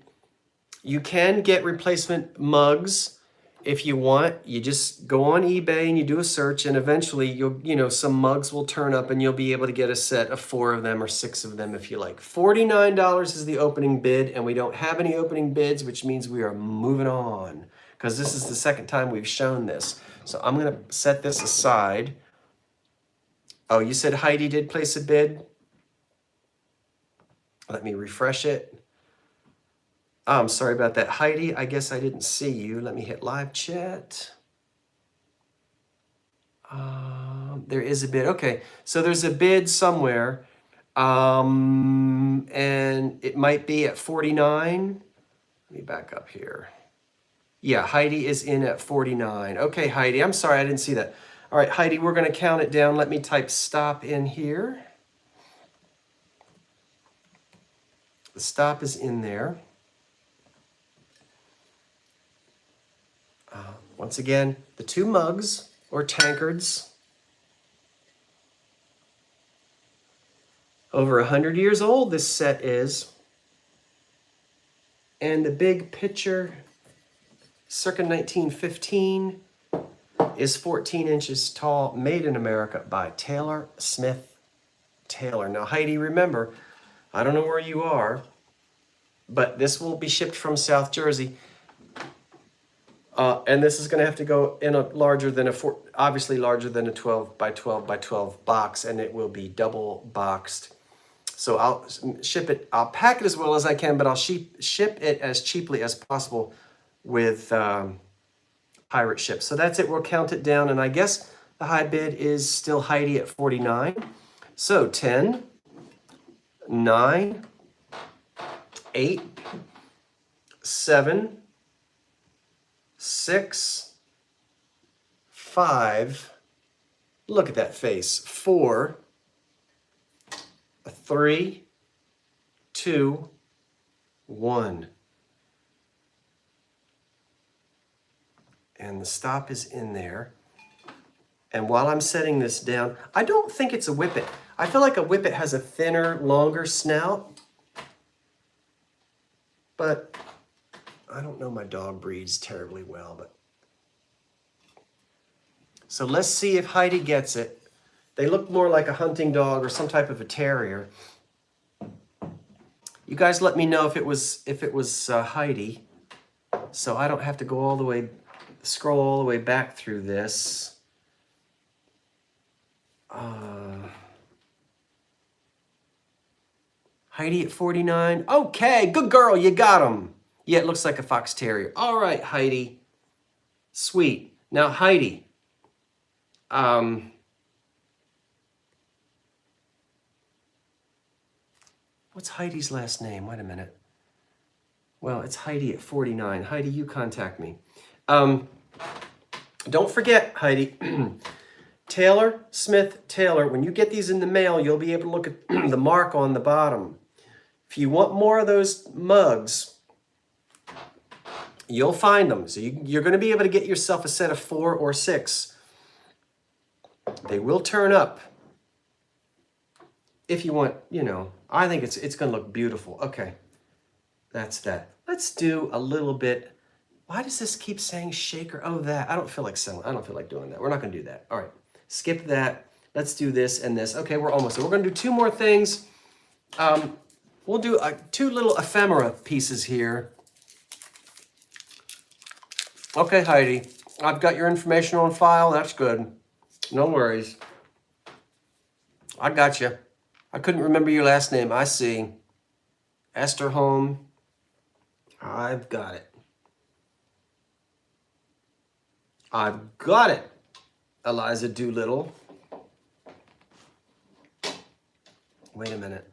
You can get replacement mugs if you want. You just go on eBay and you do a search, and eventually some mugs will turn up and you'll be able to get a set of 4 of them or 6 of them if you like. $49 is the opening bid, and we don't have any opening bids, which means we are moving on, because this is the second time we've shown this. So I'm going to set this aside. Oh, you said Heidi did place a bid? Let me refresh it. Oh, I'm sorry about that, Heidi. I guess I didn't see you. Let me hit live chat. There is a bid. Okay, so there's a bid somewhere, and it might be at 49. Let me back up here. Yeah, Heidi is in at 49. Okay, Heidi, I'm sorry, I didn't see that. All right, Heidi, we're going to count it down. Let me type stop in here. The stop is in there. Once again, the 2 mugs or tankards, over 100 years old this set is. And the big pitcher, circa 1915, is 14 inches tall, made in America by Taylor Smith Taylor. Now, Heidi, remember, I don't know where you are, but this will be shipped from South Jersey. And this is going to have to go in a obviously larger than a 12 by 12 by 12 box, and it will be double boxed. So I'll ship it, I'll pack it as well as I can, but I'll ship it as cheaply as possible with pirate ship. So that's it, we'll count it down, and I guess the high bid is still Heidi at 49. So 10, 9, 8, 7, 6, 5, look at that face, 4, 3, 2, 1. And the stop is in there. And while I'm setting this down, I don't think it's a whippet. I feel like a whippet has a thinner, longer snout. But I don't know my dog breeds terribly well. But so let's see if Heidi gets it. They look more like a hunting dog or some type of a terrier. You guys let me know if it was Heidi, so I don't have to go all the way, scroll all the way back through this. Heidi at 49. Okay, good girl, you got him. Yeah, it looks like a fox terrier. All right, Heidi. Sweet. Now, Heidi. What's Heidi's last name? Wait a minute. Well, it's Heidi at 49. Heidi, you contact me. Don't forget, Heidi, Taylor, Smith, Taylor, when you get these in the mail, you'll be able to look at the mark on the bottom. If you want more of those mugs, you'll find them. So you're going to be able to get yourself a set of 4 or 6. They will turn up. If you want, you know, I think it's going to look beautiful. Okay, that's that. Let's do a little bit. Why does this keep saying shaker? Oh, that. I don't feel like selling. I don't feel like doing that. We're not going to do that. All right, skip that. Let's do this and this. Okay, we're almost there. We're going to do 2 more things. We'll do 2 little ephemera pieces here. Okay, Heidi, I've got your information on file. That's good. No worries. I got you. I couldn't remember your last name. I see. Esterholm. I've got it. I've got it. Eliza Doolittle. Wait a minute.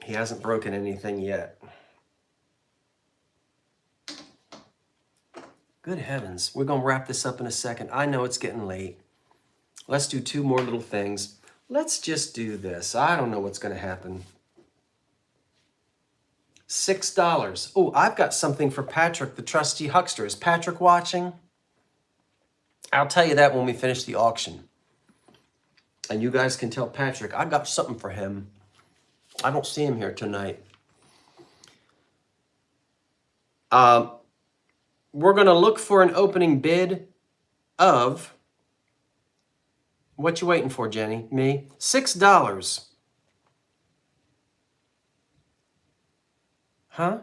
He hasn't broken anything yet. Good heavens. We're going to wrap this up in a second. I know it's getting late. Let's do 2 more little things. Let's just do this. I don't know what's going to happen. $6. Oh, I've got something for Patrick, the trusty huckster. Is Patrick watching? I'll tell you that when we finish the auction. And you guys can tell Patrick, I got something for him. I don't see him here tonight. We're going to look for an opening bid of, what you waiting for, Jenny? Me? $6. Huh?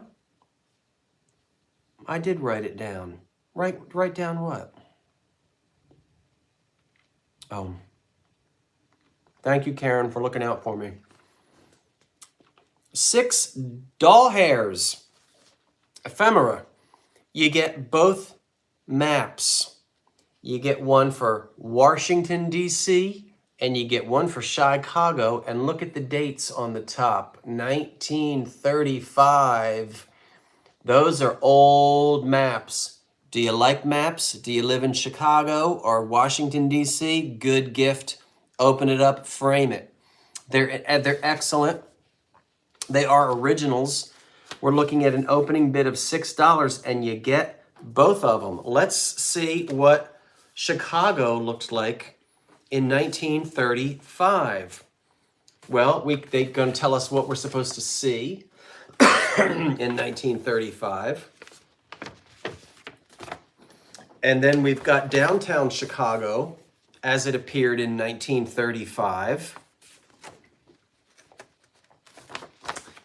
I did write it down. Write down what? Oh. Thank you, Karen, for looking out for me. 6 doll hairs. Ephemera. You get both maps. You get one for Washington, D.C., and you get one for Chicago. And look at the dates on the top. 1935. Those are old maps. Do you like maps? Do you live in Chicago or Washington, D.C.? Good gift. Open it up, frame it. They're excellent. They are originals. We're looking at an opening bid of $6, and you get both of them. Let's see what Chicago looked like in 1935. Well, they're going to tell us what we're supposed to see in 1935. And then we've got downtown Chicago as it appeared in 1935.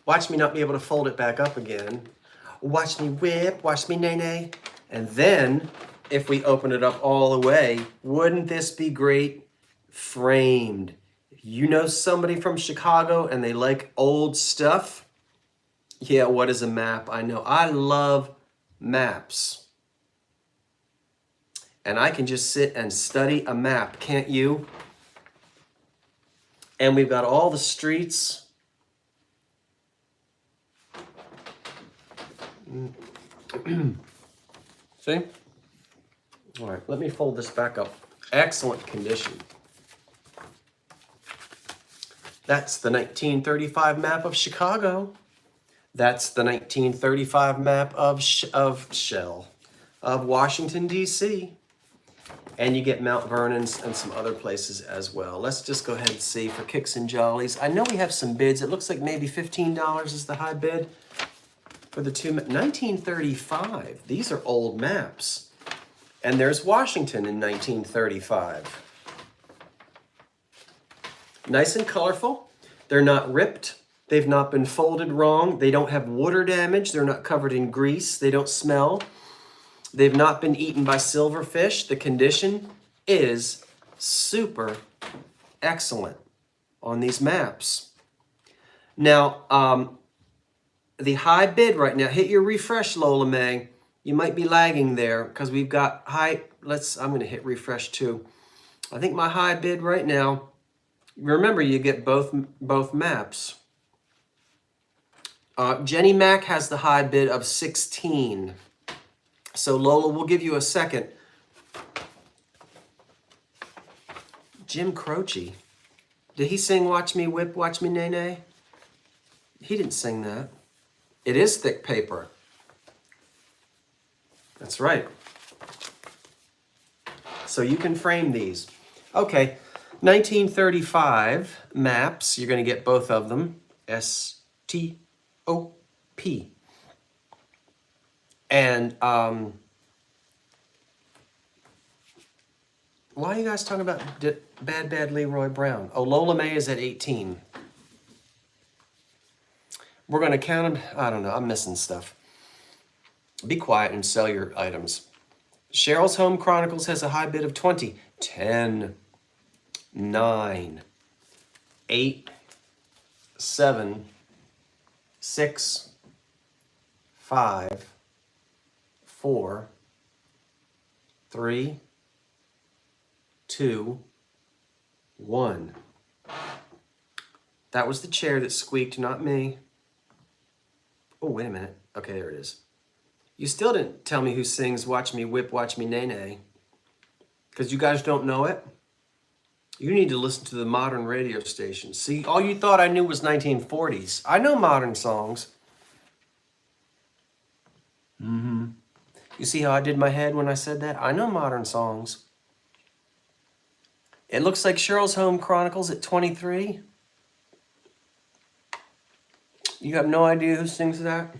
Watch me not be able to fold it back up again. Watch me whip, watch me nay-nay. And then, if we open it up all the way, wouldn't this be great? Framed. If you know somebody from Chicago and they like old stuff, yeah, what is a map? I know. I love maps. And I can just sit and study a map, can't you? And we've got all the streets. See? All right, let me fold this back up. Excellent condition. That's the 1935 map of Chicago. That's the 1935 map of Washington, D.C. And you get Mount Vernon's and some other places as well. Let's just go ahead and see for kicks and jollies. I know we have some bids. It looks like maybe $15 is the high bid for the 1935. These are old maps. And there's Washington in 1935. Nice and colorful. They're not ripped. They've not been folded wrong. They don't have water damage. They're not covered in grease. They don't smell. They've not been eaten by silverfish. The condition is super excellent on these maps. Now, the high bid right now, hit your refresh, Lola May. You might be lagging there because we've got high, I'm going to hit refresh too. I think my high bid right now, remember you get both maps. Jenny Mac has the high bid of 16. So Lola, we'll give you a second. Jim Croce. Did he sing Watch Me Whip, Watch Me Nay Nay? He didn't sing that. It is thick paper. That's right. So you can frame these. Okay, 1935 maps. You're going to get both of them. S-T-O-P. And why are you guys talking about Bad Leroy Brown? Oh, Lola May is at 18. We're going to count them. I don't know. I'm missing stuff. Be quiet and sell your items. Cheryl's Home Chronicles has a high bid of 20. 10, 9, 8, 7, 6, 5, 4, 3, 2, 1. That was the chair that squeaked, not me. Oh, wait a minute. Okay, there it is. You still didn't tell me who sings Watch Me Whip, Watch Me Nay Nay. Because you guys don't know it? You need to listen to the modern radio station. See, all you thought I knew was 1940s. I know modern songs. Mm-hmm. You see how I did my head when I said that? I know modern songs. It looks like Cheryl's Home Chronicles at 23. You have no idea who sings that?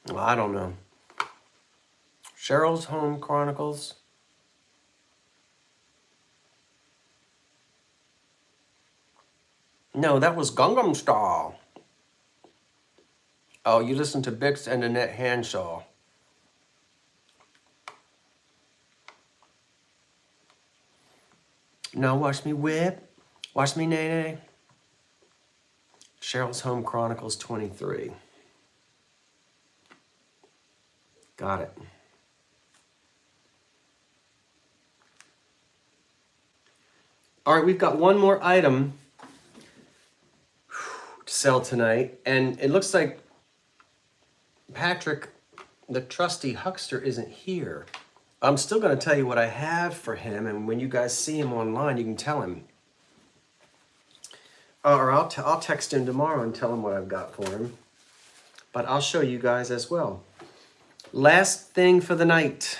Well, I don't know. Cheryl's Home Chronicles. No, that was Gangnam Style. Oh, you listen to Bix and Annette Hanshaw. No, Watch Me Whip, Watch Me Nay Nay. Cheryl's Home Chronicles 23. Got it. All right, we've got one more item to sell tonight, and it looks like Patrick, the trusty huckster, isn't here. I'm still going to tell you what I have for him, and when you guys see him online, you can tell him. Or I'll text him tomorrow and tell him what I've got for him. But I'll show you guys as well. Last thing for the night.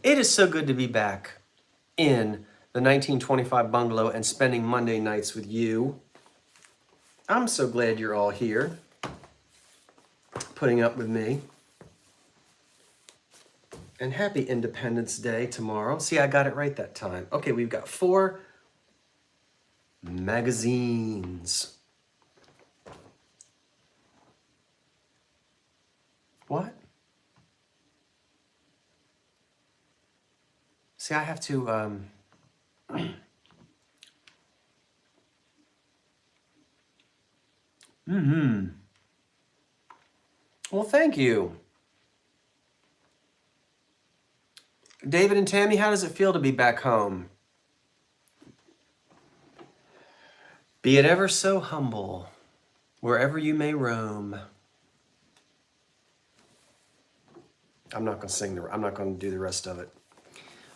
It is so good to be back in the 1925 bungalow and spending Monday nights with you. I'm so glad you're all here, putting up with me. And happy Independence Day tomorrow. See, I got it right that time. Okay, we've got 4 magazines. What? See, I have to, Well, thank you. David and Tammy, how does it feel to be back home? Be it ever so humble, wherever you may roam. I'm not going to sing I'm not going to do the rest of it.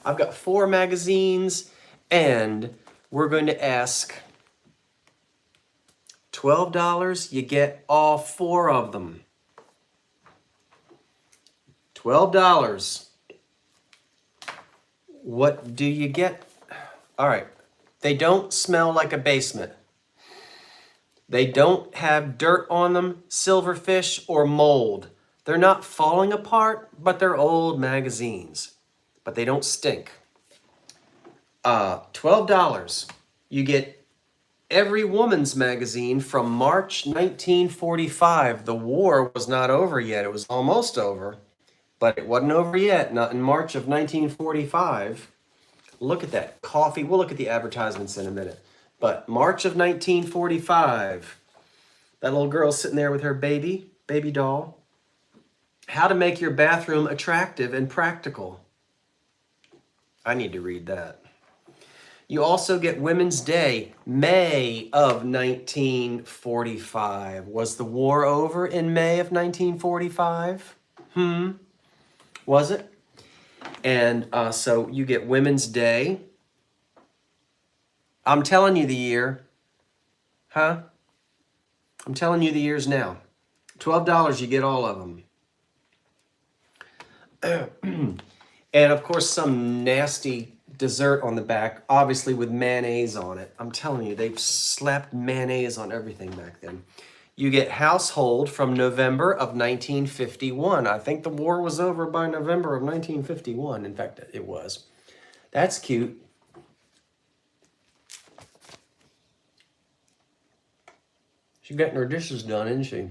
I've got 4 magazines, and we're going to ask $12. You get all 4 of them. $12. What do you get? All right. They don't smell like a basement. They don't have dirt on them, silverfish, or mold. They're not falling apart, but they're old magazines. But they don't stink. $12. You get Every Woman's magazine from March 1945. The war was not over yet. It was almost over, but it wasn't over yet. Not in March of 1945. Look at that. Coffee. We'll look at the advertisements in a minute. But March of 1945. That little girl sitting there with her baby doll. How to make your bathroom attractive and practical. I need to read that. You also get Women's Day, May of 1945. Was the war over in May of 1945? Was it? And so you get Women's Day. I'm telling you the year. Huh? I'm telling you the years now. $12, you get all of them. And of course, some nasty dessert on the back, obviously with mayonnaise on it. I'm telling you, they've slapped mayonnaise on everything back then. You get Household from November of 1951. I think the war was over by November of 1951. In fact, it was. That's cute. She's getting her dishes done, isn't she?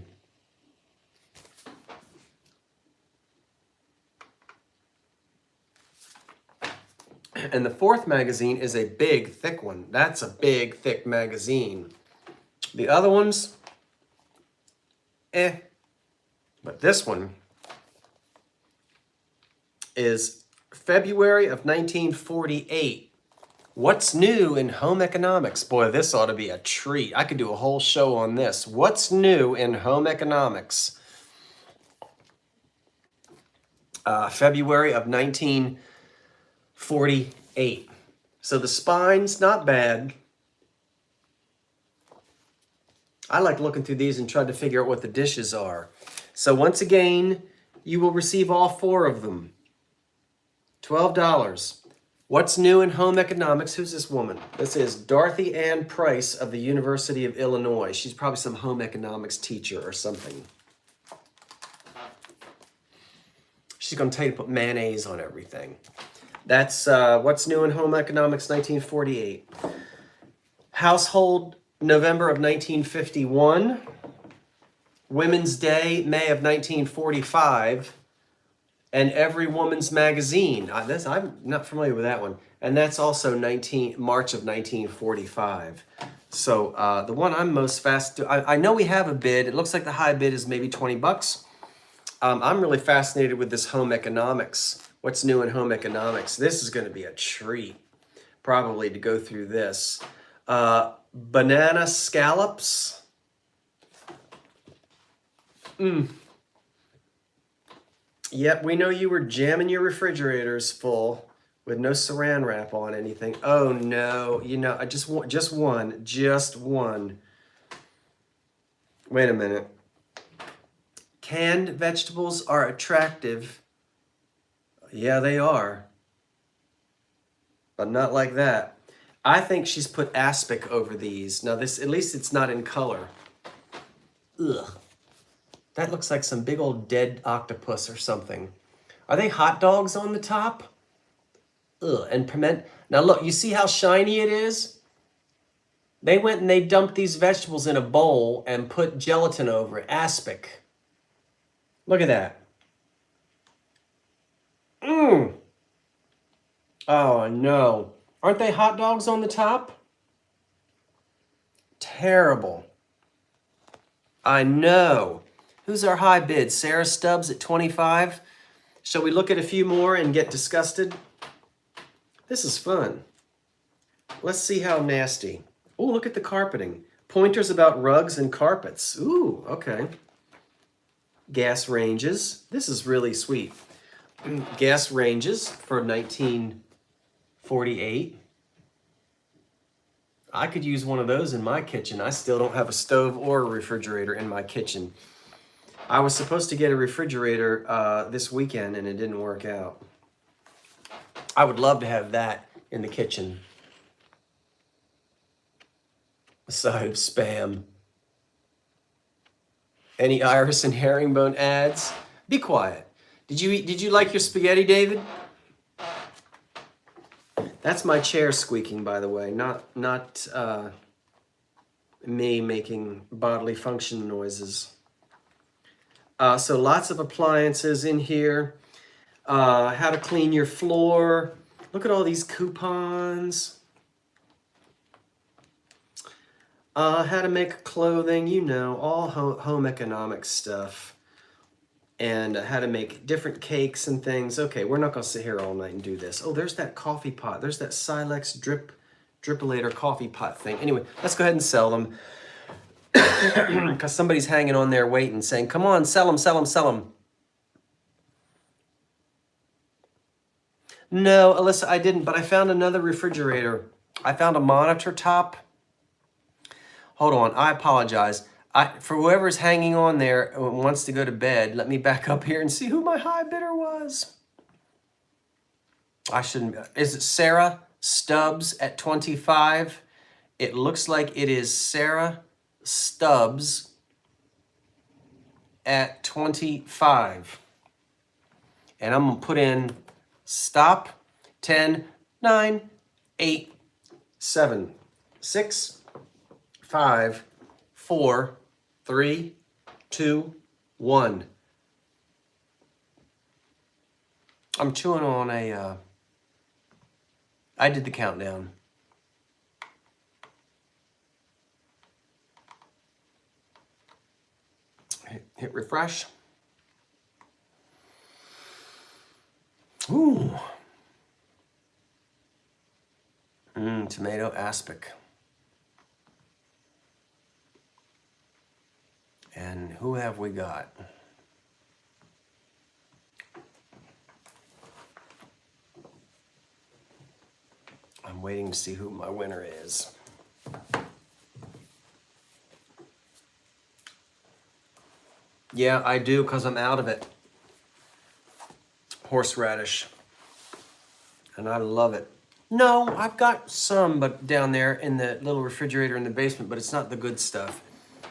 And the 4th magazine is a big, thick one. That's a big, thick magazine. The other ones, But this one is February of 1948. What's new in home economics? Boy, this ought to be a treat. I could do a whole show on this. What's new in home economics? February of 1948. So the spine's not bad. I like looking through these and trying to figure out what the dishes are. So once again, you will receive all 4 of them. $12. What's new in home economics? Who's this woman? This is Dorothy Ann Price of the University of Illinois. She's probably some home economics teacher or something. She's going to tell you to put mayonnaise on everything. That's What's New in Home Economics, 1948. Household, November of 1951. Women's Day, May of 1945. And Every Woman's Magazine. I'm not familiar with that one. And that's also March of 1945. So the one I'm most I know we have a bid. It looks like the high bid is maybe $20. I'm really fascinated with this home economics. What's new in home economics? This is going to be a treat, probably, to go through this. Banana scallops. Yep, we know you were jamming your refrigerators full with no saran wrap on anything. Oh no, I just one. Wait a minute. Canned vegetables are attractive. Yeah, they are. But not like that. I think she's put aspic over these. Now this, at least it's not in color. Ugh. That looks like some big old dead octopus or something. Are they hot dogs on the top? Ugh, and piment. Now look, you see how shiny it is? They went and they dumped these vegetables in a bowl and put gelatin over it, aspic. Look at that. Oh no. Aren't they hot dogs on the top? Terrible. I know. Who's our high bid? Sarah Stubbs at 25. Shall we look at a few more and get disgusted? This is fun. Let's see how nasty. Oh, look at the carpeting. Pointers about rugs and carpets. Ooh, okay. Gas ranges. This is really sweet. Gas ranges for 1948. I could use one of those in my kitchen. I still don't have a stove or a refrigerator in my kitchen. I was supposed to get a refrigerator this weekend and it didn't work out. I would love to have that in the kitchen. A side of Spam. Any iris and herringbone ads? Be quiet. Did you like your spaghetti, David? That's my chair squeaking, by the way, not me making bodily function noises. So lots of appliances in here. How to clean your floor. Look at all these coupons. How to make clothing, you know, all home economics stuff. And how to make different cakes and things. Okay, we're not going to sit here all night and do this. Oh, there's that coffee pot. There's that Silex drippolator coffee pot thing. Anyway, let's go ahead and sell them. Because somebody's hanging on there waiting, saying, come on, sell them, sell them, sell them. No, Alyssa, I didn't, but I found another refrigerator. I found a monitor top. Hold on, I apologize. For whoever's hanging on there and wants to go to bed, let me back up here and see who my high bidder was. I shouldn't. Is it Sarah Stubbs at 25? It looks like it is Sarah Stubbs at 25. And I'm going to put in stop 10, 9, 8, 7, 6, 5, 4, 3, 2, 1. I'm chewing on a, I did the countdown. Hit refresh. Ooh. Tomato aspic. And who have we got? I'm waiting to see who my winner is. Yeah, I do, because I'm out of it. Horseradish. And I love it. No, I've got some, but down there in the little refrigerator in the basement, but it's not the good stuff.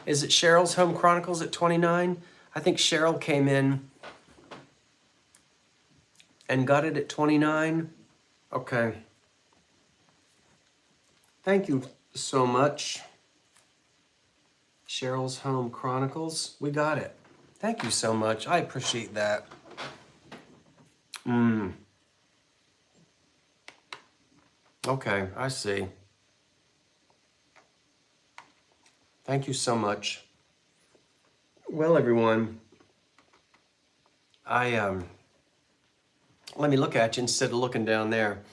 Is it Cheryl's Home Chronicles at 29? I think Cheryl came in and got it at 29. Okay. Thank you so much. Cheryl's Home Chronicles. We got it. Thank you so much. I appreciate that. Okay, I see. Thank you so much. Well, everyone, let me look at you instead of looking down there.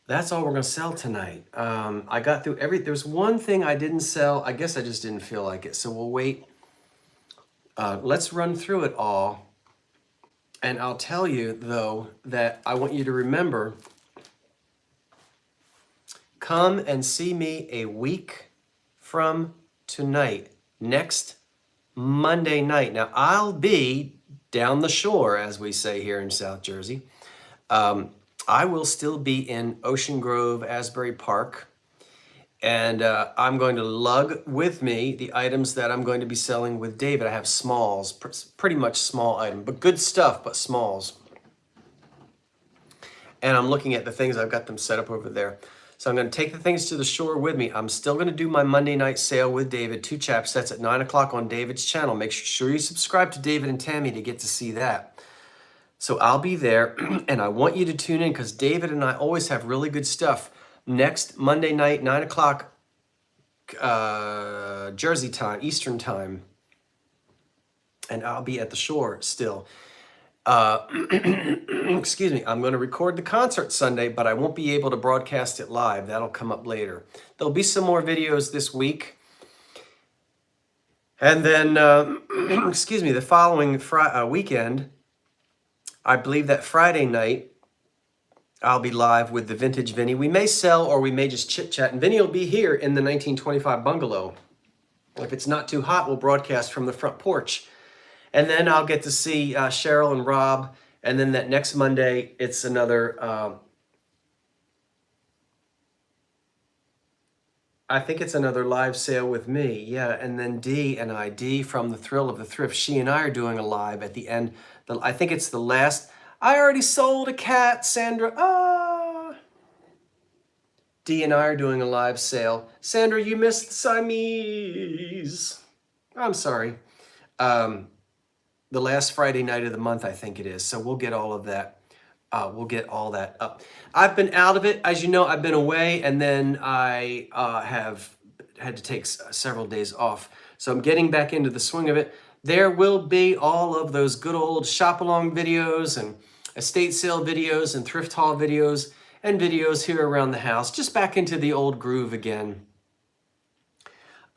That's all we're going to sell tonight. I got through there's one thing I didn't sell. I guess I just didn't feel like it. So we'll wait. Let's run through it all. And I'll tell you, though, that I want you to remember, come and see me a week from tonight, next Monday night. Now, I'll be down the shore, as we say here in South Jersey. I will still be in Ocean Grove, Asbury Park, and I'm going to lug with me the items that I'm going to be selling with David. I have smalls, pretty much small item, but good stuff, but smalls. And I'm looking at the things, I've got them set up over there. So I'm going to take the things to the shore with me. I'm still going to do my Monday night sale with David, 2 chap sets at 9 o'clock on David's channel. Make sure you subscribe to David and Tammy to get to see that. So I'll be there, and I want you to tune in because David and I always have really good stuff. Next Monday night, 9 o'clock Jersey time, Eastern time. And I'll be at the shore still. Excuse me, I'm going to record the concert Sunday, but I won't be able to broadcast it live. That'll come up later. There'll be some more videos this week. And then, excuse me, the following weekend, I believe that Friday night, I'll be live with the Vintage Vinny. We may sell or we may just chit chat, and Vinny will be here in the 1925 bungalow. If it's not too hot, we'll broadcast from the front porch. And then I'll get to see Cheryl and Rob. And then that next Monday, it's another, I think it's another live sale with me. Yeah, and then Dee from The Thrill of the Thrift, she and I are doing a live at the end. I think it's the last. I already sold a cat, Sandra. Dee and I are doing a live sale. Sandra, you missed Siamese. I'm sorry. The last Friday night of the month, I think it is. So we'll get all of that. We'll get all that up. I've been out of it. As you know, I've been away, and then I have had to take several days off. So I'm getting back into the swing of it. There will be all of those good old shop-along videos and estate sale videos and thrift haul videos and videos here around the house, just back into the old groove again.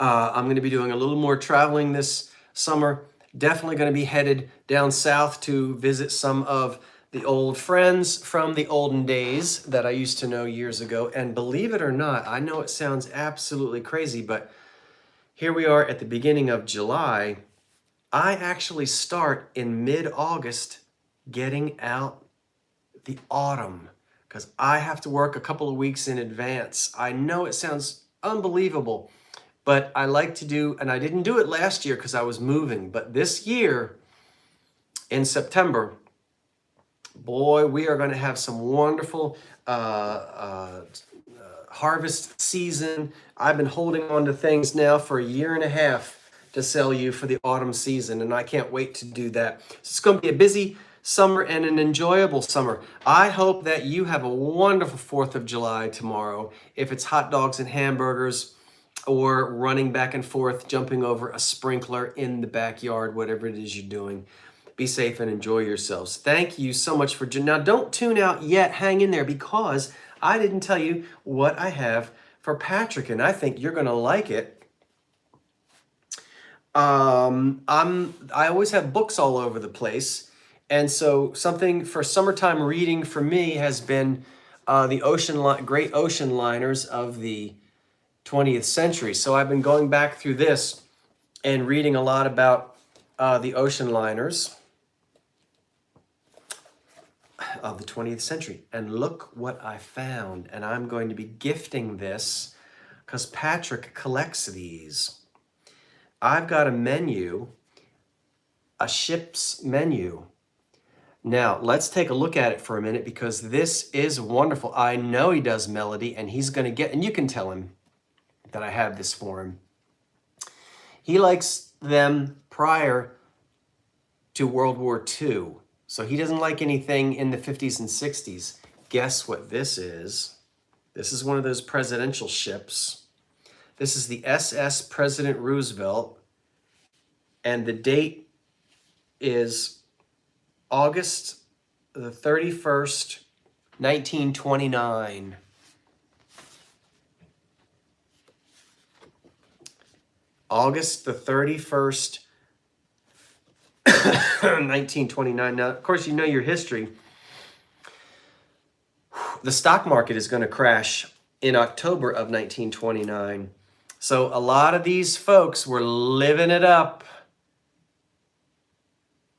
I'm going to be doing a little more traveling this summer. Definitely going to be headed down south to visit some of the old friends from the olden days that I used to know years ago. And believe it or not, I know it sounds absolutely crazy, but here we are at the beginning of July. I actually start in mid-August getting out the autumn because I have to work a couple of weeks in advance. I know it sounds unbelievable, but I like to do, and I didn't do it last year because I was moving, but this year in September, boy, we are going to have some wonderful harvest season. I've been holding on to things now for a year and a half to sell you for the autumn season, and I can't wait to do that. So it's going to be a busy summer and an enjoyable summer. I hope that you have a wonderful 4th of July tomorrow. If it's hot dogs and hamburgers or running back and forth, jumping over a sprinkler in the backyard, whatever it is you're doing. Be safe and enjoy yourselves. Thank you so much for... Now, don't tune out yet. Hang in there because I didn't tell you what I have for Patrick, and I think you're going to like it. I always have books all over the place, and so something for summertime reading for me has been the great ocean liners of the 20th century. So I've been going back through this and reading a lot about the ocean liners of the 20th century. And look what I found. And I'm going to be gifting this because Patrick collects these. I've got a menu, a ship's menu. Now, let's take a look at it for a minute because this is wonderful. I know he does melody, and he's going to get, and you can tell him that I have this for him. He likes them prior to World War II. So he doesn't like anything in the 50s and 60s. Guess what this is? This is one of those presidential ships. This is the SS President Roosevelt. And the date is August the 31st, 1929. August the 31st, 1929. Now, of course, you know your history. The stock market is going to crash in October of 1929. So a lot of these folks were living it up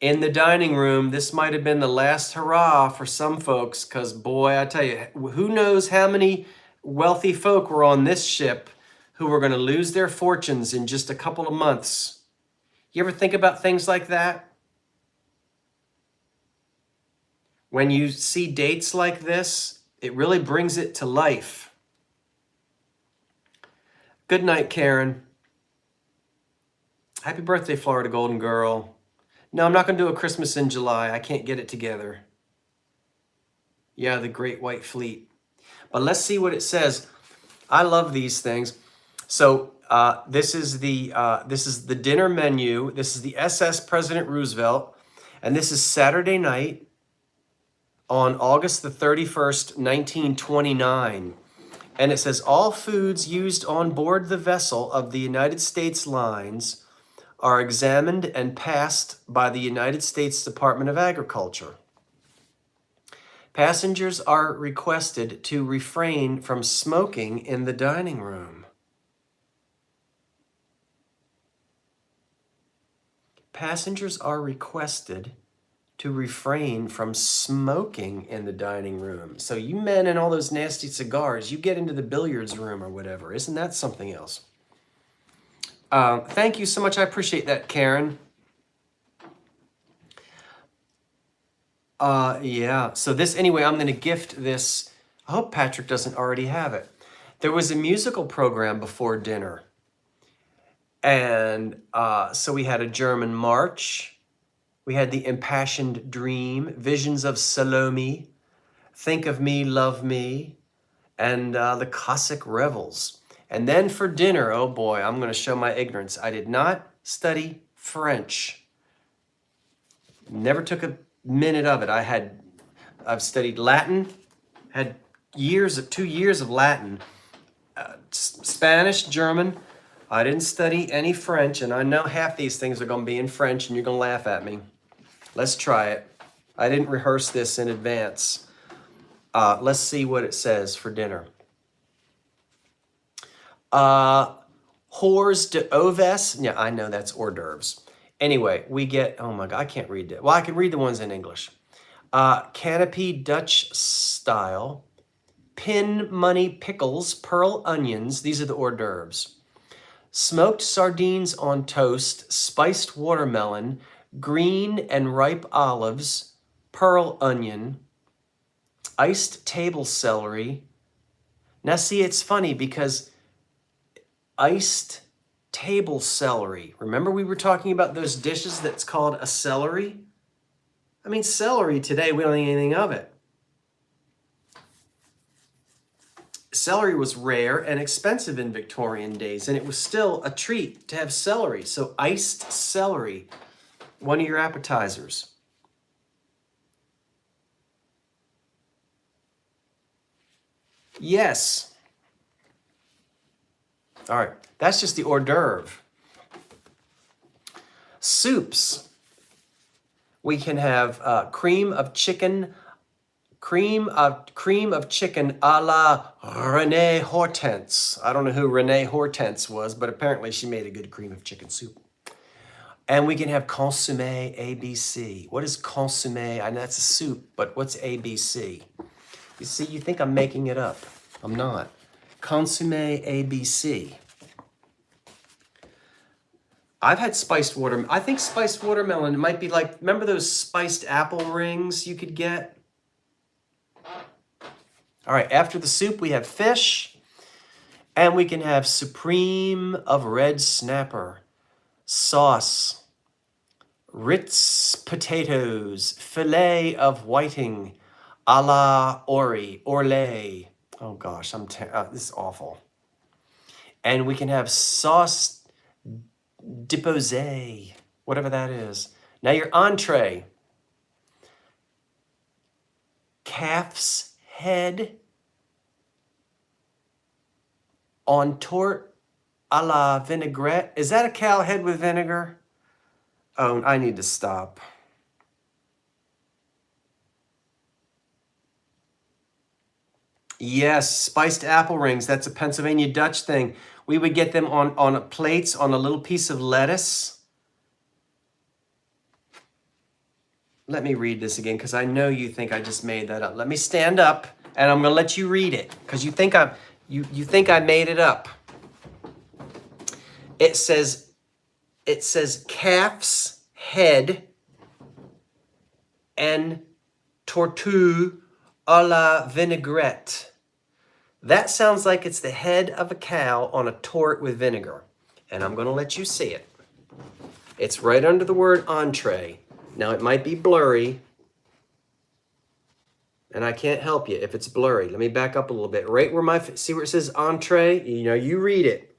in the dining room. This might have been the last hurrah for some folks because, boy, I tell you, who knows how many wealthy folk were on this ship who were going to lose their fortunes in just a couple of months. You ever think about things like that? When you see dates like this, it really brings it to life. Good night, Karen. Happy birthday, Florida Golden Girl. No, I'm not going to do a Christmas in July. I can't get it together. Yeah, the Great White Fleet. But let's see what it says. I love these things. So this is the dinner menu. This is the SS President Roosevelt. And this is Saturday night on August the 31st, 1929. And it says, all foods used on board the vessel of the United States lines are examined and passed by the United States Department of Agriculture. Passengers are requested to refrain from smoking in the dining room. Passengers are requested to refrain from smoking in the dining room. So you men and all those nasty cigars, you get into the billiards room or whatever. Isn't that something else? Thank you so much. I appreciate that, Karen. Yeah. So this, anyway, I'm going to gift this. I hope Patrick doesn't already have it. There was a musical program before dinner. And so we had a German march. We had the Impassioned Dream, Visions of Salome, Think of Me, Love Me, and the Cossack Revels. And then for dinner, oh boy, I'm going to show my ignorance. I did not study French. Never took a minute of it. I've studied Latin, had 2 years of Latin, Spanish, German. I didn't study any French, and I know half these things are going to be in French, and you're going to laugh at me. Let's try it. I didn't rehearse this in advance. Let's see what it says for dinner. Hors d'oeuvres. Yeah, I know that's hors d'oeuvres. Anyway, we get, oh my God, I can't read that. Well, I can read the ones in English. Canopy Dutch style. Pin money pickles, pearl onions. These are the hors d'oeuvres. Smoked sardines on toast, spiced watermelon, green and ripe olives, pearl onion, iced table celery. Now see, it's funny because iced table celery. Remember we were talking about those dishes that's called a celery? I mean, celery today, we don't think anything of it. Celery was rare and expensive in Victorian days, and it was still a treat to have celery. So iced celery, one of your appetizers. Yes. All right, that's just the hors d'oeuvre. Soups. We can have cream of chicken a la Renee Hortense. I don't know who Renee Hortense was, but apparently she made a good cream of chicken soup. And we can have consommé ABC. What is consommé? I know that's a soup, but what's ABC? You see, you think I'm making it up. I'm not. Consommé ABC. I've had spiced watermelon. I think spiced watermelon might be like, remember those spiced apple rings you could get? All right, after the soup, we have fish, and we can have supreme of red snapper, sauce, Ritz potatoes, filet of whiting, a la orlay. Oh gosh, this is awful. And we can have sauce déposé, whatever that is. Now your entree, calf's head on tort a la vinaigrette. Is that a cow head with vinegar? Oh, I need to stop. Yes, spiced apple rings. That's a Pennsylvania Dutch thing. We would get them on plates on a little piece of lettuce. Let me read this again because I know you think I just made that up. Let me stand up and I'm going to let you read it because you think I made it up. It says calf's head and tortue a la vinaigrette. That sounds like it's the head of a cow on a tort with vinegar. And I'm going to let you see it. It's right under the word entree. Now it might be blurry, and I can't help you if it's blurry. Let me back up a little bit. Right where see where it says entree? You know, you read it.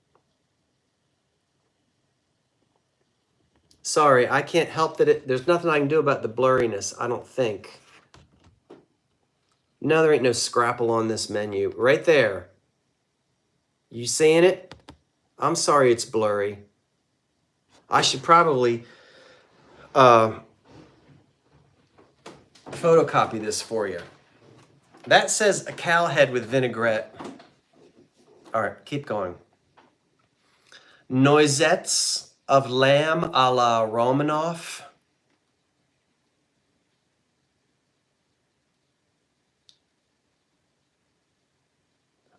Sorry, I can't help that there's nothing I can do about the blurriness, I don't think. No, there ain't no scrapple on this menu. Right there. You seeing it? I'm sorry it's blurry. I should probably photocopy this for you. That says a cow head with vinaigrette. All right, keep going. Noisettes of lamb a la Romanoff.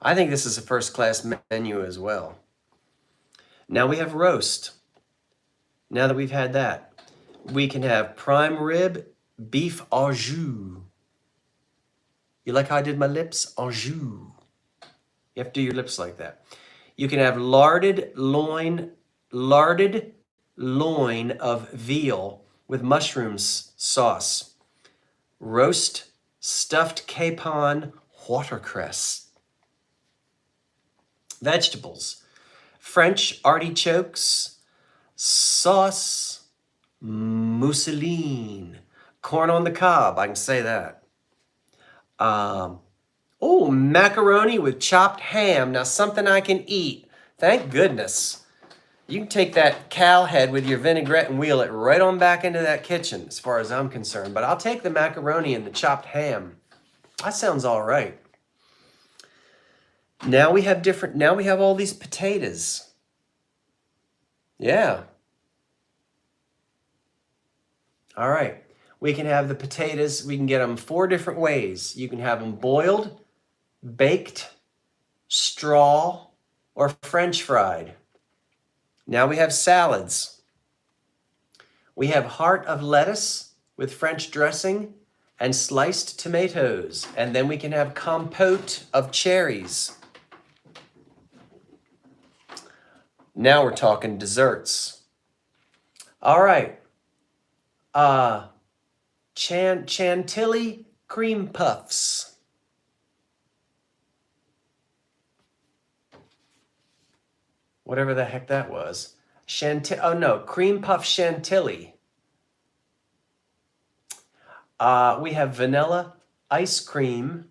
I think this is a first-class menu as well. Now we have roast. Now that we've had that, we can have prime rib, beef au jus. You like how I did my lips? Au jus. You have to do your lips like that. You can have larded loin of veal with mushrooms sauce. Roast stuffed capon watercress. Vegetables. French artichokes, sauce, mousseline, corn on the cob, I can say that. Oh, macaroni with chopped ham. Now something I can eat. Thank goodness. You can take that cow head with your vinaigrette and wheel it right on back into that kitchen as far as I'm concerned. But I'll take the macaroni and the chopped ham. That sounds all right. Now we have all these potatoes. Yeah. All right. We can have the potatoes. We can get them 4 different ways. You can have them boiled, baked, straw, or French fried. Now we have salads. We have heart of lettuce with French dressing and sliced tomatoes. And then we can have compote of cherries. Now we're talking desserts. All right. Chantilly cream puffs. Whatever the heck that was. Cream puff chantilly. We have vanilla ice cream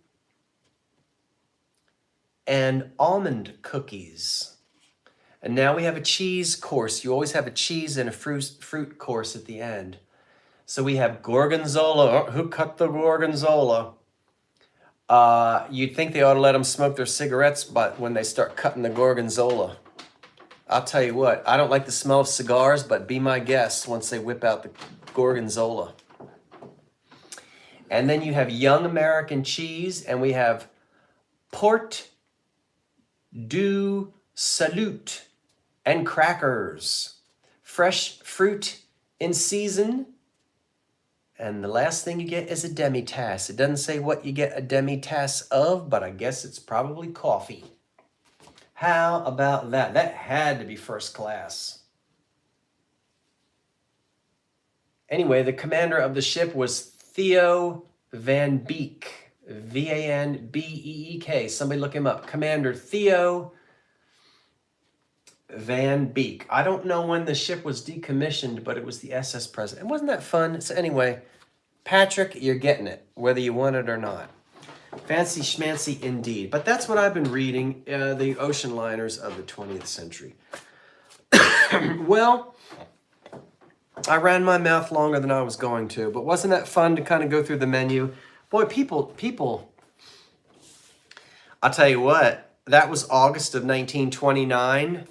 and almond cookies. And now we have a cheese course. You always have a cheese and a fruit course at the end. So we have gorgonzola. Oh, who cut the gorgonzola? You'd think they ought to let them smoke their cigarettes, but when they start cutting the gorgonzola, I'll tell you what, I don't like the smell of cigars, but be my guest once they whip out the gorgonzola. And then you have young American cheese, and we have Port du Salut and crackers, fresh fruit in season. And the last thing you get is a demi-tasse. It doesn't say what you get a demi-tasse of, but I guess it's probably coffee. How about that? That had to be first class. Anyway, the commander of the ship was Theo Van Beek, V-A-N-B-E-E-K. Somebody look him up. Commander Theo Van Beek. I don't know when the ship was decommissioned, but it was the SS President. Wasn't that fun? So anyway, Patrick, you're getting it, whether you want it or not. Fancy schmancy indeed. But that's what I've been reading, the ocean liners of the 20th century. Well, I ran my mouth longer than I was going to, but wasn't that fun to kind of go through the menu? Boy, people, I'll tell you what, that was August of 1929.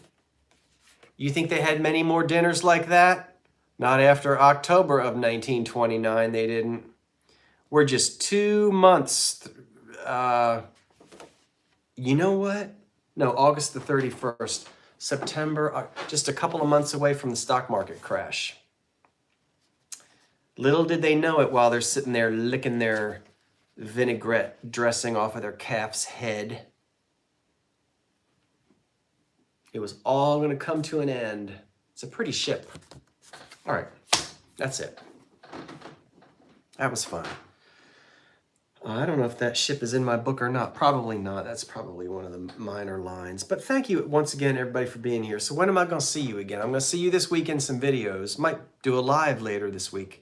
You think they had many more dinners like that? Not after October of 1929, they didn't. We're just 2 months. You know what? No, August the 31st. September, just a couple of months away from the stock market crash. Little did they know it while they're sitting there licking their vinaigrette dressing off of their calf's head. It was all going to come to an end. It's a pretty ship. All right, that's it. That was fun. I don't know if that ship is in my book or not. Probably not. That's probably one of the minor lines. But thank you once again, everybody, for being here. So when am I going to see you again? I'm going to see you this week in some videos. Might do a live later this week.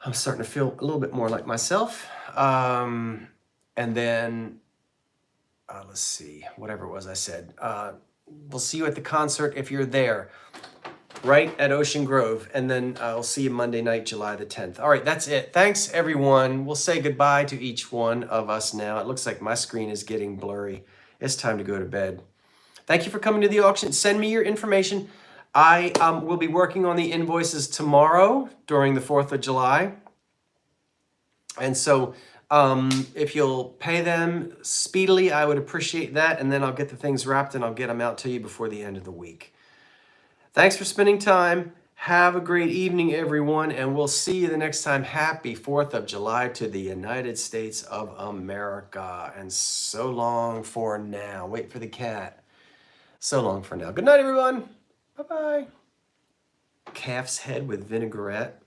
I'm starting to feel a little bit more like myself. And then, let's see, whatever it was I said. We'll see you at the concert if you're there. Right at Ocean Grove, and then I'll see you Monday night, July the 10th. All right, that's it. Thanks, everyone. We'll say goodbye to each one of us now. It looks like my screen is getting blurry. It's time to go to bed. Thank you for coming to the auction. Send me your information. I will be working on the invoices tomorrow during the 4th of July. And so if you'll pay them speedily, I would appreciate that. And then I'll get the things wrapped and I'll get them out to you before the end of the week. Thanks for spending time. Have a great evening, everyone, and we'll see you the next time. Happy 4th of July to the United States of America. And so long for now. Wait for the cat. So long for now. Good night, everyone. Bye-bye. Calf's head with vinaigrette.